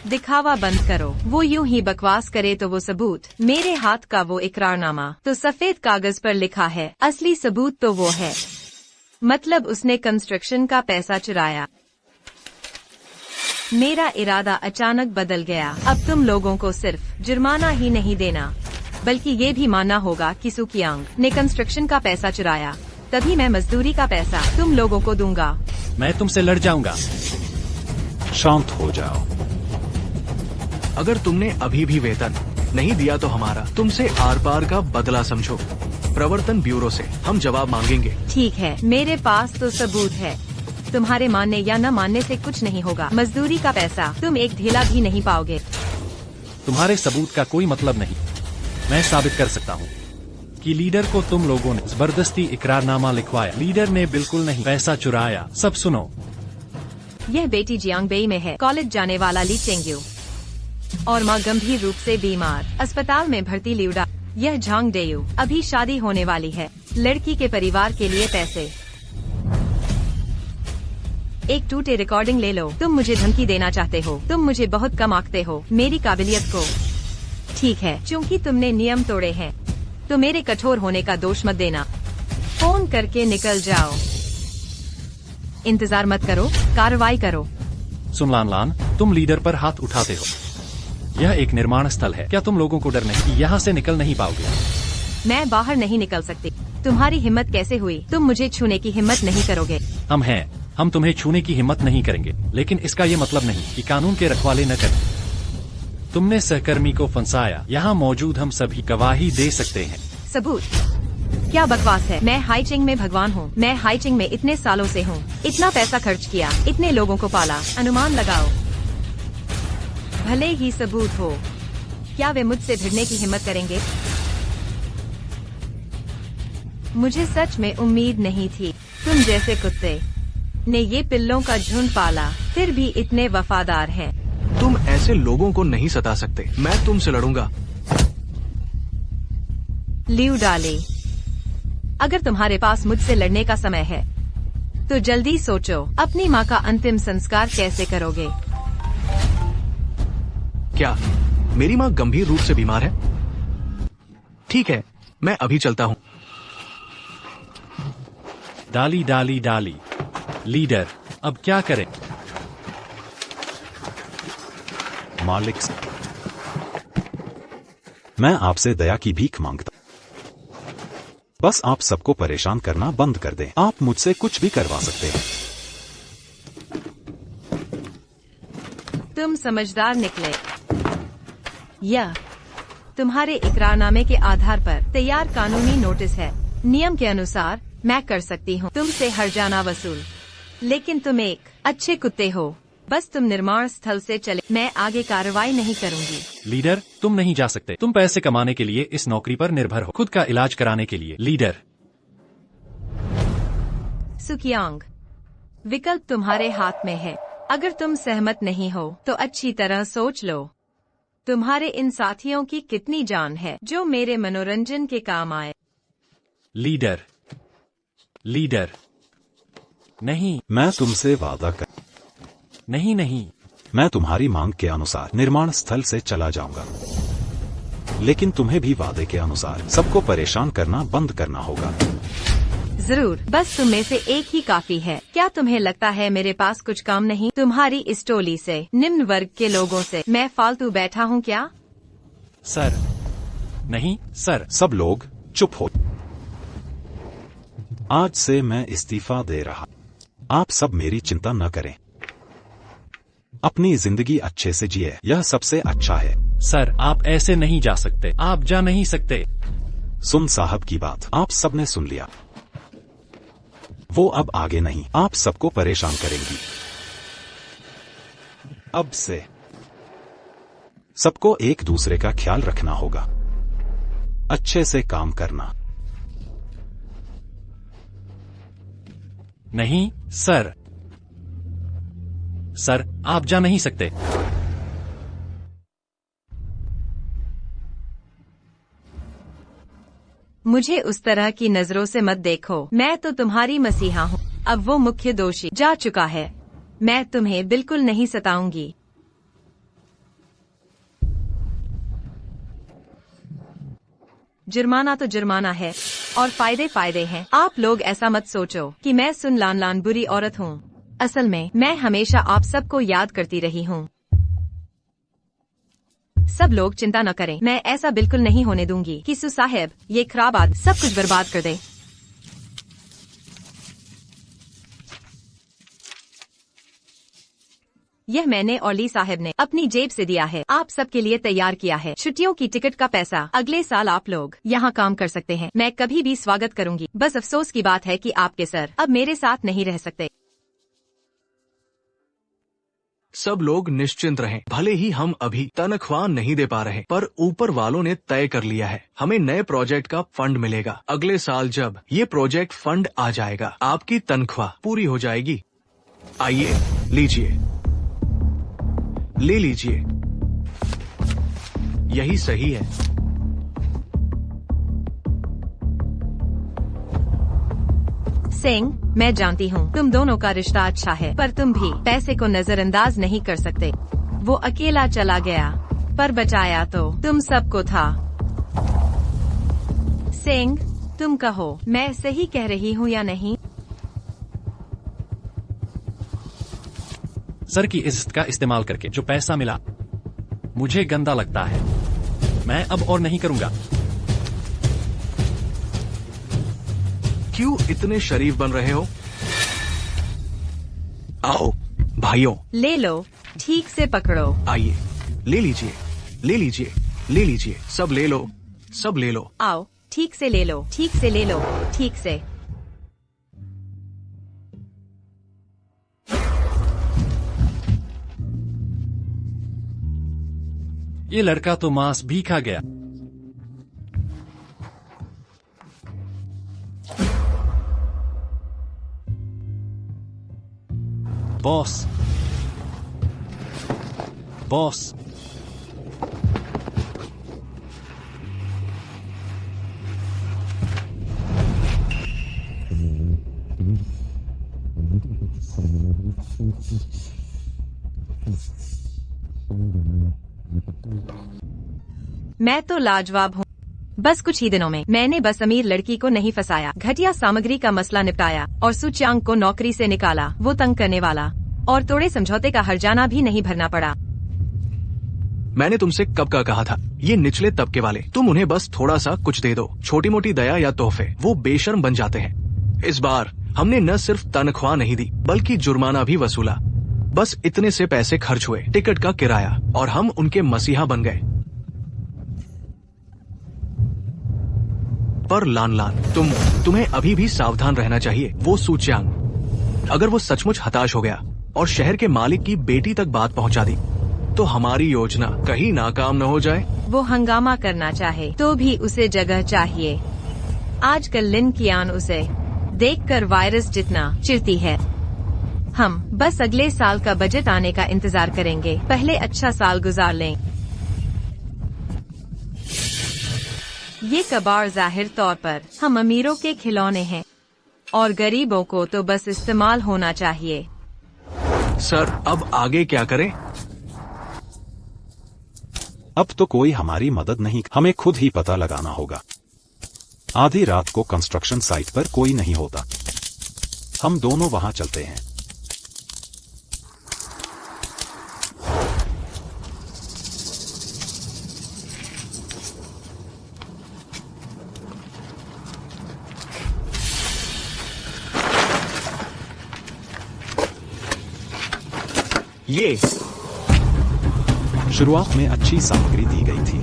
दिखावा बंद करो। वो यूं ही बकवास करे तो वो सबूत। मेरे हाथ का वो इकरारनामा तो सफेद कागज पर लिखा है। असली सबूत तो वो है। मतलब उसने कंस्ट्रक्शन का पैसा चुराया। मेरा इरादा अचानक बदल गया। अब तुम लोगों को सिर्फ जुर्माना ही नहीं देना, बल्कि ये भी मानना होगा कि सुकियांग ने कंस्ट्रक्शन का पैसा चुराया। तभी मैं मजदूरी का पैसा तुम लोगों को दूंगा। मैं तुमसे लड़ जाऊंगा। शांत हो जाओ। अगर तुमने अभी भी वेतन नहीं दिया तो हमारा तुमसे आर पार का बदला समझो। प्रवर्तन ब्यूरो से हम जवाब मांगेंगे। ठीक है, मेरे पास तो सबूत है। तुम्हारे मानने या न मानने से कुछ नहीं होगा। मजदूरी का पैसा तुम एक ढीला भी नहीं पाओगे। तुम्हारे सबूत का कोई मतलब नहीं। मैं साबित कर सकता हूँ कि लीडर को तुम लोगों ने जबरदस्ती इकरारनामा लिखवाया। लीडर ने बिल्कुल नहीं पैसा चुराया। सब सुनो। यह बेटी जियांगबेई में है, कॉलेज जाने वाला ली चेंग्यू और माँ गंभीर रूप से बीमार, अस्पताल में भर्ती लिउडा। यह झांग डेयू, अभी शादी होने वाली है। लड़की के परिवार के लिए पैसे। एक टूटे रिकॉर्डिंग ले लो। तुम मुझे धमकी देना चाहते हो। तुम मुझे बहुत कम आंकते हो मेरी काबिलियत को। ठीक है, चूंकि तुमने नियम तोड़े हैं तो मेरे कठोर होने का दोष मत देना। फोन करके निकल जाओ। इंतजार मत करो, कार्रवाई करो। सुन लान लान, तुम लीडर पर हाथ उठाते हो। यह एक निर्माण स्थल है। क्या तुम लोगों को डर नहीं कि यहाँ से निकल नहीं पाओगे? मैं बाहर नहीं निकल सकती। तुम्हारी हिम्मत कैसे हुई? तुम मुझे छूने की हिम्मत नहीं करोगे। हम हैं। हम तुम्हें छूने की हिम्मत नहीं करेंगे, लेकिन इसका ये मतलब नहीं कि कानून के रखवाले न करें। तुमने सहकर्मी को फंसाया। यहाँ मौजूद हम सभी गवाही दे सकते हैं। सबूत? क्या बकवास है। मैं हाईचिंग में भगवान हूँ। मैं हाईचिंग में इतने सालों से हूँ। इतना पैसा खर्च किया, इतने लोगों को पाला। अनुमान लगाओ। भले ही सबूत हो, क्या वे मुझसे भिड़ने की हिम्मत करेंगे? मुझे सच में उम्मीद नहीं थी। तुम जैसे कुत्ते ने ये पिल्लों का झुंड पाला, फिर भी इतने वफादार हैं। तुम ऐसे लोगों को नहीं सता सकते। मैं तुमसे लड़ूंगा। लियू डाले, अगर तुम्हारे पास मुझसे लड़ने का समय है तो जल्दी सोचो, अपनी माँ का अंतिम संस्कार कैसे करोगे? क्या मेरी माँ गंभीर रूप से बीमार है? ठीक है, मैं अभी चलता हूँ। डाली डाली डाली। लीडर, अब क्या करें? मालिक, मैं आपसे दया की भीख मांगता। बस आप सबको परेशान करना बंद कर दें। आप मुझसे कुछ भी करवा सकते हैं। तुम समझदार निकले। यह तुम्हारे इकरारनामे के आधार पर तैयार कानूनी नोटिस है। नियम के अनुसार मैं कर सकती हूँ तुमसे हर्जाना वसूल, लेकिन तुम एक अच्छे कुत्ते हो। बस तुम निर्माण स्थल से चले, मैं आगे कार्रवाई नहीं करूँगी। लीडर, तुम नहीं जा सकते। तुम पैसे कमाने के लिए इस नौकरी पर निर्भर हो, खुद का इलाज कराने के लिए। लीडर सुकियांग, विकल्प तुम्हारे हाथ में है। अगर तुम सहमत नहीं हो तो अच्छी तरह सोच लो। तुम्हारे इन साथियों की कितनी जान है जो मेरे मनोरंजन के काम आए? लीडर, लीडर, नहीं मैं तुमसे वादा कर, नहीं नहीं। मैं तुम्हारी मांग के अनुसार निर्माण स्थल से चला जाऊंगा, लेकिन तुम्हें भी वादे के अनुसार सबको परेशान करना बंद करना होगा। जरूर, बस तुम में से एक ही काफी है। क्या तुम्हें लगता है मेरे पास कुछ काम नहीं? तुम्हारी इस टोली से, निम्न वर्ग के लोगों से मैं फालतू बैठा हूँ क्या? सर, नहीं सर। सब लोग चुप हो। आज से मैं इस्तीफा दे रहा। आप सब मेरी चिंता न करें, अपनी जिंदगी अच्छे से जिए, यह सबसे अच्छा है। सर, आप ऐसे नहीं जा सकते। आप जा नहीं सकते। सुन साहब की बात आप सबने सुन लिया। वो अब आगे नहीं आप सबको परेशान करेंगी। अब से सबको एक दूसरे का ख्याल रखना होगा, अच्छे से काम करना। नहीं सर। सर, आप जा नहीं सकते। मुझे उस तरह की नजरों से मत देखो। मैं तो तुम्हारी मसीहा हूँ। अब वो मुख्य दोषी जा चुका है। मैं तुम्हें बिल्कुल नहीं सताऊंगी। जुर्माना तो जुर्माना है और फायदे फायदे हैं। आप लोग ऐसा मत सोचो कि मैं सुन लान लान बुरी औरत हूँ। असल में मैं हमेशा आप सबको याद करती रही हूँ। सब लोग चिंता न करें, मैं ऐसा बिल्कुल नहीं होने दूंगी कि सु साहेब ये खराब आदमी सब कुछ बर्बाद कर दे। यह मैंने और ली साहब ने अपनी जेब से दिया है, आप सबके लिए तैयार किया है। छुट्टियों की टिकट का पैसा अगले साल आप लोग यहाँ काम कर सकते हैं। मैं कभी भी स्वागत करूंगी। बस अफसोस की बात है कि आपके सर अब मेरे साथ नहीं रह सकते। सब लोग निश्चिंत रहें। भले ही हम अभी तनख्वाह नहीं दे पा रहे, पर ऊपर वालों ने तय कर लिया है हमें नए प्रोजेक्ट का फंड मिलेगा। अगले साल जब ये प्रोजेक्ट फंड आ जाएगा, आपकी तनख्वाह पूरी हो जाएगी। आइए, लीजिए, ले लीजिए, यही सही है। सिंह, मैं जानती हूँ तुम दोनों का रिश्ता अच्छा है, पर तुम भी पैसे को नजरअंदाज नहीं कर सकते। वो अकेला चला गया, पर बचाया तो तुम सबको था। सिंह, तुम कहो, मैं सही कह रही हूँ या नहीं? सर की इज्जत का इस्तेमाल करके जो पैसा मिला मुझे गंदा लगता है। मैं अब और नहीं करूँगा। क्यों इतने शरीफ बन रहे हो? आओ भाइयों, ले लो, ठीक से पकड़ो। आइए, ले लीजिए, ले लीजिए, ले लीजिए, सब ले लो, सब ले लो। आओ, ठीक से ले लो, ठीक से ले लो, ठीक से। ये लड़का तो मांस भी खा गया। बॉस, बॉस, मैं तो लाजवाब हूँ। बस कुछ ही दिनों में मैंने बस अमीर लड़की को नहीं फंसाया, घटिया सामग्री का मसला निपटाया और सुचांग को नौकरी से निकाला। वो तंग करने वाला और थोड़े समझौते का हर्जाना भी नहीं भरना पड़ा। मैंने तुमसे कब का कहा था, ये निचले तबके वाले, तुम उन्हें बस थोड़ा सा कुछ दे दो, छोटी मोटी दया या तोहफे, वो बेशर्म बन जाते हैं। इस बार हमने न सिर्फ तनख्वाह नहीं दी बल्कि जुर्माना भी वसूला। बस इतने से पैसे खर्च हुए, टिकट का किराया, और हम उनके मसीहा बन गए। पर लान लान, तुम्हें अभी भी सावधान रहना चाहिए। वो सुचांग, अगर वो सचमुच हताश हो गया और शहर के मालिक की बेटी तक बात पहुंचा दी तो हमारी योजना कहीं नाकाम न हो जाए। वो हंगामा करना चाहे तो भी उसे जगह चाहिए। आजकल लिन कियान उसे देखकर वायरस जितना चिढ़ती है। हम बस अगले साल का बजट आने का इंतजार करेंगे, पहले अच्छा साल गुजार लें। ये कबाड़ जाहिर तौर पर हम अमीरों के खिलौने हैं और गरीबों को तो बस इस्तेमाल होना चाहिए। सर, अब आगे क्या करें? अब तो कोई हमारी मदद नहीं, हमें खुद ही पता लगाना होगा। आधी रात को कंस्ट्रक्शन साइट पर कोई नहीं होता, हम दोनों वहां चलते हैं। ये शुरुआत में अच्छी सामग्री दी गई थी,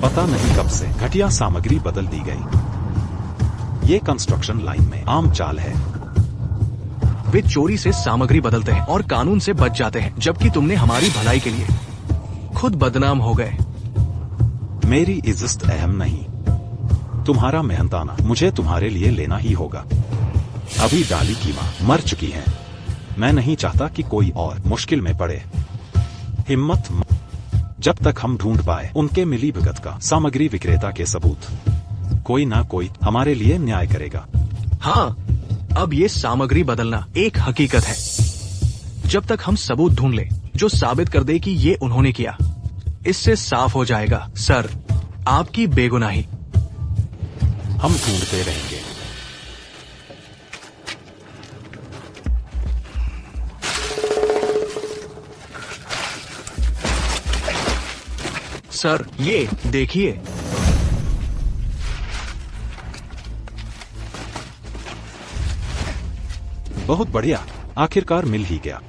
पता नहीं कब से घटिया सामग्री बदल दी गई। ये कंस्ट्रक्शन लाइन में आम चाल है। वे चोरी से सामग्री बदलते हैं और कानून से बच जाते हैं, जबकि तुमने हमारी भलाई के लिए खुद बदनाम हो गए। मेरी इज्जत अहम नहीं, तुम्हारा मेहनताना मुझे तुम्हारे लिए लेना ही होगा। अभी डाली की मां मर चुकी है, मैं नहीं चाहता कि कोई और मुश्किल में पड़े। हिम्मत जब तक हम ढूंढ पाए उनके मिली भगत का सामग्री विक्रेता के सबूत, कोई ना कोई हमारे लिए न्याय करेगा। हाँ, अब ये सामग्री बदलना एक हकीकत है। जब तक हम सबूत ढूंढ ले जो साबित कर दे कि ये उन्होंने किया, इससे साफ हो जाएगा सर आपकी बेगुनाही। हम ढूंढते रहेंगे। सर, ये देखिए। बहुत बढ़िया, आखिरकार मिल ही गया।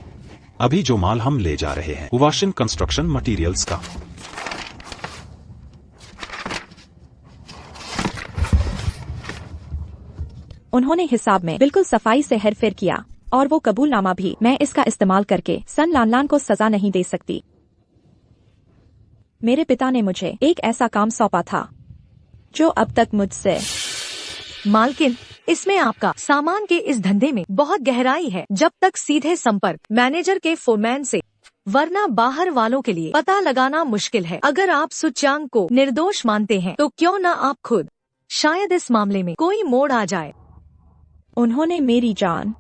अभी जो माल हम ले जा रहे हैं वाशिंग कंस्ट्रक्शन मटेरियल्स का। उन्होंने हिसाब में बिल्कुल सफाई से हेरफेर किया और वो कबूलनामा भी। मैं इसका इस्तेमाल करके सन लानलान को सजा नहीं दे सकती। मेरे पिता ने मुझे एक ऐसा काम सौंपा था जो अब तक मुझसे। मालकिन, इसमें आपका सामान के इस धंधे में बहुत गहराई है। जब तक सीधे संपर्क मैनेजर के फोरमैन से, वरना बाहर वालों के लिए पता लगाना मुश्किल है। अगर आप सुचांग को निर्दोष मानते हैं तो क्यों न आप खुद, शायद इस मामले में कोई मोड़ आ जाए। उन्होंने मेरी जान।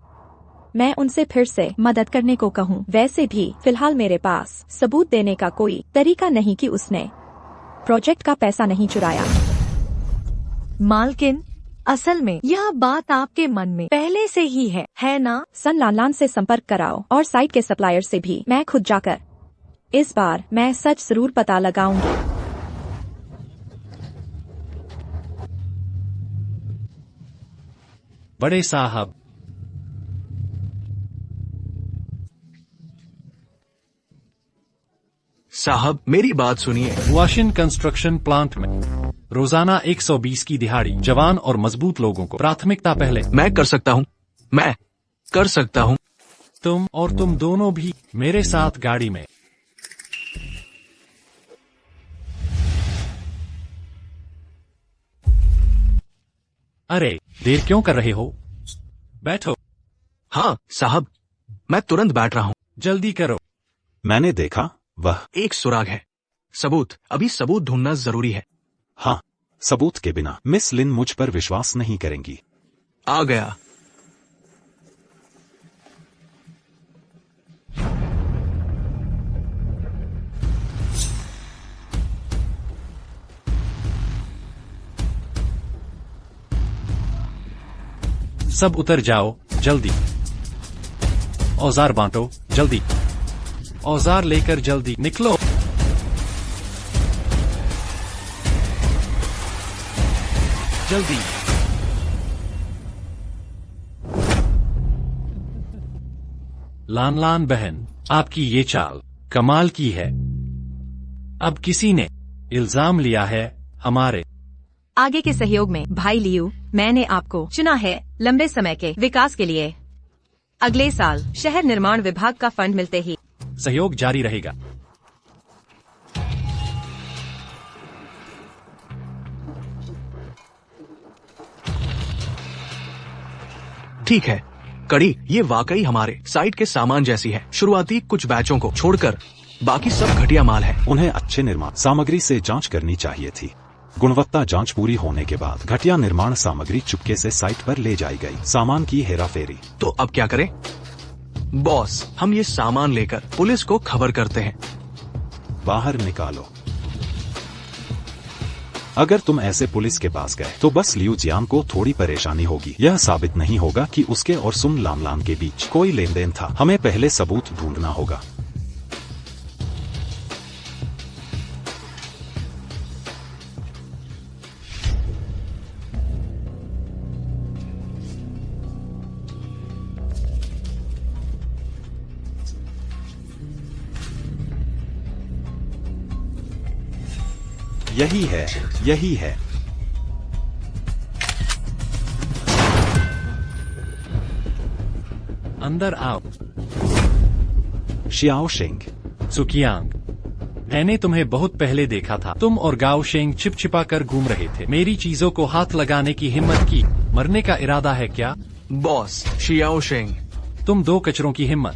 मैं उनसे फिर से मदद करने को कहूँ। वैसे भी फिलहाल मेरे पास सबूत देने का कोई तरीका नहीं कि उसने प्रोजेक्ट का पैसा नहीं चुराया। मालकिन, असल में यह बात आपके मन में पहले से ही है ना? सन लानलान से संपर्क कराओ और साइट के सप्लायर से भी। मैं खुद जाकर इस बार मैं सच जरूर पता लगाऊंगी। बड़े साहब, साहब मेरी बात सुनिए। वाशिंग कंस्ट्रक्शन प्लांट में रोजाना 120 की दिहाड़ी जवान और मजबूत लोगों को प्राथमिकता पहले। मैं कर सकता हूँ। तुम और तुम दोनों भी मेरे साथ गाड़ी में। अरे देर क्यों कर रहे हो? बैठो। हाँ साहब, मैं तुरंत बैठ रहा हूँ। जल्दी करो। मैंने देखा वह। एक सुराग है। सबूत, अभी सबूत ढूंढना जरूरी है। हाँ, सबूत के बिना मिस लिन मुझ पर विश्वास नहीं करेंगी। आ गया। सब उतर जाओ जल्दी। औजार बांटो जल्दी। औजार लेकर जल्दी निकलो। जल्दी। लान बहन, आपकी ये चाल कमाल की है। अब किसी ने इल्जाम लिया है हमारे। आगे के सहयोग में भाई लियू, मैंने आपको चुना है लंबे समय के विकास के लिए। अगले साल शहर निर्माण विभाग का फंड मिलते ही सहयोग जारी रहेगा। ठीक है कड़ी, ये वाकई हमारे साइट के सामान जैसी है। शुरुआती कुछ बैचों को छोड़कर बाकी सब घटिया माल है। उन्हें अच्छे निर्माण सामग्री से जांच करनी चाहिए थी। गुणवत्ता जांच पूरी होने के बाद घटिया निर्माण सामग्री चुपके से साइट पर ले जाई गई। सामान की हेराफेरी। तो अब क्या करें? बॉस, हम ये सामान लेकर पुलिस को खबर करते हैं। बाहर निकालो। अगर तुम ऐसे पुलिस के पास गए तो बस लियू जियान को थोड़ी परेशानी होगी। यह साबित नहीं होगा कि उसके और सुन लामलान के बीच कोई लेन देन था। हमें पहले सबूत ढूंढना होगा। यही है। अंदर आओ। शियाओ शेंग। सुकियांग, मैंने तुम्हें बहुत पहले देखा था। तुम और गाओ शेंग छिपा कर घूम रहे थे। मेरी चीजों को हाथ लगाने की हिम्मत की। मरने का इरादा है क्या? बॉस, शियाओ शेंग। तुम दो कचरों की हिम्मत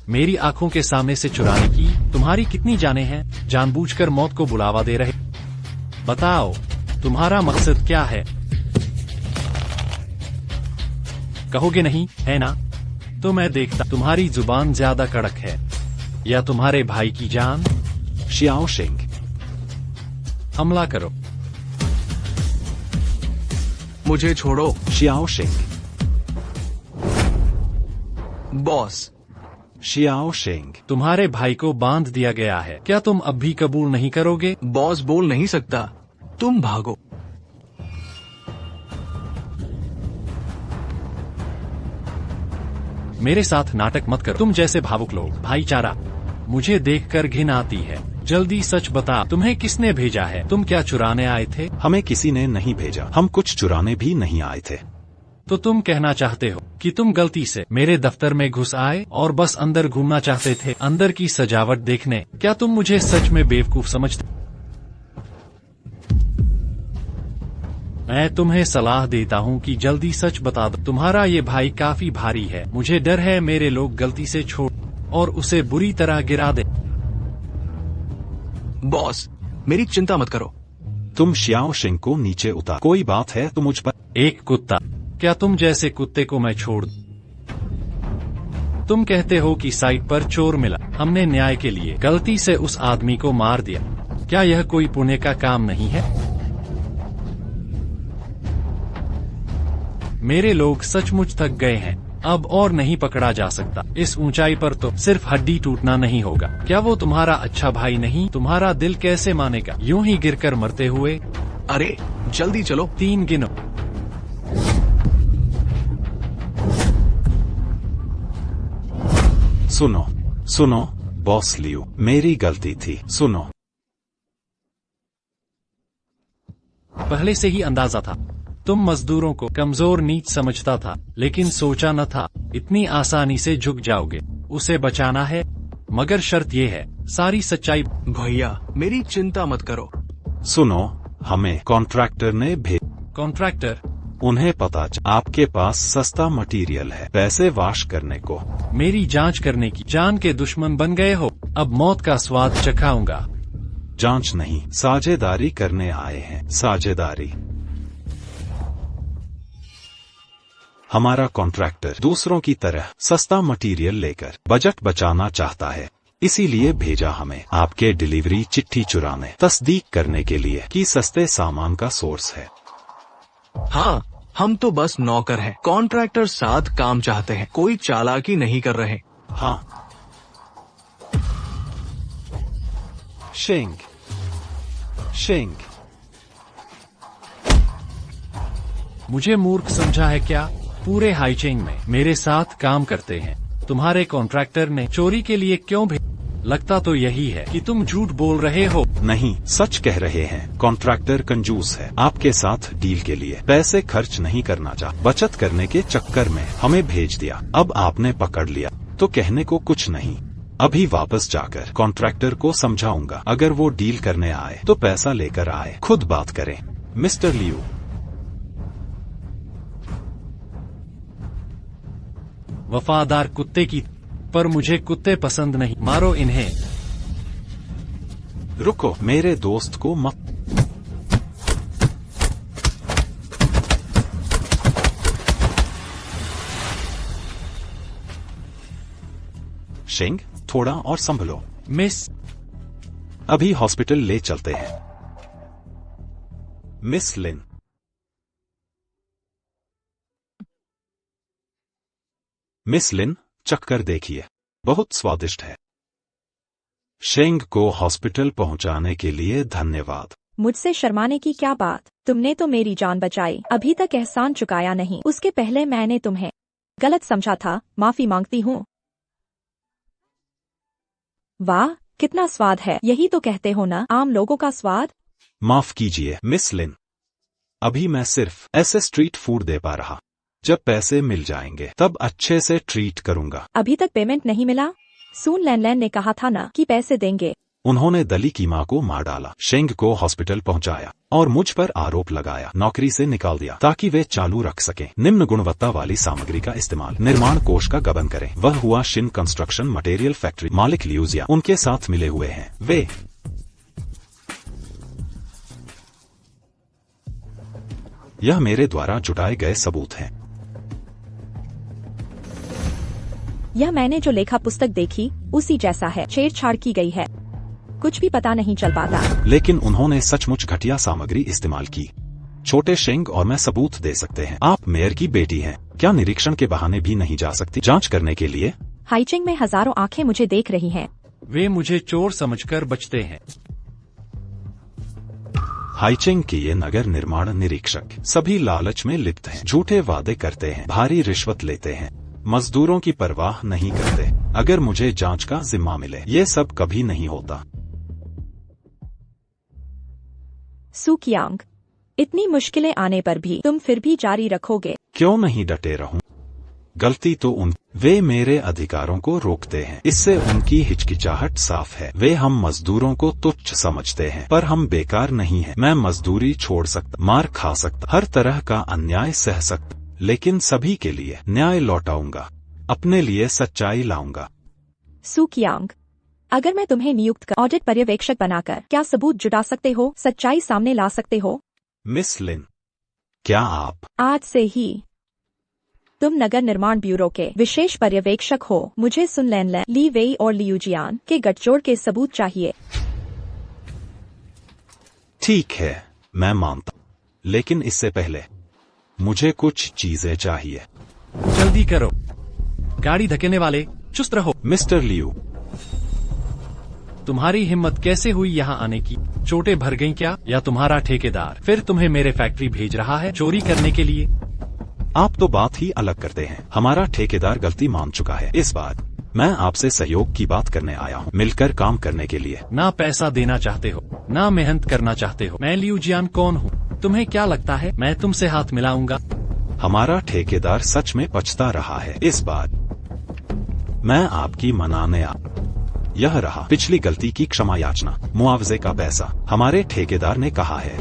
मेरी आंखों के सामने से चुराने की। तुम्हारी कितनी जानें हैं? जानबूझकर मौत को बुलावा दे रहे। बताओ, तुम्हारा मकसद क्या है? कहोगे नहीं, है ना? तो मैं देखता तुम्हारी जुबान ज्यादा कड़क है या तुम्हारे भाई की जान। शियाओ शेंग। हमला करो। मुझे छोड़ो। शियाओ शेंग। बॉस। शियाओ शेंग। तुम्हारे भाई को बांध दिया गया है। क्या तुम अब भी कबूल नहीं करोगे? बॉस बोल नहीं सकता। तुम भागो। मेरे साथ नाटक मत करो। तुम जैसे भावुक लोग। भाईचारा मुझे देखकर घिन आती है। जल्दी सच बता, तुम्हें किसने भेजा है? तुम क्या चुराने आए थे? हमें किसी ने नहीं भेजा। हम कुछ चुराने भी नहीं आए थे। तो तुम कहना चाहते हो कि तुम गलती से मेरे दफ्तर में घुस आए और बस अंदर घूमना चाहते थे, अंदर की सजावट देखने। क्या तुम मुझे सच में बेवकूफ समझते? मैं तुम्हें सलाह देता हूँ कि जल्दी सच बता दो। तुम्हारा ये भाई काफी भारी है। मुझे डर है मेरे लोग गलती से छोड़ और उसे बुरी तरह गिरा दे। बॉस, मेरी चिंता मत करो। तुम शियाओ शेंग को नीचे उतार। कोई बात है तो मुझ पर। एक कुत्ता क्या तुम जैसे कुत्ते को मैं छोड़ दूं? तुम कहते हो कि साइट पर चोर मिला, हमने न्याय के लिए गलती से उस आदमी को मार दिया। क्या यह कोई पुण्य का काम नहीं है? मेरे लोग सचमुच थक गए हैं, अब और नहीं पकड़ा जा सकता। इस ऊंचाई पर तो सिर्फ हड्डी टूटना नहीं होगा। क्या वो तुम्हारा अच्छा भाई नहीं? तुम्हारा दिल कैसे मानेगा यूं ही गिरकर मरते हुए? अरे जल्दी चलो। 3 गिनो। सुनो सुनो बॉस लियो, मेरी गलती थी। सुनो, पहले से ही अंदाजा था। तुम मजदूरों को कमजोर नीच समझता था, लेकिन सोचा न था इतनी आसानी से झुक जाओगे। उसे बचाना है, मगर शर्त ये है, सारी सच्चाई। भैया मेरी चिंता मत करो। सुनो, हमें कॉन्ट्रैक्टर ने कॉन्ट्रैक्टर? उन्हें पता आपके पास सस्ता मटेरियल है पैसे वाश करने को। मेरी जांच करने की जान के दुश्मन बन गए हो। अब मौत का स्वाद चखाऊंगा। जांच नहीं, साझेदारी करने आए हैं। साझेदारी। हमारा कॉन्ट्रैक्टर दूसरों की तरह सस्ता मटेरियल लेकर बजट बचाना चाहता है, इसीलिए भेजा हमें आपके डिलीवरी चिट्ठी चुराने, तस्दीक करने के लिए कि सस्ते सामान का सोर्स है। हाँ, हम तो बस नौकर हैं। कॉन्ट्रैक्टर साथ काम चाहते हैं, कोई चालाकी नहीं कर रहे। हाँ। शेंग शेंग, मुझे मूर्ख समझा है क्या? पूरे हाईचेंग में मेरे साथ काम करते हैं। तुम्हारे कॉन्ट्रैक्टर ने चोरी के लिए क्यों लगता तो यही है कि तुम झूठ बोल रहे हो। नहीं, सच कह रहे हैं। कॉन्ट्रैक्टर कंजूस है, आपके साथ डील के लिए पैसे खर्च नहीं करना चाह, बचत करने के चक्कर में हमें भेज दिया। अब आपने पकड़ लिया तो कहने को कुछ नहीं। अभी वापस जाकर कॉन्ट्रैक्टर को समझाऊंगा, अगर वो डील करने आए तो पैसा लेकर आए, खुद बात करें। मिस्टर लियू, वफादार कुत्ते की, पर मुझे कुत्ते पसंद नहीं। मारो इन्हें। रुको, मेरे दोस्त को मत। शेंग, थोड़ा और संभलो। मिस, अभी हॉस्पिटल ले चलते हैं। मिस लिन, मिस लिन, चखकर देखिए, बहुत स्वादिष्ट है। शेंग को हॉस्पिटल पहुंचाने के लिए धन्यवाद। मुझसे शर्माने की क्या बात, तुमने तो मेरी जान बचाई, अभी तक एहसान चुकाया नहीं। उसके पहले मैंने तुम्हें गलत समझा था, माफी मांगती हूँ। वाह, कितना स्वाद है। यही तो कहते हो ना, आम लोगों का स्वाद। माफ कीजिए मिस लिन, अभी मैं सिर्फ ऐसे स्ट्रीट फूड दे पा रहा। जब पैसे मिल जाएंगे तब अच्छे से ट्रीट करूंगा। अभी तक पेमेंट नहीं मिला? सून लैन ने कहा था ना कि पैसे देंगे। उन्होंने दली की माँ को मार डाला, शेंग को हॉस्पिटल पहुंचाया और मुझ पर आरोप लगाया, नौकरी से निकाल दिया ताकि वे चालू रख सकें निम्न गुणवत्ता वाली सामग्री का इस्तेमाल। निर्माण कोष का गबन करें। वह हुआ शिन कंस्ट्रक्शन मटेरियल फैक्ट्री मालिक लियूजिया उनके साथ मिले हुए हैं। वे यह मेरे द्वारा जुटाए गए सबूत हैं। यह मैंने जो लेखा पुस्तक देखी उसी जैसा है, छेड़छाड़ की गई है, कुछ भी पता नहीं चल पाता। लेकिन उन्होंने सचमुच घटिया सामग्री इस्तेमाल की। छोटे शेंग और मैं सबूत दे सकते हैं। आप मेयर की बेटी हैं, क्या निरीक्षण के बहाने भी नहीं जा सकती जांच करने के लिए? हाईचेंग में हजारों आंखें मुझे देख रही हैं। वे मुझे चोर समझकर बचते हैं। हाईचेंग के ये नगर निर्माण निरीक्षक सभी लालच में लिप्त हैं, झूठे वादे करते हैं, भारी रिश्वत लेते हैं, मजदूरों की परवाह नहीं करते। अगर मुझे जांच का जिम्मा मिले, ये सब कभी नहीं होता। सुकियांग, इतनी मुश्किलें आने पर भी तुम फिर भी जारी रखोगे? क्यों नहीं डटे रहूं? गलती तो वे मेरे अधिकारों को रोकते हैं, इससे उनकी हिचकिचाहट साफ है। वे हम मजदूरों को तुच्छ समझते हैं, पर हम बेकार नहीं हैं। मैं मजदूरी छोड़ सकता, मार खा सकता, हर तरह का अन्याय सह सकता, लेकिन सभी के लिए न्याय लौटाऊंगा, अपने लिए सच्चाई लाऊंगा। सुकियांग, अगर मैं तुम्हें नियुक्त कर ऑडिट पर्यवेक्षक बनाकर क्या सबूत जुटा सकते हो, सच्चाई सामने ला सकते हो? मिस लिन, क्या आप आज से ही तुम नगर निर्माण ब्यूरो के विशेष पर्यवेक्षक हो। मुझे सुन लैनलैन, ली वेई और लियूजियान के गठजोड़ के सबूत चाहिए। ठीक है, मैं मानता, लेकिन इससे पहले मुझे कुछ चीजें चाहिए। जल्दी करो, गाड़ी धकेलने वाले चुस्त रहो। मिस्टर लियू, तुम्हारी हिम्मत कैसे हुई यहाँ आने की? चोटें भर गईं क्या? या तुम्हारा ठेकेदार फिर तुम्हें मेरे फैक्ट्री भेज रहा है चोरी करने के लिए? आप तो बात ही अलग करते हैं। हमारा ठेकेदार गलती मान चुका है। इस बार मैं आपसे सहयोग की बात करने आया हूँ, मिलकर काम करने के लिए। ना पैसा देना चाहते हो, ना मेहनत करना चाहते हो। मैं लियूजियान कौन हूँ? तुम्हें क्या लगता है मैं तुमसे हाथ मिलाऊंगा? हमारा ठेकेदार सच में पछता रहा है। इस बार मैं आपकी मनाने यह रहा पिछली गलती की क्षमा याचना, मुआवजे का पैसा। हमारे ठेकेदार ने कहा है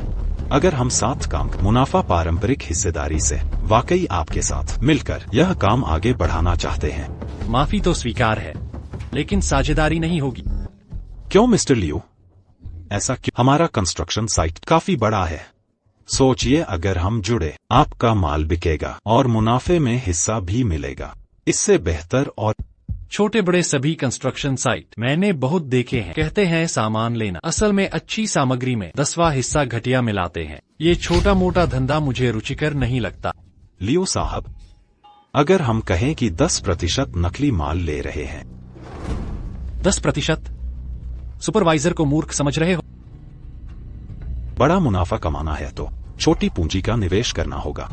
अगर हम साथ काम मुनाफा पारंपरिक हिस्सेदारी से वाकई आपके साथ मिलकर यह काम आगे बढ़ाना चाहते हैं। माफी तो स्वीकार है, लेकिन साझेदारी नहीं होगी। क्यों मिस्टर लियू, ऐसा क्यों? हमारा कंस्ट्रक्शन साइट काफी बड़ा है। सोचिए अगर हम जुड़े, आपका माल बिकेगा और मुनाफे में हिस्सा भी मिलेगा। इससे बेहतर और छोटे बड़े सभी कंस्ट्रक्शन साइट मैंने बहुत देखे हैं। कहते हैं सामान लेना, असल में अच्छी सामग्री में 10वां हिस्सा घटिया मिलाते हैं। ये छोटा मोटा धंधा मुझे रुचिकर नहीं लगता। लियू साहब, अगर हम कहें कि 10% नकली माल ले रहे हैं। 10%? सुपरवाइजर को मूर्ख समझ रहे हो? बड़ा मुनाफा कमाना है तो छोटी पूंजी का निवेश करना होगा।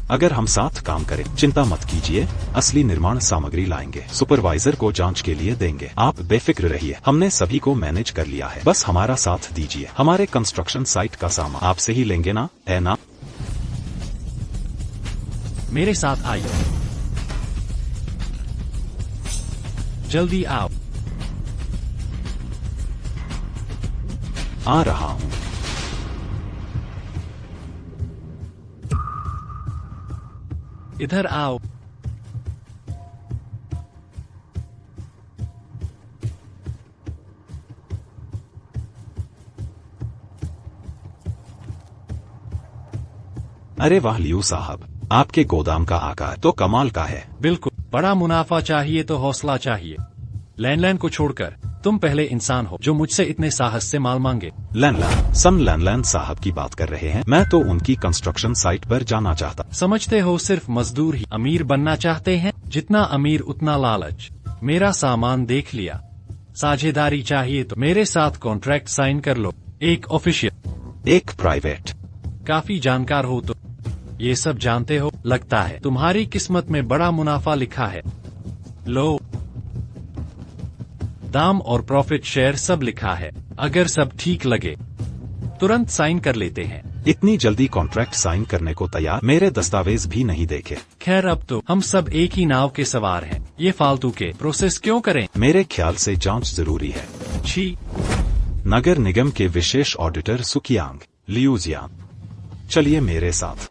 अगर हम साथ काम करें, चिंता मत कीजिए, असली निर्माण सामग्री लाएंगे, सुपरवाइजर को जांच के लिए देंगे। आप बेफिक्र रहिए, हमने सभी को मैनेज कर लिया है। बस हमारा साथ दीजिए। हमारे कंस्ट्रक्शन साइट का सामान आपसे ही लेंगे ना, है ना? मेरे साथ आइए, जल्दी आओ। आ रहा हूँ। इधर आओ। अरे वाह लियू साहब, आपके गोदाम का आकार तो कमाल का है। बिल्कुल, बड़ा मुनाफा चाहिए तो हौसला चाहिए। लैनलैन को छोड़कर तुम पहले इंसान हो जो मुझसे इतने साहस से माल मांगे। लैनलैन साहब की बात कर रहे हैं। मैं तो उनकी कंस्ट्रक्शन साइट पर जाना चाहता। समझते हो सिर्फ मजदूर ही अमीर बनना चाहते हैं? जितना अमीर उतना लालच। मेरा सामान देख लिया। साझेदारी चाहिए तो मेरे साथ कॉन्ट्रैक्ट साइन कर लो, एक ऑफिशियल, एक प्राइवेट। काफी जानकार हो तो ये सब जानते हो। लगता है तुम्हारी किस्मत में बड़ा मुनाफा लिखा है। लो, दाम और प्रॉफिट शेयर सब लिखा है। अगर सब ठीक लगे तुरंत साइन कर लेते हैं। इतनी जल्दी कॉन्ट्रैक्ट साइन करने को तैयार? मेरे दस्तावेज भी नहीं देखे। खैर, अब तो हम सब एक ही नाव के सवार हैं। ये फालतू के प्रोसेस क्यों करें? मेरे ख्याल से जांच जरूरी है। छी। नगर निगम के विशेष ऑडिटर सुकियांग लियूजियान, चलिए मेरे साथ।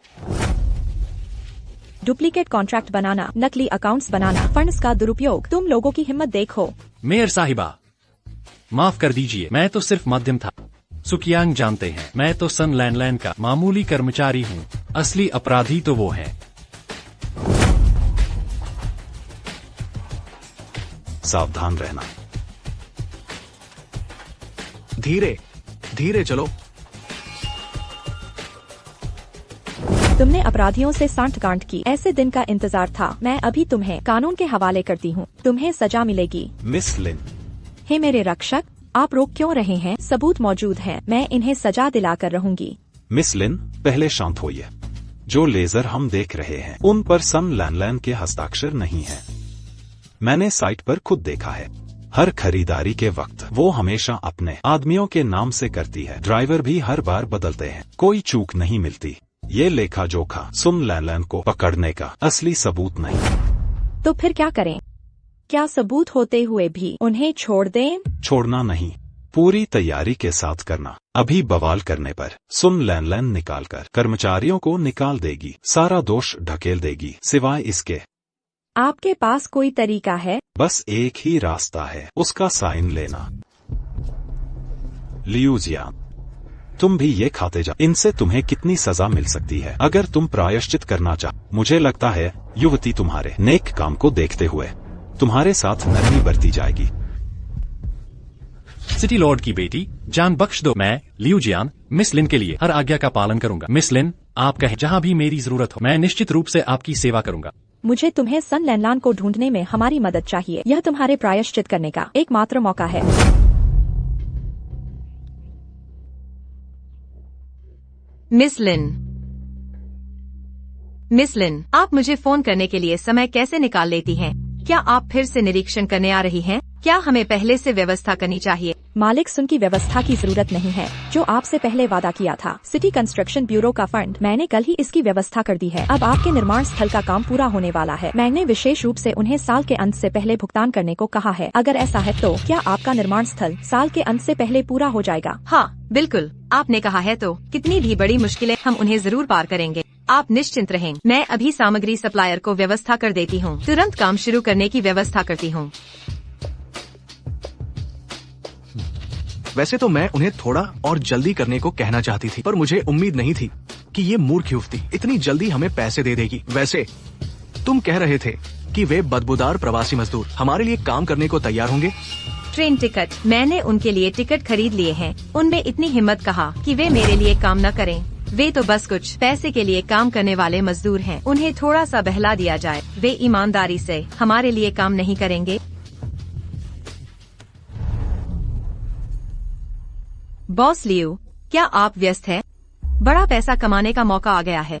डुप्लीकेट कॉन्ट्रैक्ट बनाना, नकली अकाउंट्स बनाना, फंड्स का दुरुपयोग। तुम लोगों की हिम्मत देखो। मेयर साहिबा, माफ कर दीजिए, मैं तो सिर्फ माध्यम था। सुकियांग जानते हैं, मैं तो सन लैनलैन का मामूली कर्मचारी हूँ। असली अपराधी तो वो है। सावधान रहना। धीरे धीरे चलो। तुमने अपराधियों से सांठगांठ की, ऐसे दिन का इंतजार था। मैं अभी तुम्हें कानून के हवाले करती हूँ। तुम्हें सजा मिलेगी। मिस लिन, हे मेरे रक्षक, आप रोक क्यों रहे हैं? सबूत मौजूद हैं। मैं इन्हें सजा दिलाकर रहूंगी। मिस लिन, पहले शांत होइए। जो लेजर हम देख रहे हैं उन पर सन लैनलैन के हस्ताक्षर नहीं है। मैंने साइट पर खुद देखा है। हर खरीदारी के वक्त वो हमेशा अपने आदमियों के नाम से करती है। ड्राइवर भी हर बार बदलते हैं। कोई चूक नहीं मिलती। ये लेखा जोखा सन लैनलैन को पकड़ने का असली सबूत नहीं। तो फिर क्या करें? क्या सबूत होते हुए भी उन्हें छोड़ दें? छोड़ना नहीं, पूरी तैयारी के साथ करना। अभी बवाल करने पर सन लैनलैन निकालकर कर्मचारियों को निकाल देगी, सारा दोष ढकेल देगी। सिवाय इसके आपके पास कोई तरीका है? बस एक ही रास्ता है, उसका साइन लेना। लियूजियान, तुम भी ये खाते जा। इनसे तुम्हें कितनी सजा मिल सकती है अगर तुम प्रायश्चित करना चाह। मुझे लगता है युवती तुम्हारे नेक काम को देखते हुए तुम्हारे साथ नरमी बरती जाएगी। सिटी लॉर्ड की बेटी, जान बख्श दो। मैं लियू जियान मिस लिन के लिए हर आज्ञा का पालन करूंगा। मिस लिन, आप कहें जहाँ भी मेरी जरूरत हो, मैं निश्चित रूप से आपकी सेवा करूंगा। मुझे तुम्हें सन लैनलान को ढूंढने में हमारी मदद चाहिए। यह तुम्हारे प्रायश्चित करने का एकमात्र मौका है। मिस लिन, आप मुझे फोन करने के लिए समय कैसे निकाल लेती हैं? क्या आप फिर से निरीक्षण करने आ रही हैं? क्या हमें पहले से व्यवस्था करनी चाहिए? मालिक, सुन की व्यवस्था की जरूरत नहीं है जो आपसे पहले वादा किया था। सिटी कंस्ट्रक्शन ब्यूरो का फंड मैंने कल ही इसकी व्यवस्था कर दी है। अब आपके निर्माण स्थल का काम पूरा होने वाला है। मैंने विशेष रूप से उन्हें साल के अंत से पहले भुगतान करने को कहा है। अगर ऐसा है तो क्या आपका निर्माण स्थल साल के अंत से पहले पूरा हो जाएगा? हाँ बिल्कुल, आपने कहा है तो कितनी भी बड़ी मुश्किलें हम उन्हें जरूर पार करेंगे। आप निश्चिंत रहें। मैं अभी सामग्री सप्लायर को व्यवस्था कर देती हूँ। तुरंत काम शुरू करने की व्यवस्था करती हूँ। वैसे तो मैं उन्हें थोड़ा और जल्दी करने को कहना चाहती थी, पर मुझे उम्मीद नहीं थी कि ये मूर्ख युवती इतनी जल्दी हमें पैसे दे देगी। वैसे तुम कह रहे थे कि वे बदबूदार प्रवासी मजदूर हमारे लिए काम करने को तैयार होंगे। ट्रेन टिकट, मैंने उनके लिए टिकट खरीद लिए हैं। उनमें इतनी हिम्मत कहा कि वे मेरे लिए काम न करें। वे तो बस कुछ पैसे के लिए काम करने वाले मजदूर हैं। उन्हें थोड़ा सा बहला दिया जाए, वे ईमानदारी से हमारे लिए काम नहीं करेंगे। बॉस लियू, क्या आप व्यस्त हैं? बड़ा पैसा कमाने का मौका आ गया है।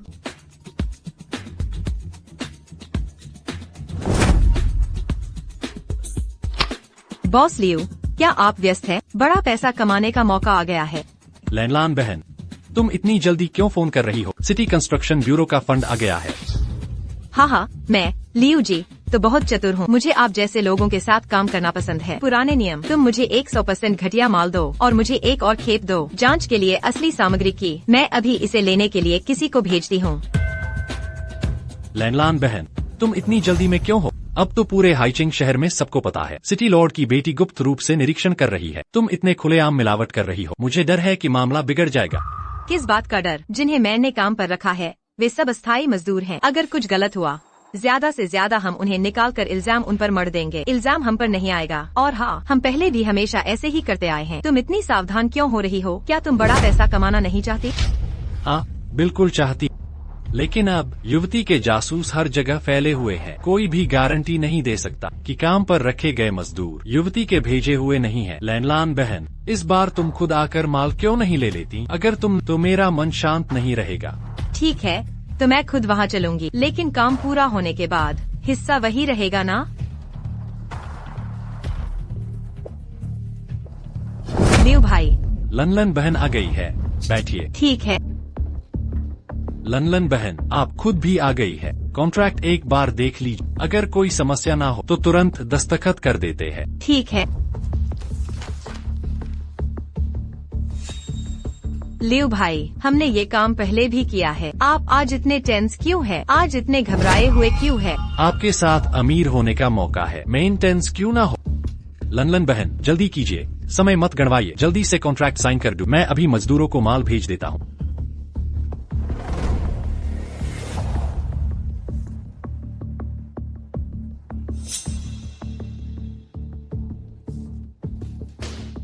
बॉस लियू, क्या आप व्यस्त हैं? बड़ा पैसा कमाने का मौका आ गया है। लैनलान बहन, तुम इतनी जल्दी क्यों फोन कर रही हो? सिटी कंस्ट्रक्शन ब्यूरो का फंड आ गया है। हाँ, मैं लियू जी तो बहुत चतुर हूँ। मुझे आप जैसे लोगों के साथ काम करना पसंद है। पुराने नियम, तुम मुझे 100% घटिया माल दो और मुझे एक और खेप दो जांच के लिए असली सामग्री की। मैं अभी इसे लेने के लिए किसी को भेजती हूँ। लैनलान बहन, तुम इतनी जल्दी में क्यों हो? अब तो पूरे हाइचिंग शहर में सबको पता है। सिटी लॉर्ड की बेटी गुप्त रूप से निरीक्षण कर रही है। तुम इतने खुलेआम मिलावट कर रही हो। मुझे डर है कि मामला बिगड़ जाएगा। किस बात का डर? जिन्हें मैंने काम पर रखा है वे सब अस्थायी मजदूर हैं। अगर कुछ गलत हुआ, ज्यादा से ज्यादा हम उन्हें निकाल कर इल्जाम उन पर मढ़ देंगे। इल्जाम हम पर नहीं आएगा। और हाँ, हम पहले भी हमेशा ऐसे ही करते आए हैं। तुम इतनी सावधान क्यों हो रही हो? क्या तुम बड़ा पैसा कमाना नहीं चाहती? हाँ बिल्कुल चाहती, लेकिन अब युवती के जासूस हर जगह फैले हुए हैं। कोई भी गारंटी नहीं दे सकता कि काम पर रखे गए मजदूर युवती के भेजे हुए नहीं है। लैनलान बहन, इस बार तुम खुद आकर माल क्यों नहीं ले लेती? अगर तुम तो मेरा मन शांत नहीं रहेगा। ठीक है, तो मैं खुद वहाँ चलूंगी, लेकिन काम पूरा होने के बाद हिस्सा वही रहेगा ना? लियू भाई। लनलन बहन आ गई है, बैठिए। ठीक है। लनलन बहन, आप खुद भी आ गई है। कॉन्ट्रैक्ट एक बार देख लीजिए, अगर कोई समस्या ना हो तो तुरंत दस्तखत कर देते हैं। ठीक है। लियू भाई, हमने ये काम पहले भी किया है। आप आज इतने टेंस क्यों है? आज इतने घबराए हुए क्यों है? आपके साथ अमीर होने का मौका है, मेन टेंस क्यों ना हो। लनलन बहन, जल्दी कीजिए, समय मत गणवाइए, जल्दी से कॉन्ट्रैक्ट साइन कर दूं। मैं अभी मजदूरों को माल भेज देता हूँ।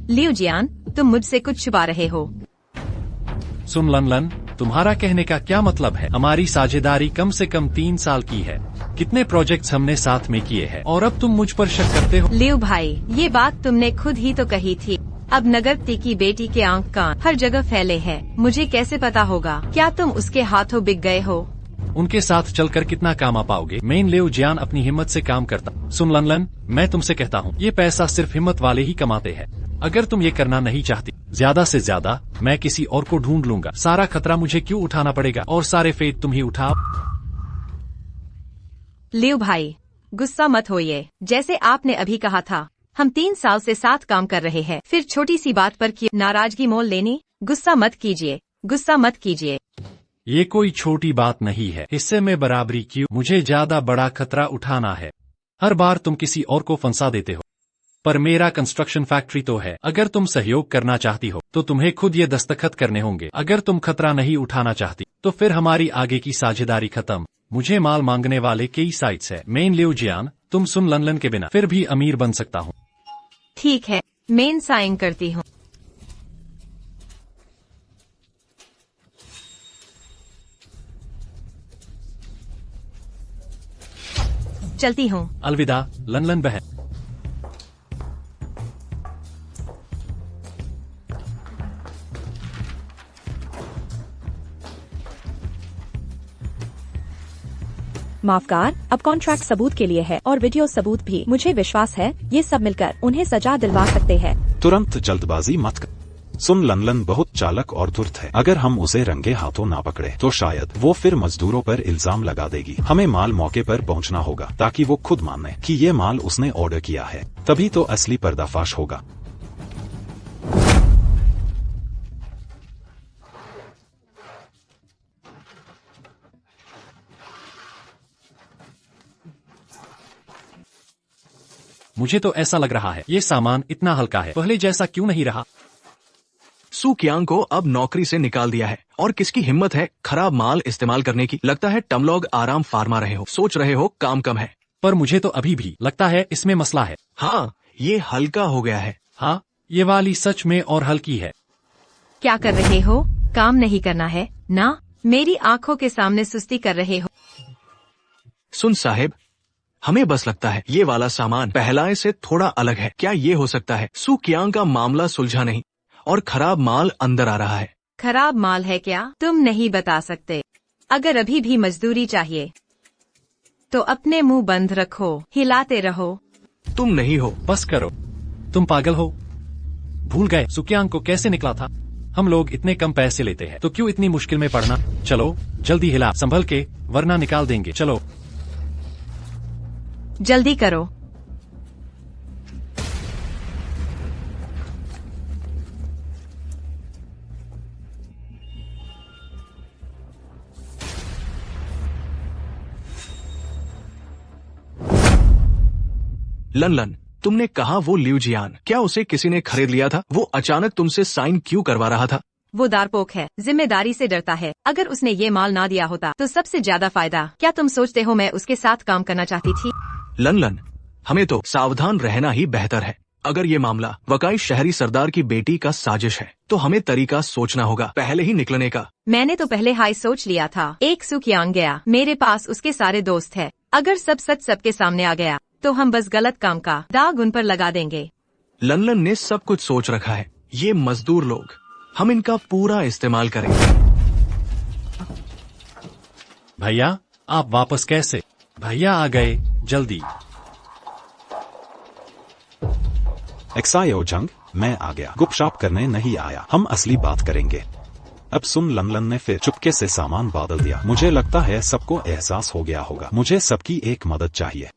लियू जियान, तुम मुझसे कुछ छुपा रहे हो। सुन लनलन, तुम्हारा कहने का क्या मतलब है? हमारी साझेदारी कम से कम 3 साल की है। कितने प्रोजेक्ट्स हमने साथ में किए हैं और अब तुम मुझ पर शक करते हो? लियू भाई, ये बात तुमने खुद ही तो कही थी। अब नगरपति की बेटी के आंख कान हर जगह फैले हैं। मुझे कैसे पता होगा? क्या तुम उसके हाथों बिक गए हो? उनके साथ चलकर कितना काम आ पाओगे? मेन लियू जियान अपनी हिम्मत से काम करता। सुन लनलन, मैं तुमसे कहता हूँ, ये पैसा सिर्फ हिम्मत वाले ही कमाते हैं। अगर तुम ये करना नहीं चाहती, ज्यादा से ज्यादा मैं किसी और को ढूंढ लूंगा। सारा खतरा मुझे क्यों उठाना पड़ेगा? और सारे फेट तुम ही उठाओ। लियू भाई, गुस्सा मत होइए। जैसे आपने अभी कहा था, हम 3 साल से साथ काम कर रहे हैं, फिर छोटी सी बात पर क्यों नाराजगी मोल लेनी? गुस्सा मत कीजिए, गुस्सा मत कीजिए। ये कोई छोटी बात नहीं है। हिस्से में बराबरी क्यों? मुझे ज्यादा बड़ा खतरा उठाना है। हर बार तुम किसी और को फंसा देते हो। पर मेरा कंस्ट्रक्शन फैक्ट्री तो है। अगर तुम सहयोग करना चाहती हो तो तुम्हें खुद ये दस्तखत करने होंगे। अगर तुम खतरा नहीं उठाना चाहती तो फिर हमारी आगे की साझेदारी खत्म। मुझे माल मांगने वाले कई साइट्स है। मेन लिउ जियान, तुम सुन लनलन के बिना फिर भी अमीर बन सकता हूँ। ठीक है, मेन साइन करती हूँ। चलती हूँ। अलविदा लनलन बहन। माफकार, अब कॉन्ट्रैक्ट सबूत के लिए है और वीडियो सबूत भी। मुझे विश्वास है ये सब मिलकर उन्हें सजा दिलवा सकते हैं। तुरंत जल्दबाजी मत कर। सुन लनलन बहुत चालक और धूर्त है। अगर हम उसे रंगे हाथों ना पकड़े तो शायद वो फिर मजदूरों पर इल्जाम लगा देगी। हमें माल मौके पर पहुंचना होगा ताकि वो खुद माने कि ये माल उसने ऑर्डर किया है। तभी तो असली पर्दाफाश होगा। मुझे तो ऐसा लग रहा है ये सामान इतना हल्का है, पहले जैसा क्यों नहीं रहा। सू कियांग को अब नौकरी से निकाल दिया है और किसकी हिम्मत है खराब माल इस्तेमाल करने की। लगता है तुम लोग आराम फार्मा रहे हो, सोच रहे हो काम कम है। पर मुझे तो अभी भी लगता है इसमें मसला है। हाँ, ये हल्का हो गया है। हाँ, ये वाली सच में और हल्की है। क्या कर रहे हो? काम नहीं करना है ना? मेरी आंखों के सामने सुस्ती कर रहे हो। सुन साहेब, हमें बस लगता है ये वाला सामान पहलाए से थोड़ा अलग है। क्या ये हो सकता है सू कियांग का मामला सुलझा नहीं और खराब माल अंदर आ रहा है? खराब माल है क्या? तुम नहीं बता सकते। अगर अभी भी मजदूरी चाहिए तो अपने मुंह बंद रखो, हिलाते रहो। तुम नहीं हो। बस करो, तुम पागल हो। भूल गए सुकियांग को कैसे निकला था? हम लोग इतने कम पैसे लेते हैं तो क्यों इतनी मुश्किल में पड़ना। चलो जल्दी हिला, संभल के, वरना निकाल देंगे। चलो जल्दी करो। लनलन, तुमने कहा वो लिउ जियान, क्या उसे किसी ने खरीद लिया था? वो अचानक तुमसे साइन क्यों करवा रहा था? वो दारपोक है, जिम्मेदारी से डरता है। अगर उसने ये माल ना दिया होता तो सबसे ज्यादा फायदा। क्या तुम सोचते हो मैं उसके साथ काम करना चाहती थी? लनलन, हमें तो सावधान रहना ही बेहतर है। अगर ये मामला वकाई शहरी सरदार की बेटी का साजिश है तो हमें तरीका सोचना होगा पहले ही निकलने का। मैंने तो पहले हाई सोच लिया था। एक सू कियांग गया, मेरे पास उसके सारे दोस्त है। अगर सब सच सबके सामने आ गया तो हम बस गलत काम का दाग उन पर लगा देंगे। लनलन ने सब कुछ सोच रखा है। ये मजदूर लोग, हम इनका पूरा इस्तेमाल करेंगे। भैया आप वापस कैसे? भैया आ गए, जल्दी। एक्सायो जंग, मैं आ गया। गुपशाप करने नहीं आया, हम असली बात करेंगे। अब सुन लनलन ने फिर चुपके से सामान बदल दिया। मुझे लगता है सबको एहसास हो गया होगा। मुझे सबकी एक मदद चाहिए।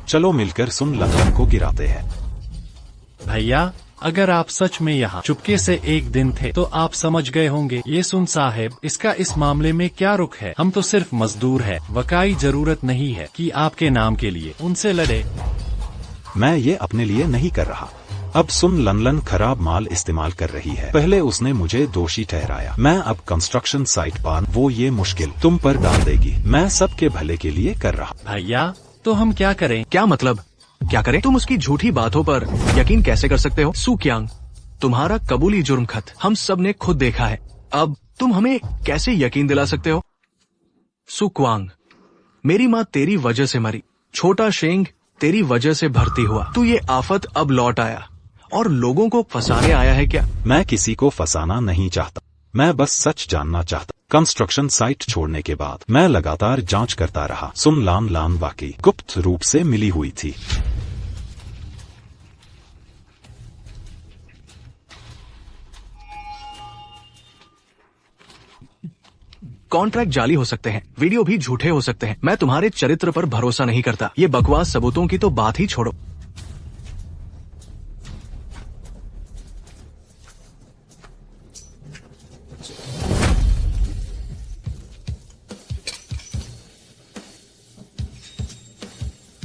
चलो मिलकर सुन लनलन को गिराते हैं। भैया अगर आप सच में यहाँ चुपके से एक दिन थे तो आप समझ गए होंगे। ये सुन साहेब, इसका इस मामले में क्या रुख है? हम तो सिर्फ मजदूर हैं। वकाई जरूरत नहीं है कि आपके नाम के लिए उनसे लड़े। मैं ये अपने लिए नहीं कर रहा। अब सुन लनलन खराब माल इस्तेमाल कर रही है। पहले उसने मुझे दोषी ठहराया। मैं अब कंस्ट्रक्शन साइट पर वो ये मुश्किल तुम पर डाल देगी। मैं सबके भले के लिए कर रहा। भैया तो हम क्या करें? क्या मतलब क्या करें? तुम उसकी झूठी बातों पर यकीन कैसे कर सकते हो? सू कियांग, तुम्हारा कबूली जुर्म खत हम सब ने खुद देखा है। अब तुम हमें कैसे यकीन दिला सकते हो? सू क्वांग, मेरी माँ तेरी वजह से मरी। छोटा शेंग तेरी वजह से भर्ती हुआ। तू ये आफत अब लौट आया और लोगों को फंसाने आया है क्या? मैं किसी को फंसाना नहीं चाहता। मैं बस सच जानना चाहता। कंस्ट्रक्शन साइट छोड़ने के बाद मैं लगातार जांच करता रहा। सुन लान वाकई गुप्त रूप से मिली हुई थी। कॉन्ट्रैक्ट जाली हो सकते हैं, वीडियो भी झूठे हो सकते हैं। मैं तुम्हारे चरित्र पर भरोसा नहीं करता। ये बकवास सबूतों की तो बात ही छोड़ो।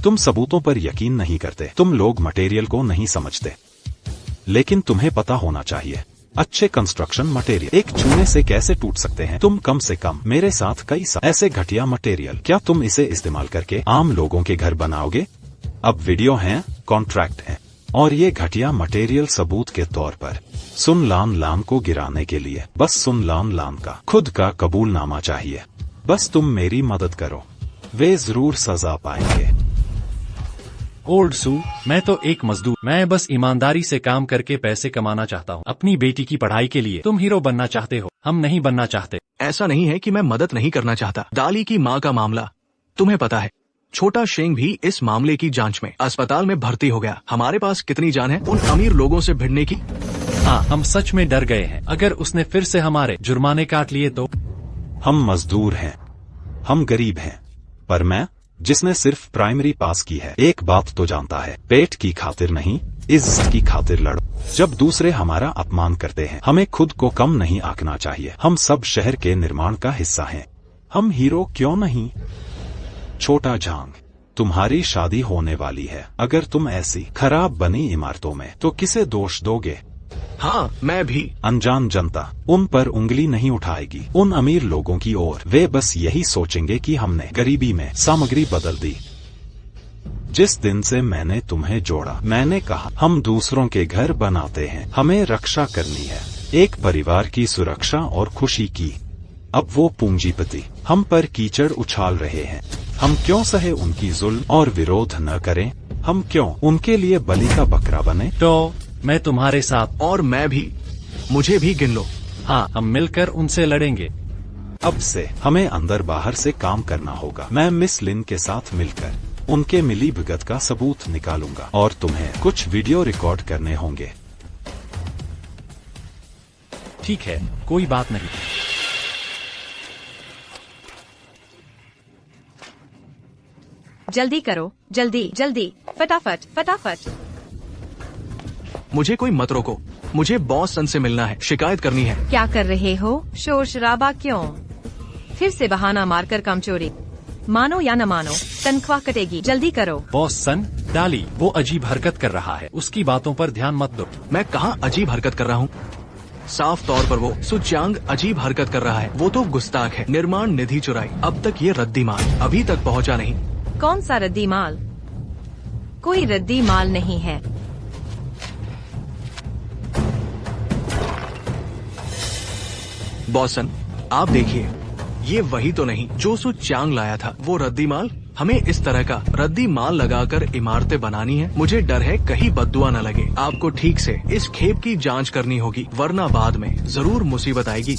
तुम सबूतों पर यकीन नहीं करते, तुम लोग मटेरियल को नहीं समझते। लेकिन तुम्हें पता होना चाहिए, अच्छे कंस्ट्रक्शन मटेरियल एक चूने से कैसे टूट सकते हैं। तुम कम से कम मेरे साथ कई ऐसे घटिया मटेरियल, क्या तुम इसे इस्तेमाल करके आम लोगों के घर बनाओगे? अब वीडियो है, कॉन्ट्रैक्ट है, और ये घटिया मटेरियल सबूत के तौर पर सुन लान लान को गिराने के लिए। बस सुन लान लान का खुद का कबूलनामा चाहिए। बस तुम मेरी मदद करो, वे जरूर सजा पाएंगे। ओल्ड सू, मैं तो एक मजदूर, मैं बस ईमानदारी से काम करके पैसे कमाना चाहता हूँ अपनी बेटी की पढ़ाई के लिए। तुम हीरो बनना चाहते हो, हम नहीं बनना चाहते। ऐसा नहीं है कि मैं मदद नहीं करना चाहता। डाली की माँ का मामला तुम्हें पता है। छोटा शेंग भी इस मामले की जांच में अस्पताल में भर्ती हो गया। हमारे पास कितनी जान है उन अमीर लोगों से भिड़ने की? हाँ, हम सच में डर गए हैं। अगर उसने फिर से हमारे जुर्माने काट लिए तो? हम मजदूर हैं, हम गरीब हैं, पर मैं, जिसने सिर्फ प्राइमरी पास की है, एक बात तो जानता है, पेट की खातिर नहीं, इज्जत की खातिर लड़ो। जब दूसरे हमारा अपमान करते हैं, हमें खुद को कम नहीं आंकना चाहिए। हम सब शहर के निर्माण का हिस्सा हैं, हम हीरो क्यों नहीं? छोटा झांग, तुम्हारी शादी होने वाली है। अगर तुम ऐसी खराब बनी इमारतों में, तो किसे दोष दोगे? हाँ, मैं भी। अनजान जनता उन पर उंगली नहीं उठाएगी, उन अमीर लोगों की ओर। वे बस यही सोचेंगे कि हमने गरीबी में सामग्री बदल दी। जिस दिन से मैंने तुम्हें जोड़ा, मैंने कहा हम दूसरों के घर बनाते हैं, हमें रक्षा करनी है, एक परिवार की सुरक्षा और खुशी की। अब वो पूंजीपति हम पर कीचड़ उछाल रहे हैं। हम क्यों सहे उनकी जुल्म और विरोध न करें? हम क्यों उनके लिए बलि का बकरा बने? तो मैं तुम्हारे साथ। और मैं भी, मुझे भी गिन लो। हाँ, हम मिलकर उनसे लड़ेंगे। अब से हमें अंदर बाहर से काम करना होगा। मैं मिस लिन के साथ मिलकर उनके मिली भगत का सबूत निकालूंगा, और तुम्हें कुछ वीडियो रिकॉर्ड करने होंगे। ठीक है, कोई बात नहीं। जल्दी करो, जल्दी जल्दी, फटाफट फटाफट। मुझे कोई मत रोको, मुझे बॉस सन से मिलना है, शिकायत करनी है। क्या कर रहे हो? शोर शराबा क्यों? फिर से बहाना मारकर काम चोरी। मानो या न मानो, तनख्वाह कटेगी। जल्दी करो। बॉस सन, डाली वो अजीब हरकत कर रहा है, उसकी बातों पर ध्यान मत दो। मैं कहाँ अजीब हरकत कर रहा हूँ? साफ तौर पर वो सुचांग अजीब हरकत कर रहा है। वो तो गुस्ताख है। निर्माण निधि चुराई, अब तक ये रद्दी माल अभी तक पहुँचा नहीं। कौन सा रद्दी माल? कोई रद्दी माल नहीं है। बॉसन, आप देखिए, ये वही तो नहीं जो सु चांग लाया था। वो रद्दी माल, हमें इस तरह का रद्दी माल लगाकर इमारतें बनानी है। मुझे डर है कहीं बद्दुआ न लगे। आपको ठीक से इस खेप की जांच करनी होगी, वरना बाद में जरूर मुसीबत आएगी।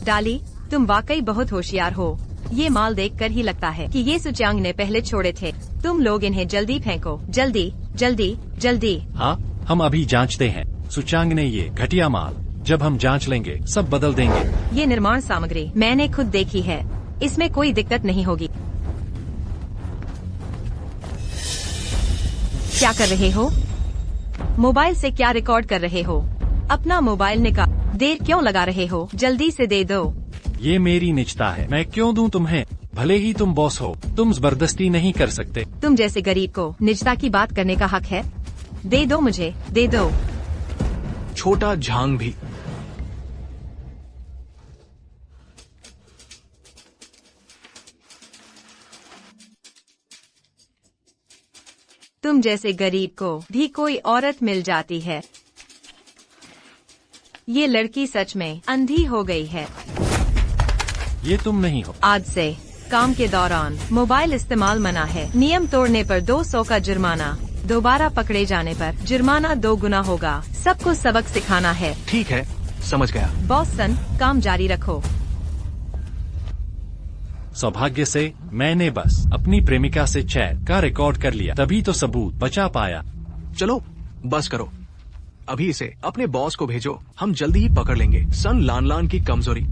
डाली, तुम वाकई बहुत होशियार हो। ये माल देखकर ही लगता है कि ये सुचांग ने पहले छोड़े थे। तुम लोग इन्हें जल्दी फेंको, जल्दी जल्दी जल्दी। हाँ, हम अभी जांचते हैं। सुचांग ने ये घटिया माल, जब हम जांच लेंगे सब बदल देंगे। ये निर्माण सामग्री मैंने खुद देखी है, इसमें कोई दिक्कत नहीं होगी। क्या कर रहे हो? मोबाइल से क्या रिकॉर्ड कर रहे हो? अपना मोबाइल निकाल। देर क्यों लगा रहे हो? जल्दी से दे दो। ये मेरी निजता है, मैं क्यों दूं तुम्हें? भले ही तुम बॉस हो, तुम जबरदस्ती नहीं कर सकते। तुम जैसे गरीब को निजता की बात करने का हक है? दे दो मुझे, दे दो। छोटा झांग भी। तुम जैसे गरीब को भी कोई औरत मिल जाती है। ये लड़की सच में अंधी हो गई है। ये तुम नहीं हो। आज से काम के दौरान मोबाइल इस्तेमाल मना है। नियम तोड़ने पर 200 का जुर्माना, दोबारा पकड़े जाने पर जुर्माना 2 गुना होगा। सबको सबक सिखाना है। ठीक है, समझ गया। बॉस सन, काम जारी रखो। सौभाग्य से मैंने बस अपनी प्रेमिका से चैट का रिकॉर्ड कर लिया, तभी तो सबूत बचा पाया। चलो बस करो, अभी इसे अपने बॉस को भेजो, हम जल्दी ही पकड़ लेंगे सन लान लान की कमजोरी।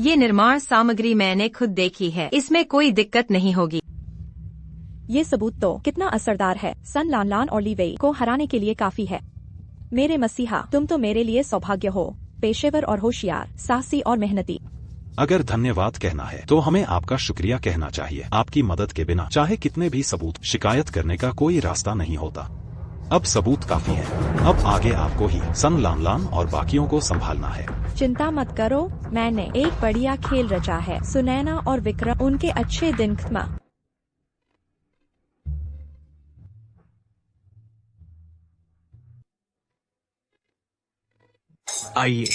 ये निर्माण सामग्री मैंने खुद देखी है, इसमें कोई दिक्कत नहीं होगी। ये सबूत तो कितना असरदार है। सन लान लान और ली वेई को हराने के लिए काफी है। मेरे मसीहा, तुम तो मेरे लिए सौभाग्य हो, पेशेवर और होशियार, साहसी और मेहनती। अगर धन्यवाद कहना है तो हमें आपका शुक्रिया कहना चाहिए। आपकी मदद के बिना चाहे कितने भी सबूत, शिकायत करने का कोई रास्ता नहीं होता। अब सबूत काफी है। अब आगे आपको ही सन लानलान और बाकियों को संभालना है। चिंता मत करो, मैंने एक बढ़िया खेल रचा है। सुनैना और विक्रम उनके अच्छे दिन खत्म। आइए,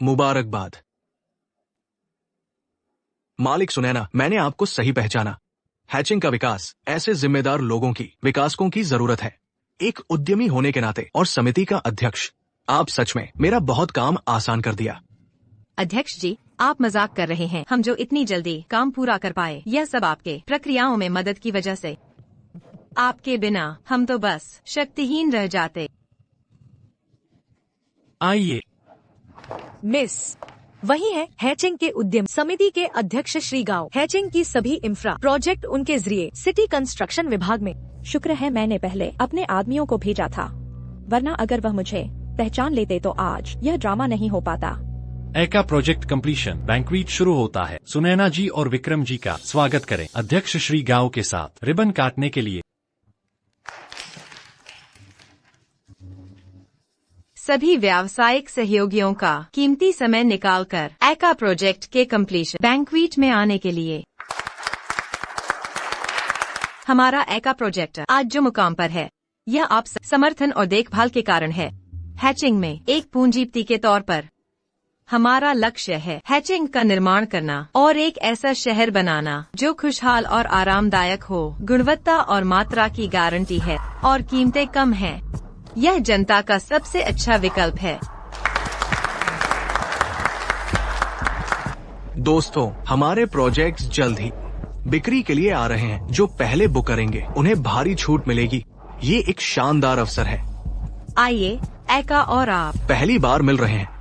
मुबारकबाद मालिक सुनैना, मैंने आपको सही पहचाना। हैचिंग का विकास ऐसे जिम्मेदार लोगों की, विकासकों की जरूरत है। एक उद्यमी होने के नाते और समिति का अध्यक्ष, आप सच में मेरा बहुत काम आसान कर दिया। अध्यक्ष जी, आप मजाक कर रहे हैं। हम जो इतनी जल्दी काम पूरा कर पाए, यह सब आपके प्रक्रियाओं में मदद की वजह से। आपके बिना हम तो बस शक्तिहीन रह जाते। आइए। मिस, वही है हैचिंग के उद्यम समिति के अध्यक्ष श्री गाओ। हैचिंग की सभी इंफ्रा प्रोजेक्ट उनके जरिए सिटी कंस्ट्रक्शन विभाग में। शुक्र है मैंने पहले अपने आदमियों को भेजा था, वरना अगर वह मुझे पहचान लेते तो आज यह ड्रामा नहीं हो पाता। एका प्रोजेक्ट कंप्लीशन बैंक्वेट शुरू होता है। सुनैना जी और विक्रम जी का स्वागत करें अध्यक्ष श्री गाओ के साथ रिबन काटने के लिए। सभी व्यावसायिक सहयोगियों का कीमती समय निकालकर एका प्रोजेक्ट के कंप्लीशन बैंक्वेट में आने के लिए। हमारा एका प्रोजेक्ट आज जो मुकाम पर है, यह आप समर्थन और देखभाल के कारण है। हैचिंग में एक पूंजीपति के तौर पर हमारा लक्ष्य है हैचिंग का निर्माण करना और एक ऐसा शहर बनाना जो खुशहाल और आरामदायक हो, गुणवत्ता और मात्रा की गारंटी है और कीमतें कम हैं। यह जनता का सबसे अच्छा विकल्प है। दोस्तों, हमारे प्रोजेक्ट्स जल्द ही बिक्री के लिए आ रहे हैं। जो पहले बुक करेंगे उन्हें भारी छूट मिलेगी। ये एक शानदार अवसर है। आइए, एका और आप पहली बार मिल रहे हैं।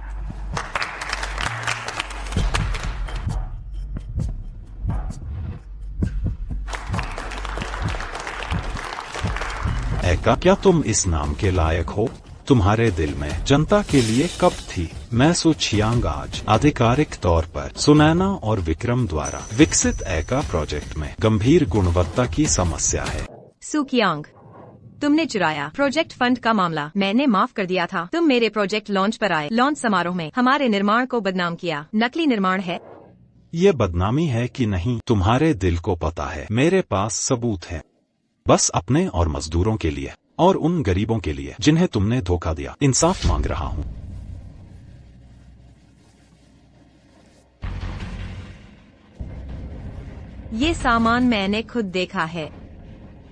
एका, क्या तुम इस नाम के लायक हो? तुम्हारे दिल में जनता के लिए कब थी? मैं सु छियांग आज आधिकारिक तौर पर सुनैना और विक्रम द्वारा विकसित एका प्रोजेक्ट में गंभीर गुणवत्ता की समस्या है। सुकियांग, तुमने चुराया प्रोजेक्ट फंड का मामला मैंने माफ कर दिया था। तुम मेरे प्रोजेक्ट लॉन्च पर आए, लॉन्च समारोह में हमारे निर्माण को बदनाम किया। नकली निर्माण है। ये बदनामी है कि नहीं, तुम्हारे दिल को पता है। मेरे पास सबूत है। बस अपने और मजदूरों के लिए और उन गरीबों के लिए जिन्हें तुमने धोखा दिया, इंसाफ मांग रहा हूँ। ये सामान मैंने खुद देखा है,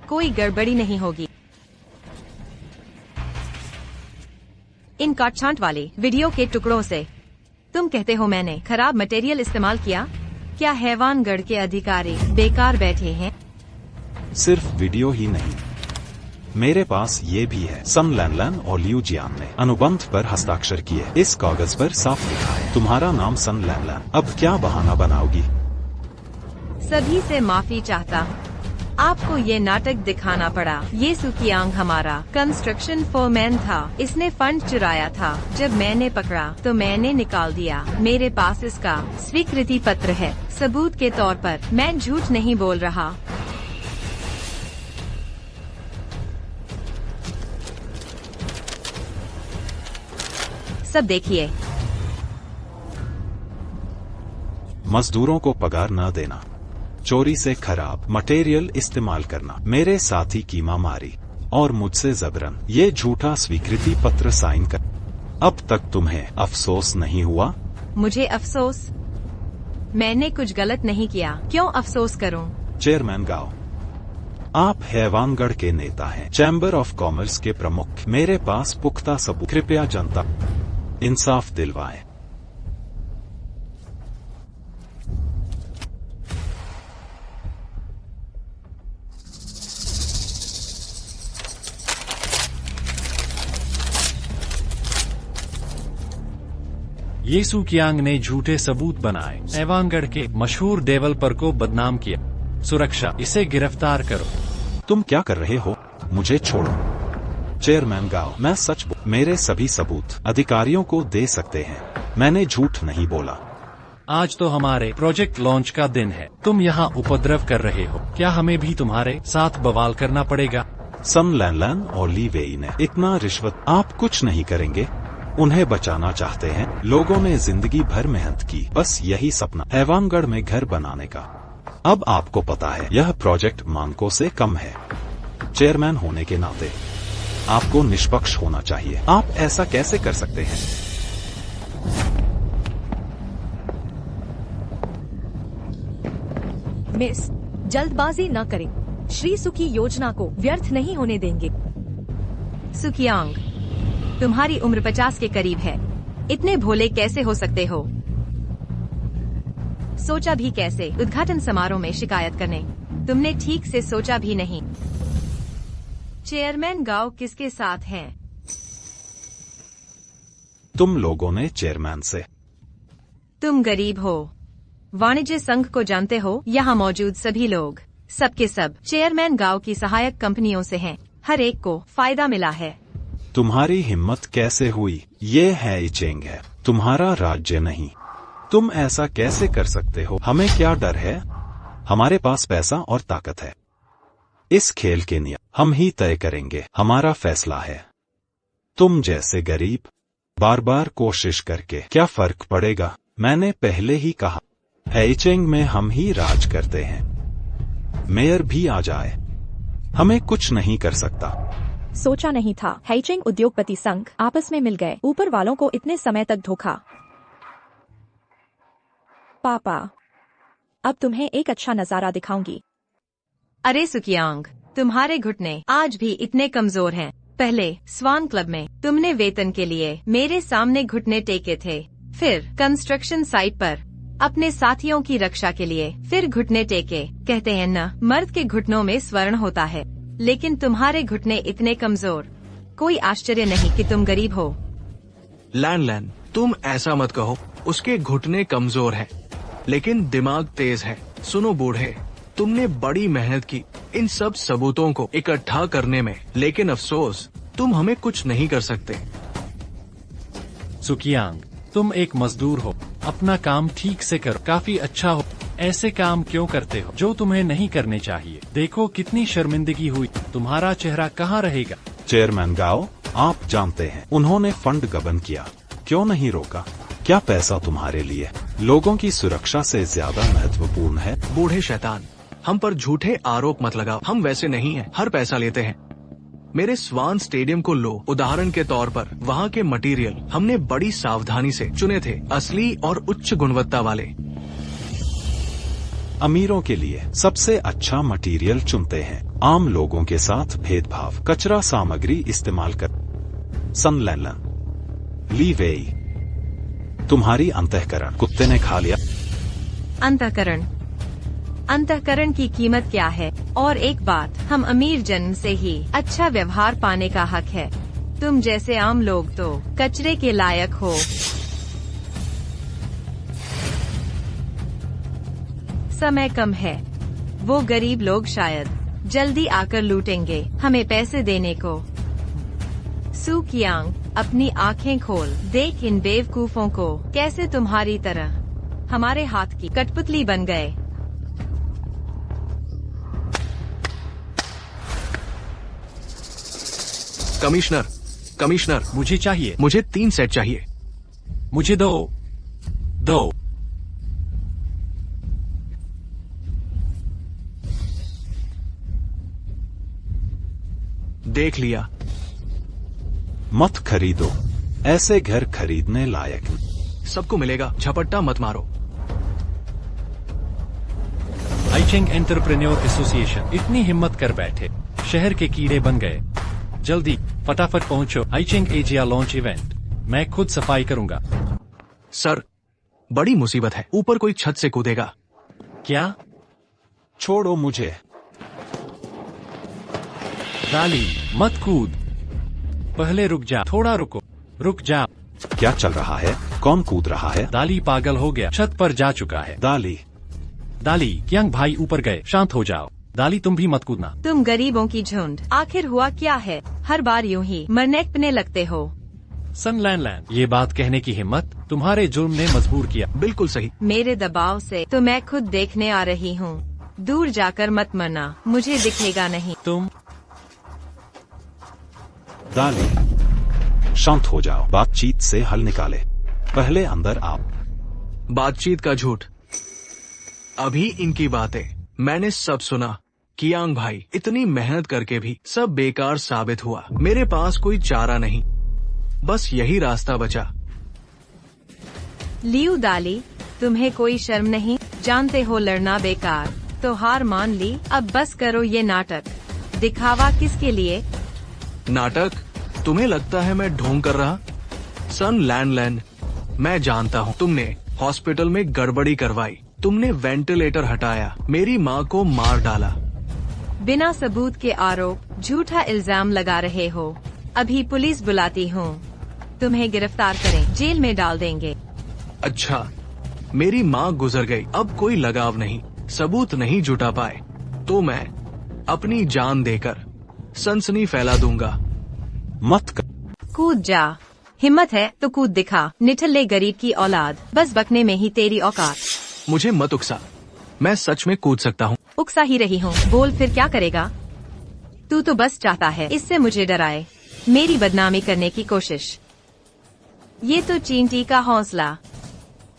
कोई गड़बड़ी नहीं होगी। इन काटछांट वाले वीडियो के टुकड़ों से तुम कहते हो मैंने खराब मटेरियल इस्तेमाल किया? क्या हैवानगढ़ के अधिकारी बेकार बैठे हैं? सिर्फ वीडियो ही नहीं, मेरे पास ये भी है। सन लैनलैन और लियू जियान ने अनुबंध पर हस्ताक्षर किए। इस कागज पर साफ लिखा है तुम्हारा नाम सन लैनलैन। अब क्या बहाना बनाओगी? सभी से माफी चाहता हूँ। आपको ये नाटक दिखाना पड़ा। ये सुकियांग हमारा कंस्ट्रक्शन फोरमैन था। इसने फंड चुराया था। जब मैंने पकड़ा तो मैंने निकाल दिया। मेरे पास इसका स्वीकृति पत्र है। सबूत के तौर पर मैं झूठ नहीं बोल रहा। सब देखिए। मजदूरों को पगार न देना, चोरी से खराब मटेरियल इस्तेमाल करना, मेरे साथी कीमा मारी और मुझसे जबरन ये झूठा स्वीकृति पत्र साइन कर। अब तक तुम्हें अफसोस नहीं हुआ? मुझे अफसोस? मैंने कुछ गलत नहीं किया, क्यों अफसोस करूं? चेयरमैन गाओ, आप हैवानगढ़ के नेता हैं, चैम्बर ऑफ कॉमर्स के प्रमुख। मेरे पास पुख्ता सबूत। कृपया जनता इंसाफ दिलवाएं। ये सुकियांग ने झूठे सबूत बनाए, हैवानगढ़ के मशहूर डेवलपर को बदनाम किया। सुरक्षा, इसे गिरफ्तार करो। तुम क्या कर रहे हो? मुझे छोड़ो। चेयरमैन गाओ, मैं मेरे सभी सबूत अधिकारियों को दे सकते हैं। मैंने झूठ नहीं बोला। आज तो हमारे प्रोजेक्ट लॉन्च का दिन है। तुम यहाँ उपद्रव कर रहे हो। क्या हमें भी तुम्हारे साथ बवाल करना पड़ेगा? सन लैनलैन और ली वेई ने इतना रिश्वत। आप कुछ नहीं करेंगे। उन्हें बचाना चाहते हैं। लोगों ने जिंदगी भर मेहनत की, बस यही सपना हैवानगढ़ में घर बनाने का। अब आपको पता है यह प्रोजेक्ट मानकों से कम है। चेयरमैन होने के नाते आपको निष्पक्ष होना चाहिए। आप ऐसा कैसे कर सकते हैं? मिस, जल्दबाजी न करें। श्री सुकी योजना को व्यर्थ नहीं होने देंगे। सुकियांग, तुम्हारी उम्र 50 के करीब है। इतने भोले कैसे हो सकते हो? सोचा भी कैसे उद्घाटन समारोह में शिकायत करने? तुमने ठीक से सोचा भी नहीं। चेयरमैन गांव किसके साथ हैं? तुम लोगों ने चेयरमैन से। तुम गरीब हो। वाणिज्य संघ को जानते हो? यहाँ मौजूद सभी लोग, सबके सब चेयरमैन गांव की सहायक कंपनियों से हैं। हर एक को फायदा मिला है। तुम्हारी हिम्मत कैसे हुई? ये हैइचेंग है, तुम्हारा राज्य नहीं। तुम ऐसा कैसे कर सकते हो? हमें क्या डर है? हमारे पास पैसा और ताकत है। इस खेल के नियम हम ही तय करेंगे। हमारा फैसला है। तुम जैसे गरीब बार बार कोशिश करके क्या फर्क पड़ेगा? मैंने पहले ही कहा, हैइचेंग में हम ही राज करते हैं। मेयर भी आ जाए, हमें कुछ नहीं कर सकता। सोचा नहीं था हैइचेंग उद्योगपति संघ आपस में मिल गए। ऊपर वालों को इतने समय तक धोखा। पापा, अब तुम्हें एक अच्छा नजारा दिखाऊंगी। अरे सुकियांग, तुम्हारे घुटने आज भी इतने कमजोर हैं। पहले स्वान क्लब में तुमने वेतन के लिए मेरे सामने घुटने टेके थे, फिर कंस्ट्रक्शन साइट पर अपने साथियों की रक्षा के लिए फिर घुटने टेके। कहते हैं न, मर्द के घुटनों में स्वर्ण होता है, लेकिन तुम्हारे घुटने इतने कमजोर। कोई आश्चर्य नहीं कि तुम गरीब हो। लैन, तुम ऐसा मत कहो। उसके घुटने कमजोर है, लेकिन दिमाग तेज है। सुनो बूढ़े, तुमने बड़ी मेहनत की इन सब सबूतों को इकट्ठा करने में, लेकिन अफसोस तुम हमें कुछ नहीं कर सकते। सुकियांग, तुम एक मजदूर हो। अपना काम ठीक से करो। काफी अच्छा हो। ऐसे काम क्यों करते हो जो तुम्हें नहीं करने चाहिए? देखो कितनी शर्मिंदगी हुई। तुम्हारा चेहरा कहाँ रहेगा? चेयरमैन गाओ, आप जानते हैं उन्होंने फंड गबन किया। क्यों नहीं रोका? क्या पैसा तुम्हारे लिए लोगों की सुरक्षा से ज्यादा महत्वपूर्ण है? बूढ़े शैतान, हम पर झूठे आरोप मत लगाओ। हम वैसे नहीं हैं, हर पैसा लेते हैं। मेरे स्वान स्टेडियम को लो उदाहरण के तौर पर। वहाँ के मटेरियल हमने बड़ी सावधानी से चुने थे, असली और उच्च गुणवत्ता वाले। अमीरों के लिए सबसे अच्छा मटेरियल चुनते हैं। आम लोगों के साथ भेदभाव, कचरा सामग्री इस्तेमाल कर। सन लैनलैन, ली वेई, तुम्हारी अंतःकरण कुत्ते ने खा लिया। अंतःकरण की कीमत क्या है? और एक बात, हम अमीर जन्म से ही अच्छा व्यवहार पाने का हक है। तुम जैसे आम लोग तो कचरे के लायक हो। समय कम है। वो गरीब लोग शायद जल्दी आकर लूटेंगे हमें पैसे देने को। सुकियांग, अपनी आंखें खोल, देख इन बेवकूफों को कैसे तुम्हारी तरह हमारे हाथ की कठपुतली बन गए। कमिश्नर, मुझे चाहिए। मुझे 3 सेट चाहिए। मुझे दो। देख लिया। मत खरीदो, ऐसे घर खरीदने लायक नहीं। सबको मिलेगा, झपट्टा मत मारो। हैइचेंग एंटरप्रेन्योर एसोसिएशन इतनी हिम्मत कर बैठे, शहर के कीड़े बन गए। जल्दी फटाफट पहुंचो। हैइचेंग एजिया लॉन्च इवेंट मैं खुद सफाई करूंगा। सर, बड़ी मुसीबत है। ऊपर कोई छत से कूदेगा। क्या? छोड़ो मुझे। दाली, मत कूद। पहले रुक जा। थोड़ा रुक जा। क्या चल रहा है? कौन कूद रहा है? दाली पागल हो गया, छत पर जा चुका है। दाली, कियांग भाई ऊपर गए। शांत हो जाओ। दाली, तुम भी मत कूदना। तुम गरीबों की झुंड, आखिर हुआ क्या है? हर बार यूं ही मरनेकपने लगते हो। सन लैनलैन, ये बात कहने की हिम्मत तुम्हारे जुर्म ने मजबूर किया। बिल्कुल सही। मेरे दबाव से तो मैं खुद देखने आ रही हूँ। दूर जाकर मत मरना, मुझे दिखेगा नहीं। तुम डाली, शांत हो जाओ, बातचीत से हल निकाले। पहले अंदर आओ। बातचीत का झूठ। अभी इनकी बातें मैंने सब सुना। कियांग भाई, इतनी मेहनत करके भी सब बेकार साबित हुआ। मेरे पास कोई चारा नहीं, बस यही रास्ता बचा। लियू दाली, तुम्हें कोई शर्म नहीं? जानते हो लड़ना बेकार, तो हार मान ली। अब बस करो ये नाटक। दिखावा किसके लिए? नाटक? तुम्हें लगता है मैं ढोंग कर रहा? सन लैंड, मैं जानता हूँ। तुमने हॉस्पिटल में गड़बड़ी करवाई, तुमने वेंटिलेटर हटाया, मेरी माँ को मार डाला। बिना सबूत के आरोप, झूठा इल्जाम लगा रहे हो। अभी पुलिस बुलाती हूँ, तुम्हें गिरफ्तार करें, जेल में डाल देंगे। अच्छा, मेरी माँ गुजर गई, अब कोई लगाव नहीं, सबूत नहीं जुटा पाए तो मैं अपनी जान देकर सनसनी फैला दूंगा। मत कर। कूद जा, हिम्मत है तो कूद दिखा। निठल्ले गरीब की औलाद, बस बकने में ही तेरी औकात। मुझे मत उकसा, मैं सच में कूद सकता हूँ। उकसा ही रही हूँ, बोल फिर क्या करेगा? तू तो बस चाहता है इससे मुझे डराए, मेरी बदनामी करने की कोशिश। ये तो चींटी का हौसला।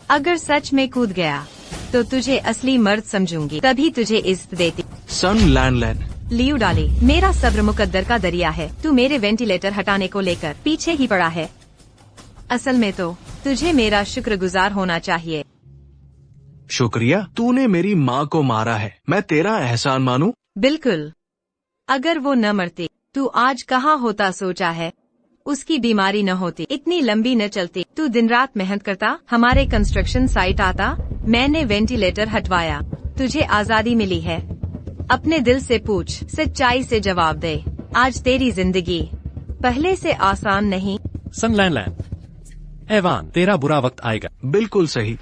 अगर सच में कूद गया तो तुझे असली मर्द समझूंगी, तभी तुझे इज्जत देती। सन लैंड, लियू डाली, मेरा सब्र मुकद्दर का दरिया है। तू मेरे वेंटिलेटर हटाने को लेकर पीछे ही पड़ा है। असल में तो तुझे मेरा शुक्रगुजार होना चाहिए। शुक्रिया? तूने मेरी माँ को मारा है, मैं तेरा एहसान मानूं? बिल्कुल। अगर वो न मरती तू आज कहाँ होता सोचा है? उसकी बीमारी न होती, इतनी लंबी न चलती, तू दिन रात मेहनत करता, हमारे कंस्ट्रक्शन साइट आता, मैंने वेंटिलेटर हटवाया, तुझे आजादी मिली है। अपने दिल से पूछ, सच्चाई से जवाब दे। आज तेरी जिंदगी पहले से आसान नहीं। सन लैंड, एवान, तेरा बुरा वक्त आएगा। बिल्कुल सही।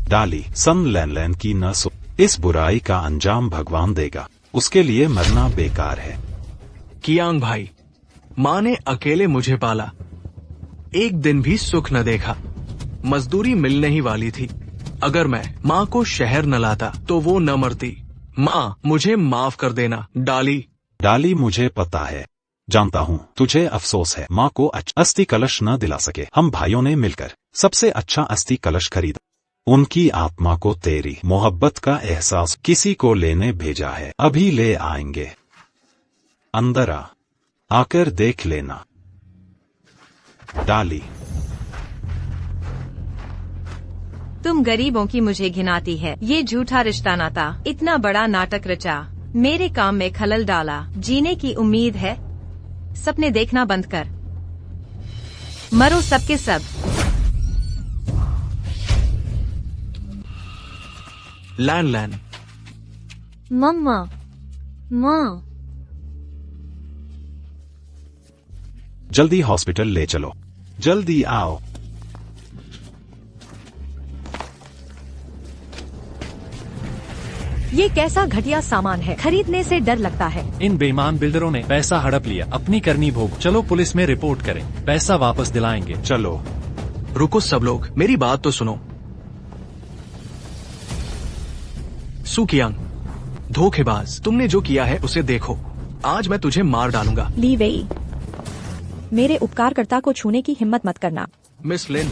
डाली, सन लैंड की न सो। इस बुराई का अंजाम भगवान देगा, उसके लिए मरना बेकार है। कियांग भाई, माँ ने अकेले मुझे पाला, एक दिन भी सुख न देखा। मजदूरी मिलने ही वाली थी। अगर मैं माँ को शहर न लाता तो वो न मरती। माँ, मुझे माफ कर देना। डाली, मुझे पता है, जानता हूँ तुझे अफसोस है। माँ को अस्थि कलश न दिला सके। हम भाइयों ने मिलकर सबसे अच्छा अस्थि कलश खरीदा। उनकी आत्मा को तेरी मोहब्बत का एहसास किसी को लेने भेजा है, अभी ले आएंगे। अंदर आकर देख लेना। डाली, तुम गरीबों की मुझे घिनाती है। ये झूठा रिश्ता नाता, इतना बड़ा नाटक रचा, मेरे काम में खलल डाला। जीने की उम्मीद है, सपने देखना बंद कर, मरो सबके सब। लैंड, मम्मा, माँ, जल्दी हॉस्पिटल ले चलो, जल्दी आओ। ये कैसा घटिया सामान है, खरीदने से डर लगता है। इन बेईमान बिल्डरों ने पैसा हड़प लिया, अपनी करनी भोग। चलो पुलिस में रिपोर्ट करें, पैसा वापस दिलाएंगे। चलो। रुको सब लोग, मेरी बात तो सुनो। सू कियांग, धोखेबाज, तुमने जो किया है उसे देखो। आज मैं तुझे मार डालूंगा। ली वेई, मेरे उपकारकर्ता को छूने की हिम्मत मत करना। मिस लिन,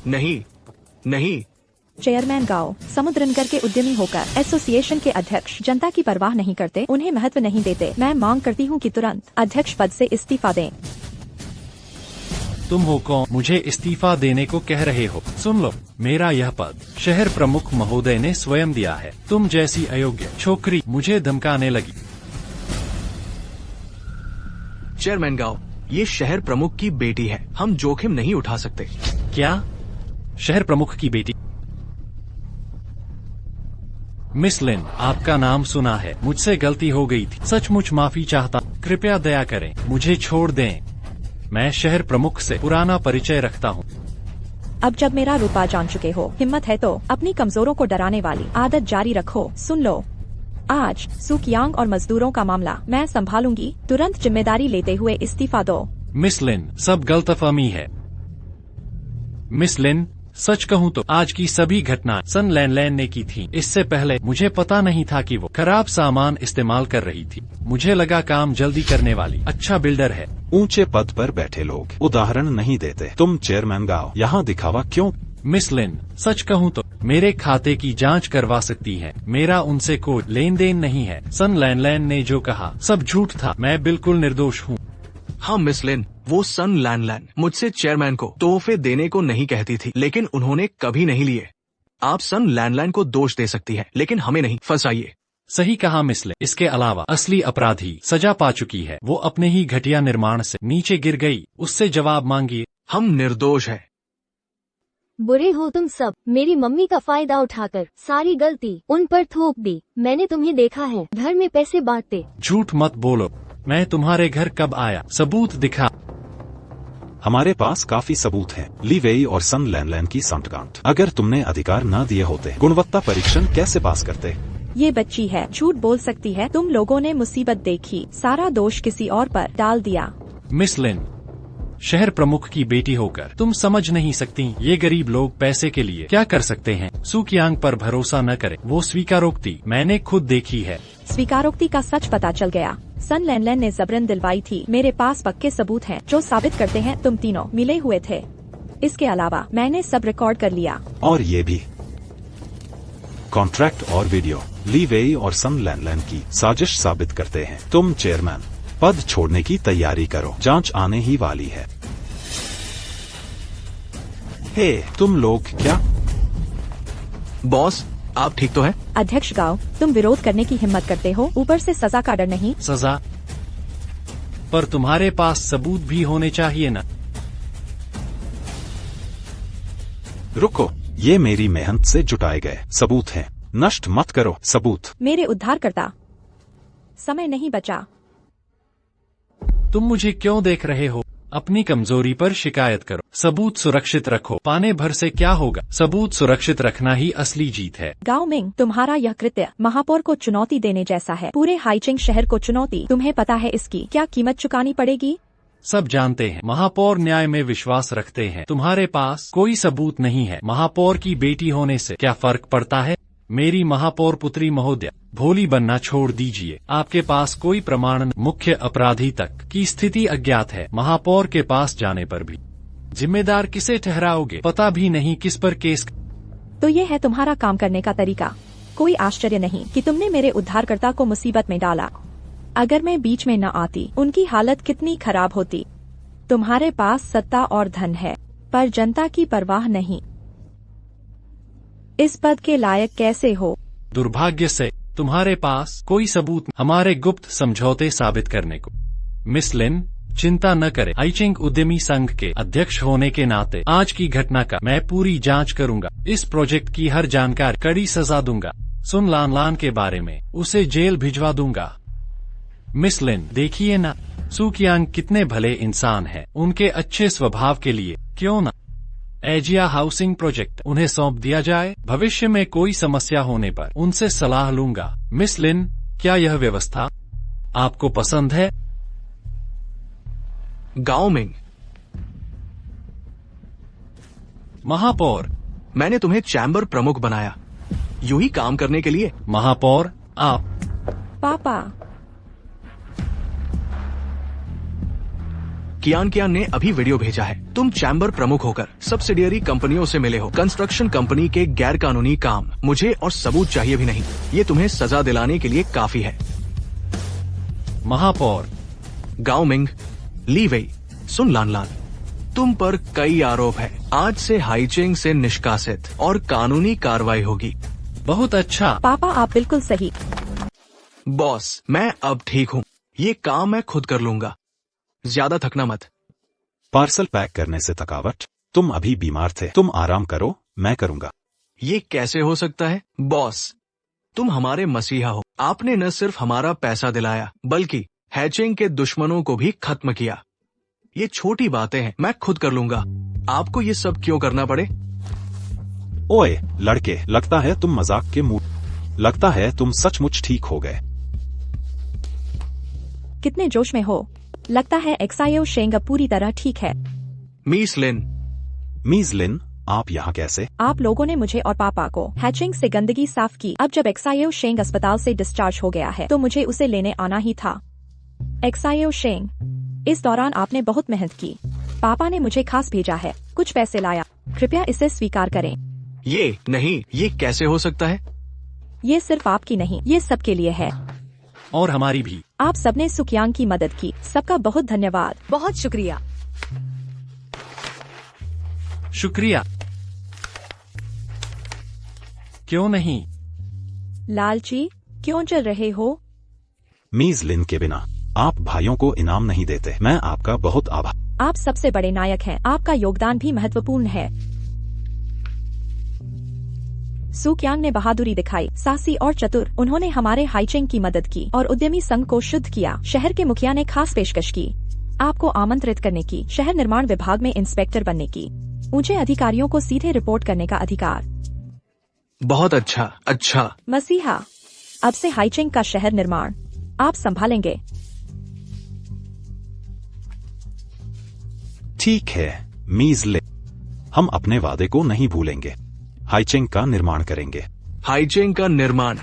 नहीं। चेयरमैन गाओ, समुद्रनगर के उद्यमी होकर एसोसिएशन के अध्यक्ष जनता की परवाह नहीं करते, उन्हें महत्व नहीं देते। मैं मांग करती हूँ कि तुरंत अध्यक्ष पद से इस्तीफा दें। तुम हो कौन, मुझे इस्तीफा देने को कह रहे हो? सुन लो, मेरा यह पद शहर प्रमुख महोदय ने स्वयं दिया है। तुम जैसी अयोग्य छोकरी मुझे धमकाने लगी। चेयरमैन गाओ, ये शहर प्रमुख की बेटी है, हम जोखिम नहीं उठा सकते। क्या? शहर प्रमुख की बेटी? मिस लिन, आपका नाम सुना है, मुझसे गलती हो गई थी, सचमुच माफी चाहता, कृपया दया करें, मुझे छोड़ दें। मैं शहर प्रमुख से पुराना परिचय रखता हूँ। अब जब मेरा रुतबा जान चुके हो, हिम्मत है तो अपनी कमजोरों को डराने वाली आदत जारी रखो। सुन लो, आज सू कियांग और मजदूरों का मामला मैं संभालूंगी, तुरंत जिम्मेदारी लेते हुए इस्तीफा दो। मिस लिन, सब गलतफहमी है। मिस लिन, सच कहूँ तो आज की सभी घटना सन लैनलैन ने की थी। इससे पहले मुझे पता नहीं था कि वो खराब सामान इस्तेमाल कर रही थी। मुझे लगा काम जल्दी करने वाली अच्छा बिल्डर है। ऊंचे पद पर बैठे लोग उदाहरण नहीं देते। तुम चेयरमैन गाओ, यहाँ दिखावा क्यों? मिस लिन, सच कहूँ तो मेरे खाते की जांच करवा सकती है। मेरा उनसे कोई लेन देन नहीं है। सन लैनलैन ने जो कहा सब झूठ था। मैं बिल्कुल निर्दोष हूँ। हाँ मिस लिन, वो सन लैनलैन मुझसे चेयरमैन को तोहफे देने को नहीं कहती थी, लेकिन उन्होंने कभी नहीं लिए। आप सन लैनलैन को दोष दे सकती है, लेकिन हमें नहीं फंसाइए। सही कहा मिस लिन। इसके अलावा असली अपराधी सजा पा चुकी है। वो अपने ही घटिया निर्माण से नीचे गिर गई। उससे जवाब मांगिए। हम निर्दोष है। बुरे हो तुम सब। मेरी मम्मी का फायदा उठाकर सारी गलती उन पर थोप दी। मैंने तुम्हें देखा है घर में पैसे बांटते। झूठ मत बोलो। मैं तुम्हारे घर कब आया? सबूत दिखा। हमारे पास काफी सबूत हैं। ली वेई और सन लैनलैन की सांठगांठ। अगर तुमने अधिकार न दिए होते, गुणवत्ता परीक्षण कैसे पास करते? ये बच्ची है, झूठ बोल सकती है। तुम लोगों ने मुसीबत देखी, सारा दोष किसी और पर डाल दिया। मिस लिन, शहर प्रमुख की बेटी होकर तुम समझ नहीं सकती ये गरीब लोग पैसे के लिए क्या कर सकते हैं। सुकियांग पर भरोसा न करें। वो स्वीकारोक्ति मैंने खुद देखी है। स्वीकारोक्ति का सच पता चल गया। सन लैनलैन ने जबरन दिलवाई थी। मेरे पास पक्के सबूत हैं जो साबित करते हैं तुम तीनों मिले हुए थे। इसके अलावा मैंने सब रिकॉर्ड कर लिया। और ये भी कॉन्ट्रैक्ट और वीडियो ली वेई और सन लैनलैन की साजिश साबित करते हैं। तुम चेयरमैन पद छोड़ने की तैयारी करो, जांच आने ही वाली है। हे, तुम लोग क्या? बॉस, आप ठीक तो हैं? अध्यक्ष गाओ, तुम विरोध करने की हिम्मत करते हो, ऊपर से सजा का डर नहीं। सजा? पर तुम्हारे पास सबूत भी होने चाहिए न। रुको, ये मेरी मेहनत से जुटाए गए सबूत हैं। नष्ट मत करो सबूत। मेरे उद्धारकर्ता, समय नहीं बचा। तुम मुझे क्यों देख रहे हो? अपनी कमजोरी पर शिकायत करो। सबूत सुरक्षित रखो। पाने भर से क्या होगा? सबूत सुरक्षित रखना ही असली जीत है। गाओ मिंग, तुम्हारा यह कृत्य महापौर को चुनौती देने जैसा है। पूरे हाइचिंग शहर को चुनौती। तुम्हें पता है इसकी क्या कीमत चुकानी पड़ेगी? सब जानते हैं। महापौर न्याय में विश्वास रखते हैं। तुम्हारे पास कोई सबूत नहीं है। महापौर की बेटी होने से क्या फर्क पड़ता है? मेरी महापौर पुत्री महोदय, भोली बनना छोड़ दीजिए। आपके पास कोई प्रमाण न। मुख्य अपराधी तक की स्थिति अज्ञात है। महापौर के पास जाने पर भी जिम्मेदार किसे ठहराओगे? पता भी नहीं किस पर केस। तो ये है तुम्हारा काम करने का तरीका। कोई आश्चर्य नहीं कि तुमने मेरे उद्धारकर्ता को मुसीबत में डाला। अगर मैं बीच में न आती, उनकी हालत कितनी खराब होती। तुम्हारे पास सत्ता और धन है, पर जनता की परवाह नहीं। इस पद के लायक कैसे हो? दुर्भाग्य से तुम्हारे पास कोई सबूत हमारे गुप्त समझौते साबित करने को। मिस लिन, चिंता न करें। हाइचिंग उद्यमी संघ के अध्यक्ष होने के नाते आज की घटना का मैं पूरी जांच करूंगा। इस प्रोजेक्ट की हर जानकारी, कड़ी सजा दूंगा। सुन लान के बारे में उसे जेल भिजवा दूंगा। मिस लिन, देखिए ना, सुकियांग कितने भले इंसान हैं। उनके अच्छे स्वभाव के लिए क्यों न एजिया हाउसिंग प्रोजेक्ट उन्हें सौंप दिया जाए। भविष्य में कोई समस्या होने पर उनसे सलाह लूंगा। मिस लिन, क्या यह व्यवस्था आपको पसंद है? गाओ मिंग, महापौर, मैंने तुम्हें चैम्बर प्रमुख बनाया यूं ही काम करने के लिए। महापौर, आप। पापा, कियान ने अभी वीडियो भेजा है। तुम चैम्बर प्रमुख होकर सब्सिडियरी कंपनियों से मिले हो। कंस्ट्रक्शन कंपनी के गैर कानूनी काम। मुझे और सबूत चाहिए भी नहीं। ये तुम्हें सजा दिलाने के लिए काफी है। महापौर, गाओ मिंग, ली वेई, सुन लान, तुम पर कई आरोप है। आज से हाइचिंग से निष्कासित और कानूनी कार्रवाई होगी। बहुत अच्छा। पापा आप बिल्कुल सही। बॉस, मैं अब ठीक हूँ। ये काम मैं खुद कर लूंगा। ज्यादा थकना मत। पार्सल पैक करने से थकावट? तुम अभी बीमार थे। तुम आराम करो, मैं करूंगा। ये कैसे हो सकता है? बॉस, तुम हमारे मसीहा हो। आपने न सिर्फ हमारा पैसा दिलाया, बल्कि हैचिंग के दुश्मनों को भी खत्म किया। ये छोटी बातें हैं, मैं खुद कर लूंगा। आपको ये सब क्यों करना पड़े? ओए लड़के, लगता है तुम मजाक के मूड। लगता है तुम सचमुच ठीक हो गए। कितने जोश में हो। लगता है एक्सायो शेंग अब पूरी तरह ठीक है। मिस लिन, मीज लिन, आप यहाँ कैसे? आप लोगों ने मुझे और पापा को हैचिंग से गंदगी साफ की। अब जब एक्सायो शेंग अस्पताल से डिस्चार्ज हो गया है तो मुझे उसे लेने आना ही था। एक्सायो शेंग, इस दौरान आपने बहुत मेहनत की। पापा ने मुझे खास भेजा है, कुछ पैसे लाया, कृपया इसे स्वीकार करें। ये नहीं, ये कैसे हो सकता है? ये सिर्फ आपकी नहीं, ये सबके लिए है। और हमारी भी। आप सबने सुकयांग की मदद की, सबका बहुत धन्यवाद। बहुत शुक्रिया। शुक्रिया। क्यों नहीं? लालची क्यों चल रहे हो? मीज लिन के बिना आप भाइयों को इनाम नहीं देते। मैं आपका बहुत आभार। आप सबसे बड़े नायक हैं, आपका योगदान भी महत्वपूर्ण है। सुकयांग ने बहादुरी दिखाई, साहसी और चतुर। उन्होंने हमारे हाइचिंग की मदद की और उद्यमी संघ को शुद्ध किया। शहर के मुखिया ने खास पेशकश की आपको आमंत्रित करने की, शहर निर्माण विभाग में इंस्पेक्टर बनने की, ऊंचे अधिकारियों को सीधे रिपोर्ट करने का अधिकार। बहुत अच्छा। अच्छा, मसीहा, अब से हाइचिंग का शहर निर्माण आप संभालेंगे। ठीक है मीज लिन, हम अपने वादे को नहीं भूलेंगे। हाइचिंग का निर्माण करेंगे। हाइचिंग का निर्माण